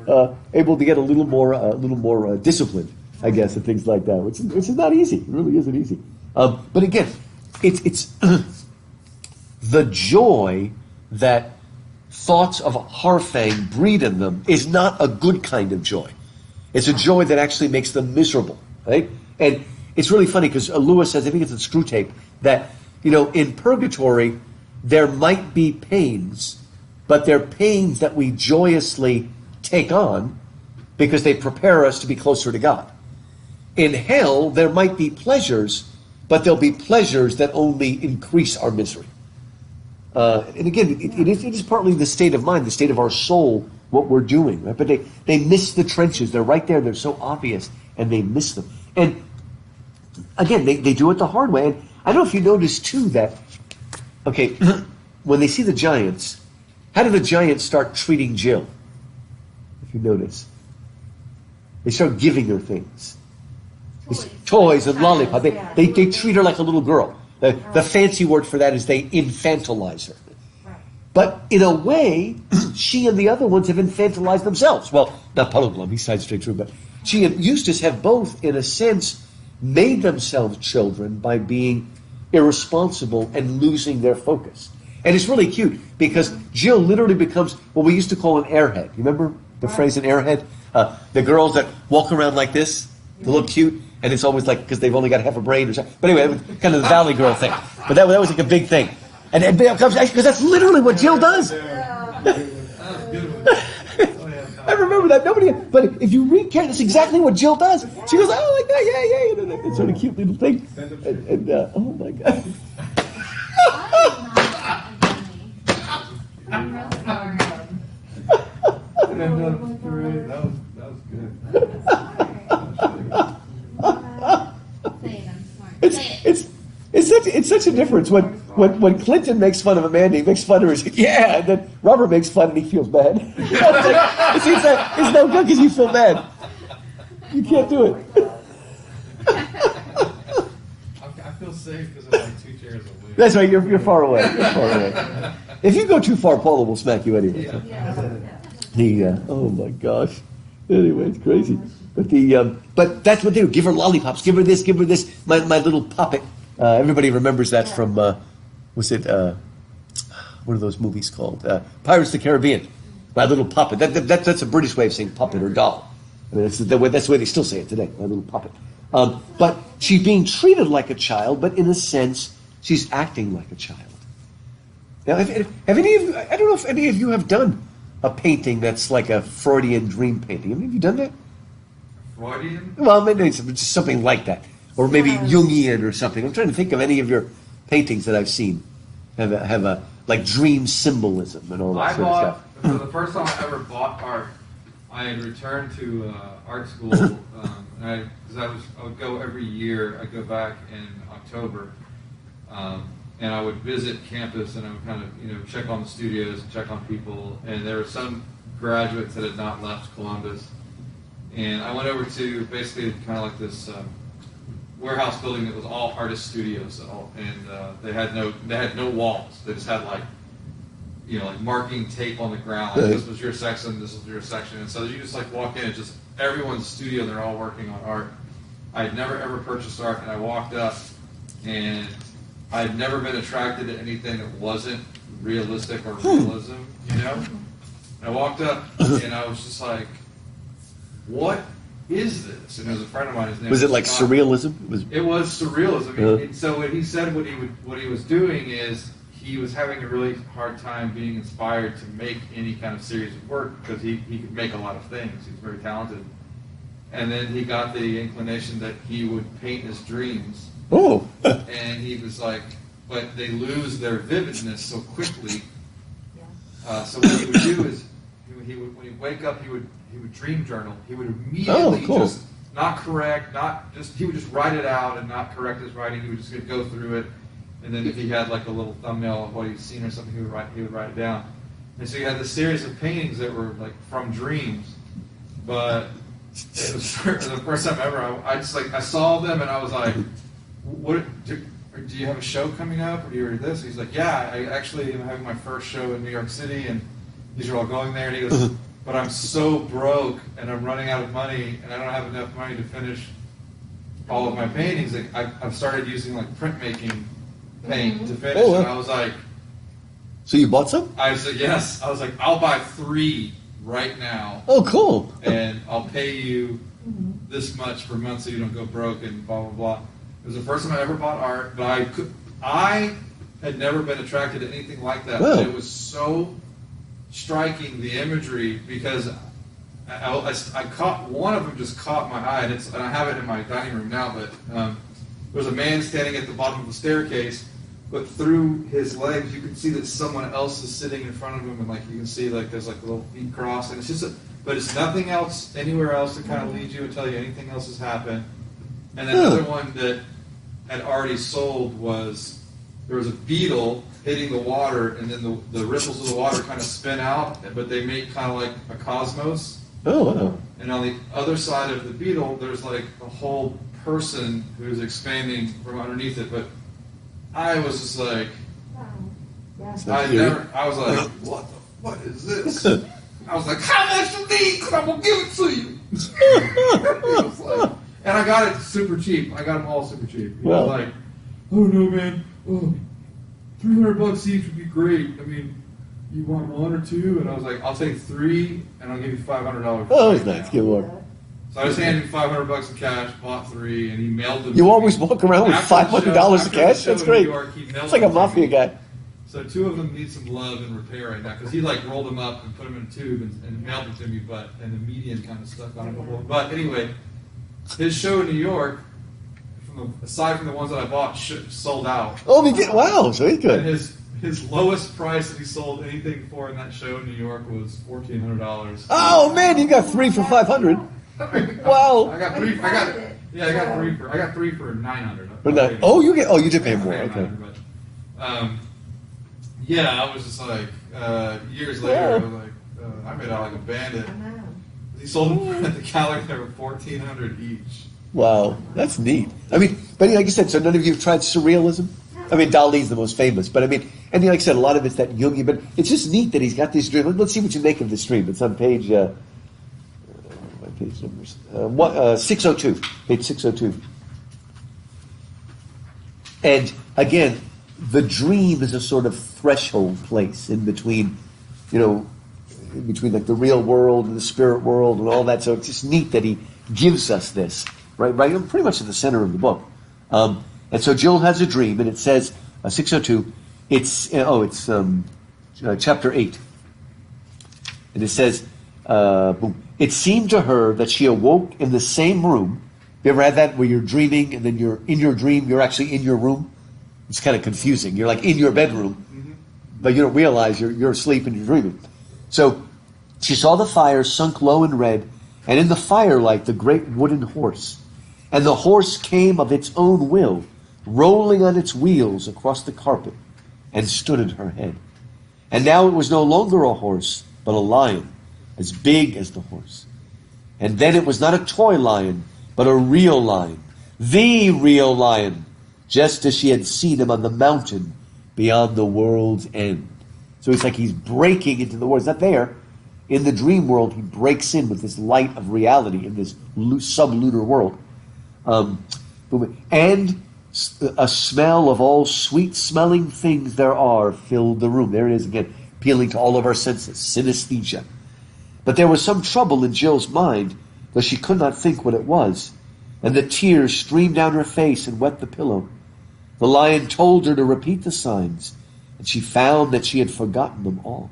able to get a little more disciplined, I guess, and things like that, which is not easy. It really isn't easy. But again, it's the joy that thoughts of Harfang breed in them is not a good kind of joy. It's a joy that actually makes them miserable, right? And it's really funny because Lewis says, I think it's in Screw Tape, that in purgatory, there might be pains, but they're pains that we joyously take on because they prepare us to be closer to God. In hell, there might be pleasures, but there'll be pleasures that only increase our misery. And again, it is partly the state of mind, the state of our soul, what we're doing. Right? But they miss the trenches. They're right there. They're so obvious, and they miss them. And again, they do it the hard way. And I don't know if you noticed, too, that, okay, when they see the giants, how do the giants start treating Jill? If you notice. They start giving her things. Toys and lollipops. They treat her like a little girl. The fancy word for that is they infantilize her. But in a way, she and the other ones have infantilized themselves. Well, not Puddleglum, he's side straight true, but she and Eustace have both, in a sense, made themselves children by being irresponsible and losing their focus. And it's really cute because Jill literally becomes what we used to call an airhead. You remember the phrase an airhead? The girls that walk around like this, they look cute, and it's always like because they've only got half a brain or something. But anyway, it was kind of the Valley Girl thing. But that was like a big thing. And because that's literally what Jill does. I remember that. But if you read carefully, that's exactly what Jill does. She goes, oh, like that, yeah. And that sort of cute little thing. And oh my God. I'm real sorry. And then, parade, that was good. Say it, I'm smart. It's Say it. it's such a difference when Clinton makes fun of Amanda, he makes fun of her. Yeah, and then Robert makes fun and he feels bad. It's no good because you feel bad. You can't do it. I feel safe because I'm like 2 chairs away. That's right. You're far away. You're far away. If you go too far, Paula will smack you anyway. Oh my gosh. Anyway, it's crazy. But that's what they do. Give her lollipops. Give her this. Give her this. My little puppet. Everybody remembers that from what are those movies called? Pirates of the Caribbean. My little puppet. That's a British way of saying puppet or doll. I mean, that's the way they still say it today. My little puppet. But she's being treated like a child, but in a sense, she's acting like a child. Now, have any of you? I don't know if any of you have done a painting that's like a Freudian dream painting. Have you done that? Freudian? Well, maybe it's just something like that, or maybe Jungian or something. I'm trying to think of any of your paintings that I've seen have a like dream symbolism and all that sort of stuff. For the first time I ever bought art, I had returned to art school, because I would go every year. I'd go back in October, and I would visit campus, and I would kind of check on the studios, and check on people, and there were some graduates that had not left Columbus, and I went over to basically kind of like this warehouse building that was all artist studios, and they had no walls. They just had like marking tape on the ground. Like, this was your section, this was your section. And so you just like walk in, it's just everyone's studio, and they're all working on art. I had never ever purchased art, and I walked up, and I had never been attracted to anything that wasn't realistic or realism, And I walked up, and I was just like, what is this? And it was a friend of mine, his name Was it like Scott. surrealism? It was surrealism. And so what he said, what he was doing is, he was having a really hard time being inspired to make any kind of series of work because he could make a lot of things. He was very talented. And then he got the inclination that he would paint his dreams. Oh. And he was like, but they lose their vividness so quickly. So what he would do is, when he'd wake up, he would dream journal. He would immediately just not correct, he would just write it out and not correct his writing. He would just go through it. And then if he had like a little thumbnail of what he'd seen or something, he would write it down. And so he had this series of paintings that were like from dreams. But it was the first time ever. I saw them and I was like, "What? Do you have a show coming up, or do you already this?" He's like, "Yeah, I actually am having my first show in New York City, and these are all going there." And he goes, "But I'm so broke, and I'm running out of money, and I don't have enough money to finish all of my paintings. Like, I've started using like printmaking paint to finish." And I was like, "So you bought some?" I said, "Yes." I was like, "I'll buy 3 right now." Oh, cool. "And I'll pay you this much per month so you don't go broke," and blah blah blah. It was the first time I ever bought art, but I had never been attracted to anything like that. Wow. But it was so striking, the imagery, because I caught one of them, just caught my eye, and I have it in my dining room now. But there's a man standing at the bottom of the staircase, but through his legs you can see that someone else is sitting in front of him, and like you can see like there's like a little feet crossed, and it's just but it's nothing else anywhere else to kind of lead you and tell you anything else has happened. And then another one that had already sold was, there was a beetle hitting the water, and then the ripples of the water kind of spin out, but they make kind of like a cosmos. Oh, wow. And on the other side of the beetle, there's like a whole person who's expanding from underneath it. But I was just like, I was like, what is this? I was like, how much you need? Because I'm going to give it to you. It was like, and I got it super cheap. I got them all super cheap. He was like, "Oh no, man, $300 each would be great. I mean, you want 1 or 2?" And I was like, "I'll take 3, and I'll give you $500." Oh, it's nice. Give more. So I just handed him $500 in cash, bought 3, and he mailed them. You always walk around with $500 in cash? That's great. It's like a mafia guy. So 2 of them need some love and repair right now, because he like rolled them up and put them in a tube and mailed them to me, and the median kind of stuck on it before. But anyway, his show in New York, aside from the ones that I bought, sold out. Oh, wow, so he's good. And his lowest price that he sold anything for in that show in New York was $1,400. Oh man, you got 3 for 500. Wow. I got three for 900. You did pay more. Okay. Yeah, I was just like, years later, I was like, I made out like a bandit. I know. He sold them at the gallery. They were $1,400 each. Wow, that's neat. I mean, but like you said, so none of you have tried surrealism? I mean, Dali's the most famous, but I mean, and like I said, a lot of it's that Jungian, but it's just neat that he's got this dream. Let's see what you make of this dream. It's on page, my page numbers, 602, page 602. And again, the dream is a sort of threshold place in between, in between like the real world and the spirit world and all that. So it's just neat that he gives us this, right pretty much at the center of the book. And so Jill has a dream, and it says, 602, it's chapter 8. And it says, it seemed to her that she awoke in the same room. You ever had that where you're dreaming and then you're in your dream, you're actually in your room? It's kind of confusing. You're like in your bedroom, but you don't realize you're asleep and you're dreaming. So she saw the fire sunk low and red, and in the firelight the great wooden horse. And the horse came of its own will, rolling on its wheels across the carpet, and stood at her head. And now it was no longer a horse, but a lion, as big as the horse. And then it was not a toy lion, but a real lion, the real lion, just as she had seen him on the mountain beyond the world's end. So it's like he's breaking into the world. It's not there. In the dream world, he breaks in with this light of reality in this sublunar world. And a smell of all sweet-smelling things there are filled the room. There it is again, appealing to all of our senses, synesthesia. But there was some trouble in Jill's mind, though she could not think what it was. And the tears streamed down her face and wet the pillow. The lion told her to repeat the signs, and she found that she had forgotten them all.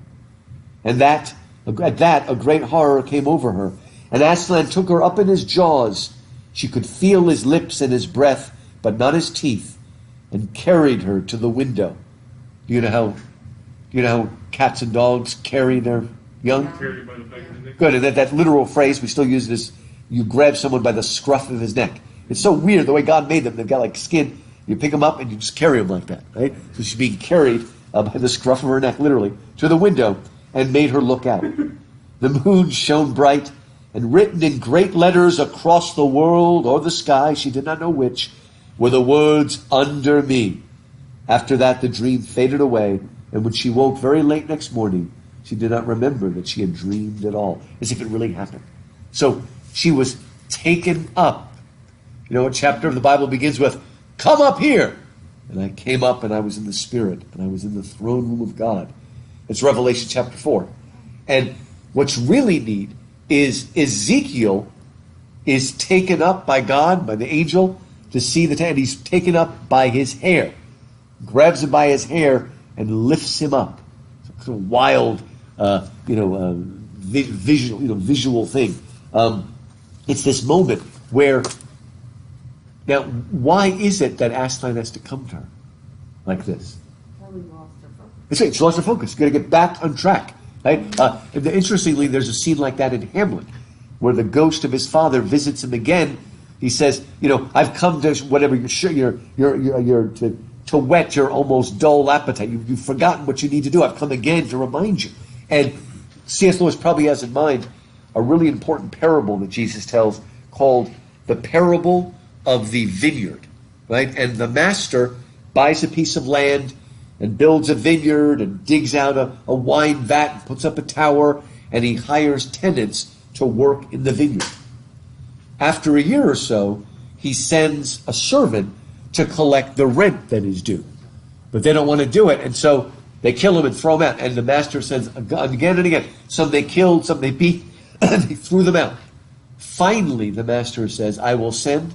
And at that, a great horror came over her. And Aslan took her up in his jaws. She could feel his lips and his breath, but not his teeth, and carried her to the window. You know how cats and dogs carry their young? Carried by the back of the neck. Good, and that literal phrase, we still use it as you grab someone by the scruff of his neck. It's so weird the way God made them. They've got like skin. You pick them up and you just carry them like that, right? So she's being carried by the scruff of her neck, literally, to the window and made her look out. The moon shone bright, and written in great letters across the world or the sky, she did not know which, were the words, "Under me." After that, the dream faded away, and when she woke very late next morning, she did not remember that she had dreamed at all, as if it really happened. So she was taken up. You know what chapter of the Bible begins with, "Come up here." And I came up and I was in the Spirit, and I was in the throne room of God. It's Revelation chapter 4. And what's really neat is Ezekiel is taken up by God, by the angel, to see the tent. He's taken up by his hair, grabs him by his hair and lifts him up. It's a wild, visual thing. It's this moment where, now, why is it that Aslan has to come to her like this? Probably lost her focus. That's right, she lost her focus. She's got to get back on track. Right? Interestingly, there's a scene like that in Hamlet, where the ghost of his father visits him again. He says, I've come to whatever you're to whet your almost dull appetite. You've forgotten what you need to do. I've come again to remind you. And C.S. Lewis probably has in mind a really important parable that Jesus tells called the parable of the vineyard, right? And the master buys a piece of land and builds a vineyard and digs out a wine vat and puts up a tower, and he hires tenants to work in the vineyard. After a year or so, he sends a servant to collect the rent that is due. But they don't want to do it, and so they kill him and throw him out. And the master says again and again, some they killed, some they beat, and they threw them out. Finally, the master says, I will send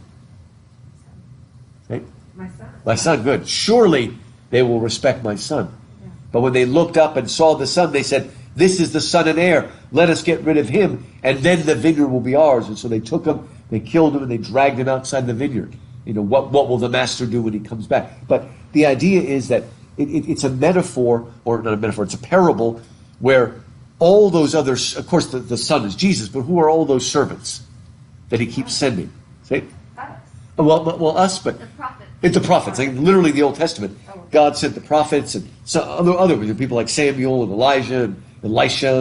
my son, good. Surely they will respect my son. Yeah. But when they looked up and saw the son, they said, this is the son and heir. Let us get rid of him, and then the vineyard will be ours. And so they took him, they killed him, and they dragged him outside the vineyard. What will the master do when he comes back? But the idea is that it's a metaphor, or not a metaphor, it's a parable where all those others, of course the Son is Jesus, but who are all those servants that he keeps sending? Say, Us. well, us, but The prophets. it's the prophets, like literally the Old Testament. God sent the prophets and other people like Samuel and Elijah and Elisha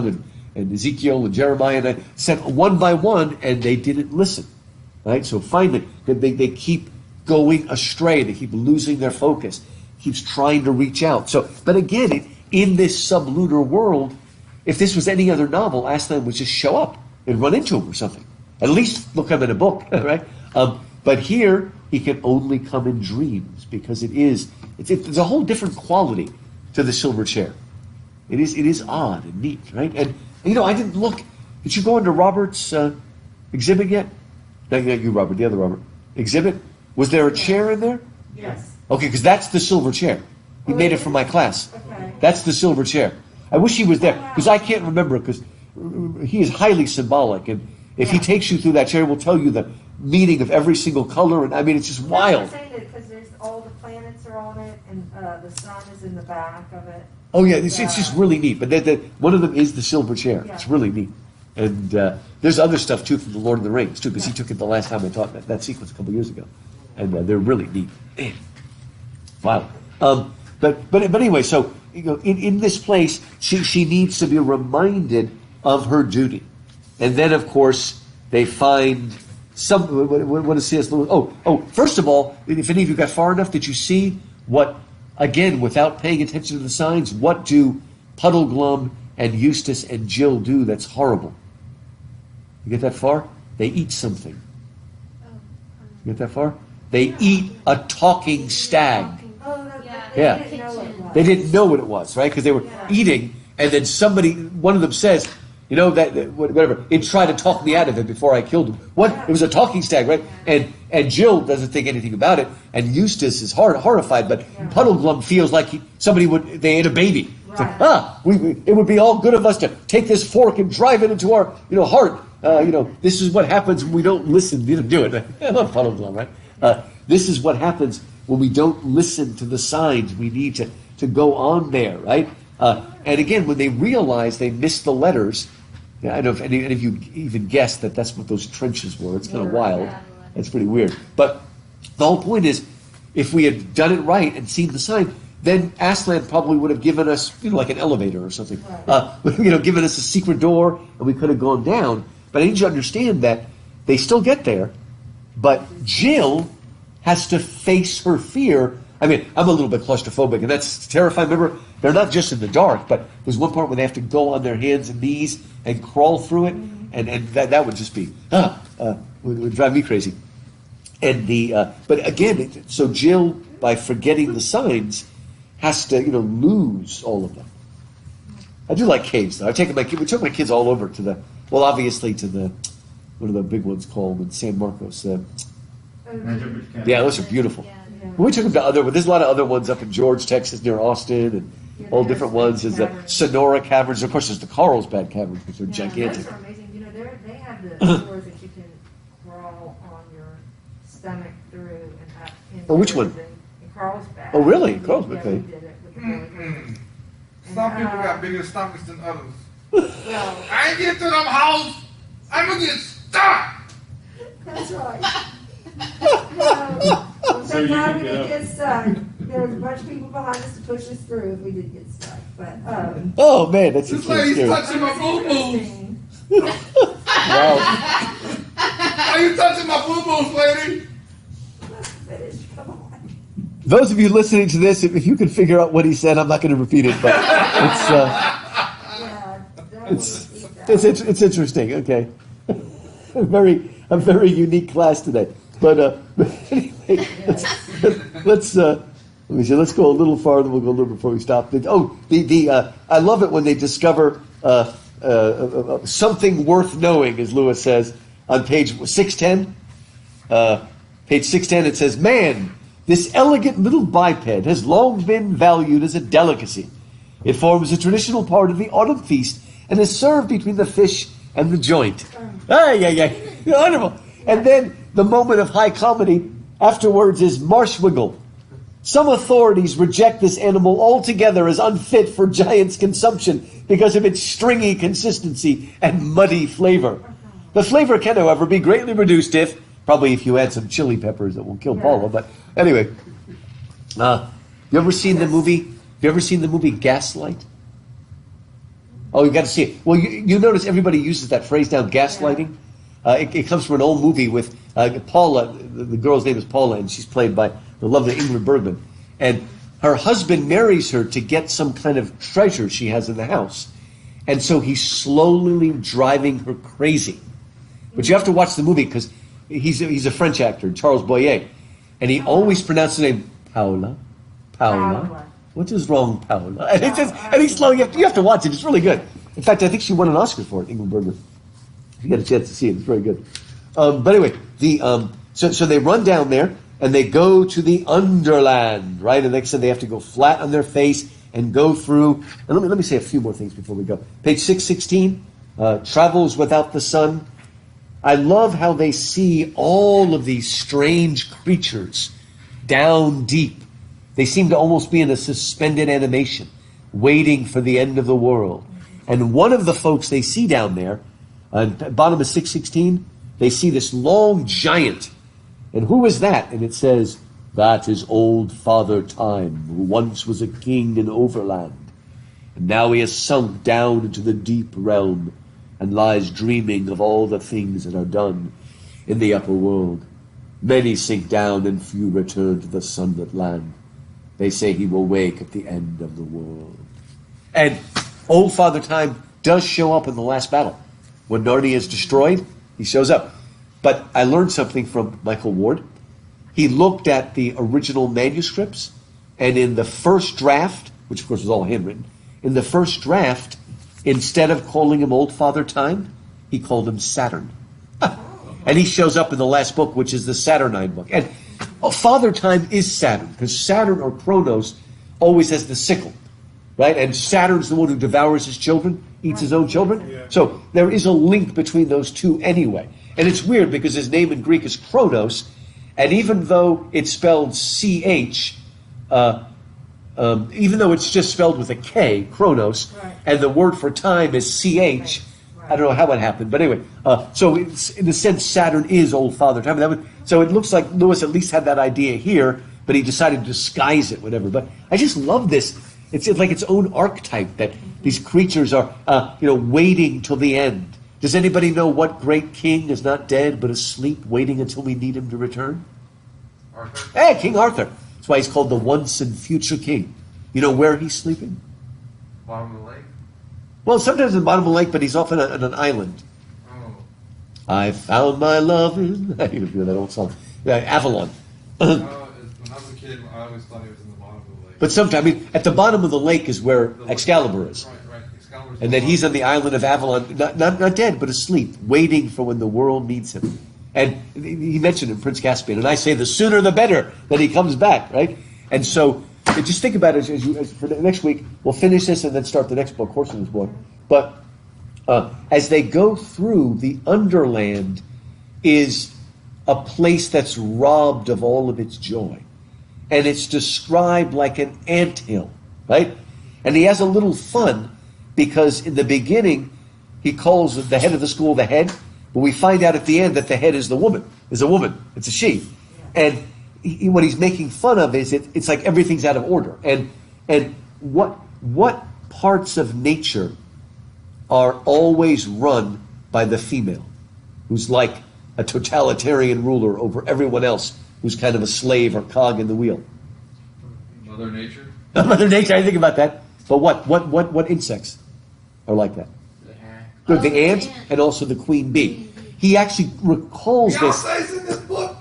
and Ezekiel and Jeremiah, and they sent one by one, and they didn't listen. Right? So finally, they keep going astray. They keep losing their focus. Keeps trying to reach out. So, but again, in this sublunar world, if this was any other novel, Aslan would just show up and run into him or something. At least look him in a book, right? But here, he can only come in dreams because it's a whole different quality to the silver chair. It is odd and neat, right? And I didn't look. Did you go into Robert's exhibit yet? Not you, Robert. The other Robert. Exhibit. Was there a chair in there? Yes. Okay, because that's the silver chair. He made it for my class. Okay. That's the silver chair. I wish he was there because I can't remember because he is highly symbolic, and if he takes you through that chair, he will tell you the meaning of every single color, and I mean it's just wild. I'm saying that because there's all the planets are on it, and the sun is in the back of it. Oh yeah, it's just really neat. But one of them is the silver chair. Yeah. It's really neat. And there's other stuff too from the Lord of the Rings too, because he took it the last time I taught that sequence a couple years ago, and they're really neat. Man. Wow. But anyway, so in this place, she needs to be reminded of her duty, and then of course they find some. What does C.S. Lewis? Oh! First of all, if any of you got far enough, did you see what? Again, without paying attention to the signs, what do Puddleglum and Eustace and Jill do that's horrible? You get that far? They eat something. You get that far? They eat a talking stag. Oh, Yeah. They didn't know what it was. They didn't know what it was, right? Because they were eating, and then one of them says, whatever, it tried to talk me out of it before I killed him. What? It was a talking stag, right? And Jill doesn't think anything about it, and Eustace is horrified, but Puddleglum feels like they ate a baby. It's like, it would be all good of us to take this fork and drive it into our, heart. This is what happens when we don't listen. You don't do it. I love Puddleglum, right? This is what happens when we don't listen to the signs. We need to go on there, right? And again, when they realize they missed the letters, I don't know if any of you even guessed that that's what those trenches were. It's kind of wild. It's pretty weird. But the whole point is, if we had done it right and seen the sign, then Aslan probably would have given us, like an elevator or something. Given us a secret door, and we could have gone down. But I need you to understand that they still get there, but Jill has to face her fear. I mean, I'm a little bit claustrophobic, and that's terrifying. Remember, they're not just in the dark, but there's one part where they have to go on their hands and knees and crawl through it, and that would just be, would drive me crazy. And but again, so Jill, by forgetting the signs, has to, lose all of them. I do like caves, though. We took my kids all over obviously to what are the big ones called in San Marcos? Yeah, those are beautiful. We took them to there's a lot of other ones up in George, Texas, near Austin, and all different ones. There's the Sonora Caverns. Of course, there's the Carlsbad Caverns, which are gigantic. Those are amazing. They have the doors that you can crawl on your stomach through and up. Oh, which one? In Carlsbad. Oh, really? Carlsbad, okay. We did it with the boys. Some people got bigger stomachs than others. Well, I ain't get to them house. I'm gonna get stuck. that's right. So you Now can we get did up. get stuck. There was a bunch of people behind us to push us through if we did get stuck. But Oh man, that's This scary. lady's touching my boo-boos. interesting. Wow. Why you touching my boo-boos, lady? Finish. Come on. Those of you listening to this, if you can figure out what he said, I'm not going to repeat it, but Yeah, that was it's interesting. Okay, a very unique class today. But anyway, let's let me see. Let's go a little farther. We'll go a little before we stop. I love it when they discover something worth knowing, as Lewis says on page 610. Page 610, it says, "Man, this elegant little biped has long been valued as a delicacy. It forms a traditional part of the autumn feast and is served between the fish and the joint." Yeah. Wonderful. And then the moment of high comedy afterwards is Marshwiggle. Some authorities reject this animal altogether as unfit for giants' consumption because of its stringy consistency and muddy flavor. The flavor can, however, be greatly reduced probably if you add some chili peppers that will kill Paula, but anyway. You ever seen the movie Gaslight? Oh, you got to see it. Well, you notice everybody uses that phrase now, gaslighting. It comes from an old movie with Paula. The girl's name is Paula, and she's played by the lovely Ingrid Bergman. And her husband marries her to get some kind of treasure she has in the house. And so he's slowly driving her crazy. But you have to watch the movie because he's a French actor, Charles Boyer. And he always pronounced the name Paula. What is wrong, Paula? And he's slow. You have to watch it. It's really good. In fact, I think she won an Oscar for it, Ingrid Bergman. If you get a chance to see it, it's very good. But anyway, so they run down there and they go to the Underland, right? And like I said, they have to go flat on their face and go through. And let me say a few more things before we go. Page 616, travels without the sun. I love how they see all of these strange creatures down deep. They seem to almost be in a suspended animation, waiting for the end of the world. And one of the folks they see down there, at the bottom of 616, they see this long giant. And who is that? And it says, that is old Father Time, who once was a king in Overland. And now he has sunk down into the deep realm and lies dreaming of all the things that are done in the upper world. Many sink down and few return to the sunlit land. They say he will wake at the end of the world. And old Father Time does show up in the last battle. When Narnia is destroyed, he shows up. But I learned something from Michael Ward. He looked at the original manuscripts, and in the first draft, which of course was all handwritten, in the first draft, instead of calling him Old Father Time, he called him Saturn. And he shows up in the last book, which is the Saturnine book. And Father Time is Saturn, because Saturn or Kronos always has the sickle, right? And Saturn's the one who devours his children, eats his own children. Yeah. So there is a link between those two anyway. And it's weird because his name in Greek is Kronos, and even though it's spelled C-H, even though it's just spelled with a K, Kronos, right, and the word for time is C-H, right. I don't know how it happened, but anyway, so it's, in a sense, Saturn is Old Father Time. So it looks like Lewis at least had that idea here, but he decided to disguise it, whatever. But I just love this. It's like its own archetype that these creatures are, waiting till the end. Does anybody know what great king is not dead but asleep, waiting until we need him to return? Arthur. Hey, King Arthur. That's why he's called the once and future king. You know where he's sleeping? Bottom of the lake? Well, sometimes in the bottom of the lake, but he's often on an island. Oh. I found my love in... You know that old song. Avalon. When I was a kid, I always thought he was in the bottom of the lake. But sometimes, at the bottom of the lake is where Excalibur is. Right. And then he's on the island of Avalon, not dead, but asleep, waiting for when the world needs him. And he mentioned in Prince Caspian, and I say the sooner the better that he comes back, right? And so just think about it as for the next week. We'll finish this and then start the next book, Horseman's Book. But as they go through, the Underland is a place that's robbed of all of its joy. And it's described like an anthill, right? And he has a little fun, because in the beginning, he calls the head of the school the head, but we find out at the end that the head is a woman. It's a she. And what he's making fun of is it's like everything's out of order. And what parts of nature are always run by the female, who's like a totalitarian ruler over everyone else, who's kind of a slave or cog in the wheel? Mother Nature? Mother Nature, I think about that. But what insects are like that? The ant and also the queen bee. He actually recalls this. In this book.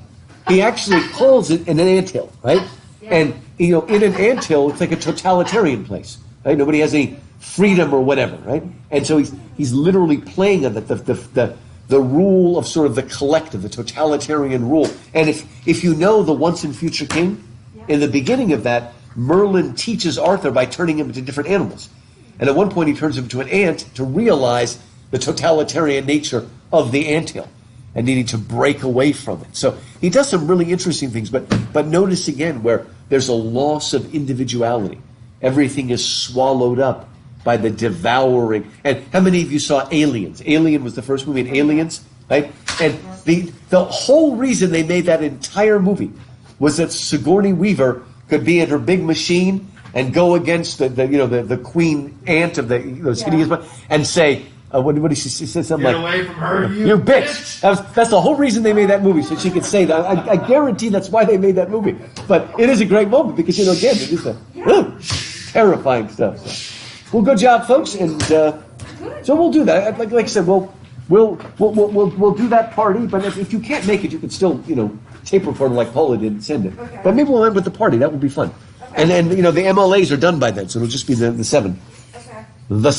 He actually calls it an anthill, right? Yeah. And in an anthill, it's like a totalitarian place, right? Nobody has any freedom or whatever, right? And so he's literally playing on the rule of sort of the collective, the totalitarian rule. And if you know the once and future king, in the beginning of that, Merlin teaches Arthur by turning him into different animals. And at one point he turns him into an ant to realize the totalitarian nature of the anthill and needing to break away from it. So he does some really interesting things, but notice again where there's a loss of individuality. Everything is swallowed up by the devouring. And how many of you saw Aliens? Alien was the first movie in Aliens, right? And the whole reason they made that entire movie was that Sigourney Weaver could be in her big machine and go against the queen ant of those hideous, and say, what did she say? Something Get like, away from her, you bitch! That's the whole reason they made that movie, so she could say that. I guarantee that's why they made that movie. But it is a great moment because, again, it is terrifying stuff. So. Well, good job, folks, and so we'll do that. Like I said, we'll do that party. But if you can't make it, you can still tape record like Paula did and send it. Okay. But maybe we'll end with the party. That would be fun. Okay. And then the MLAs are done by then, so it'll just be the 7. Okay. The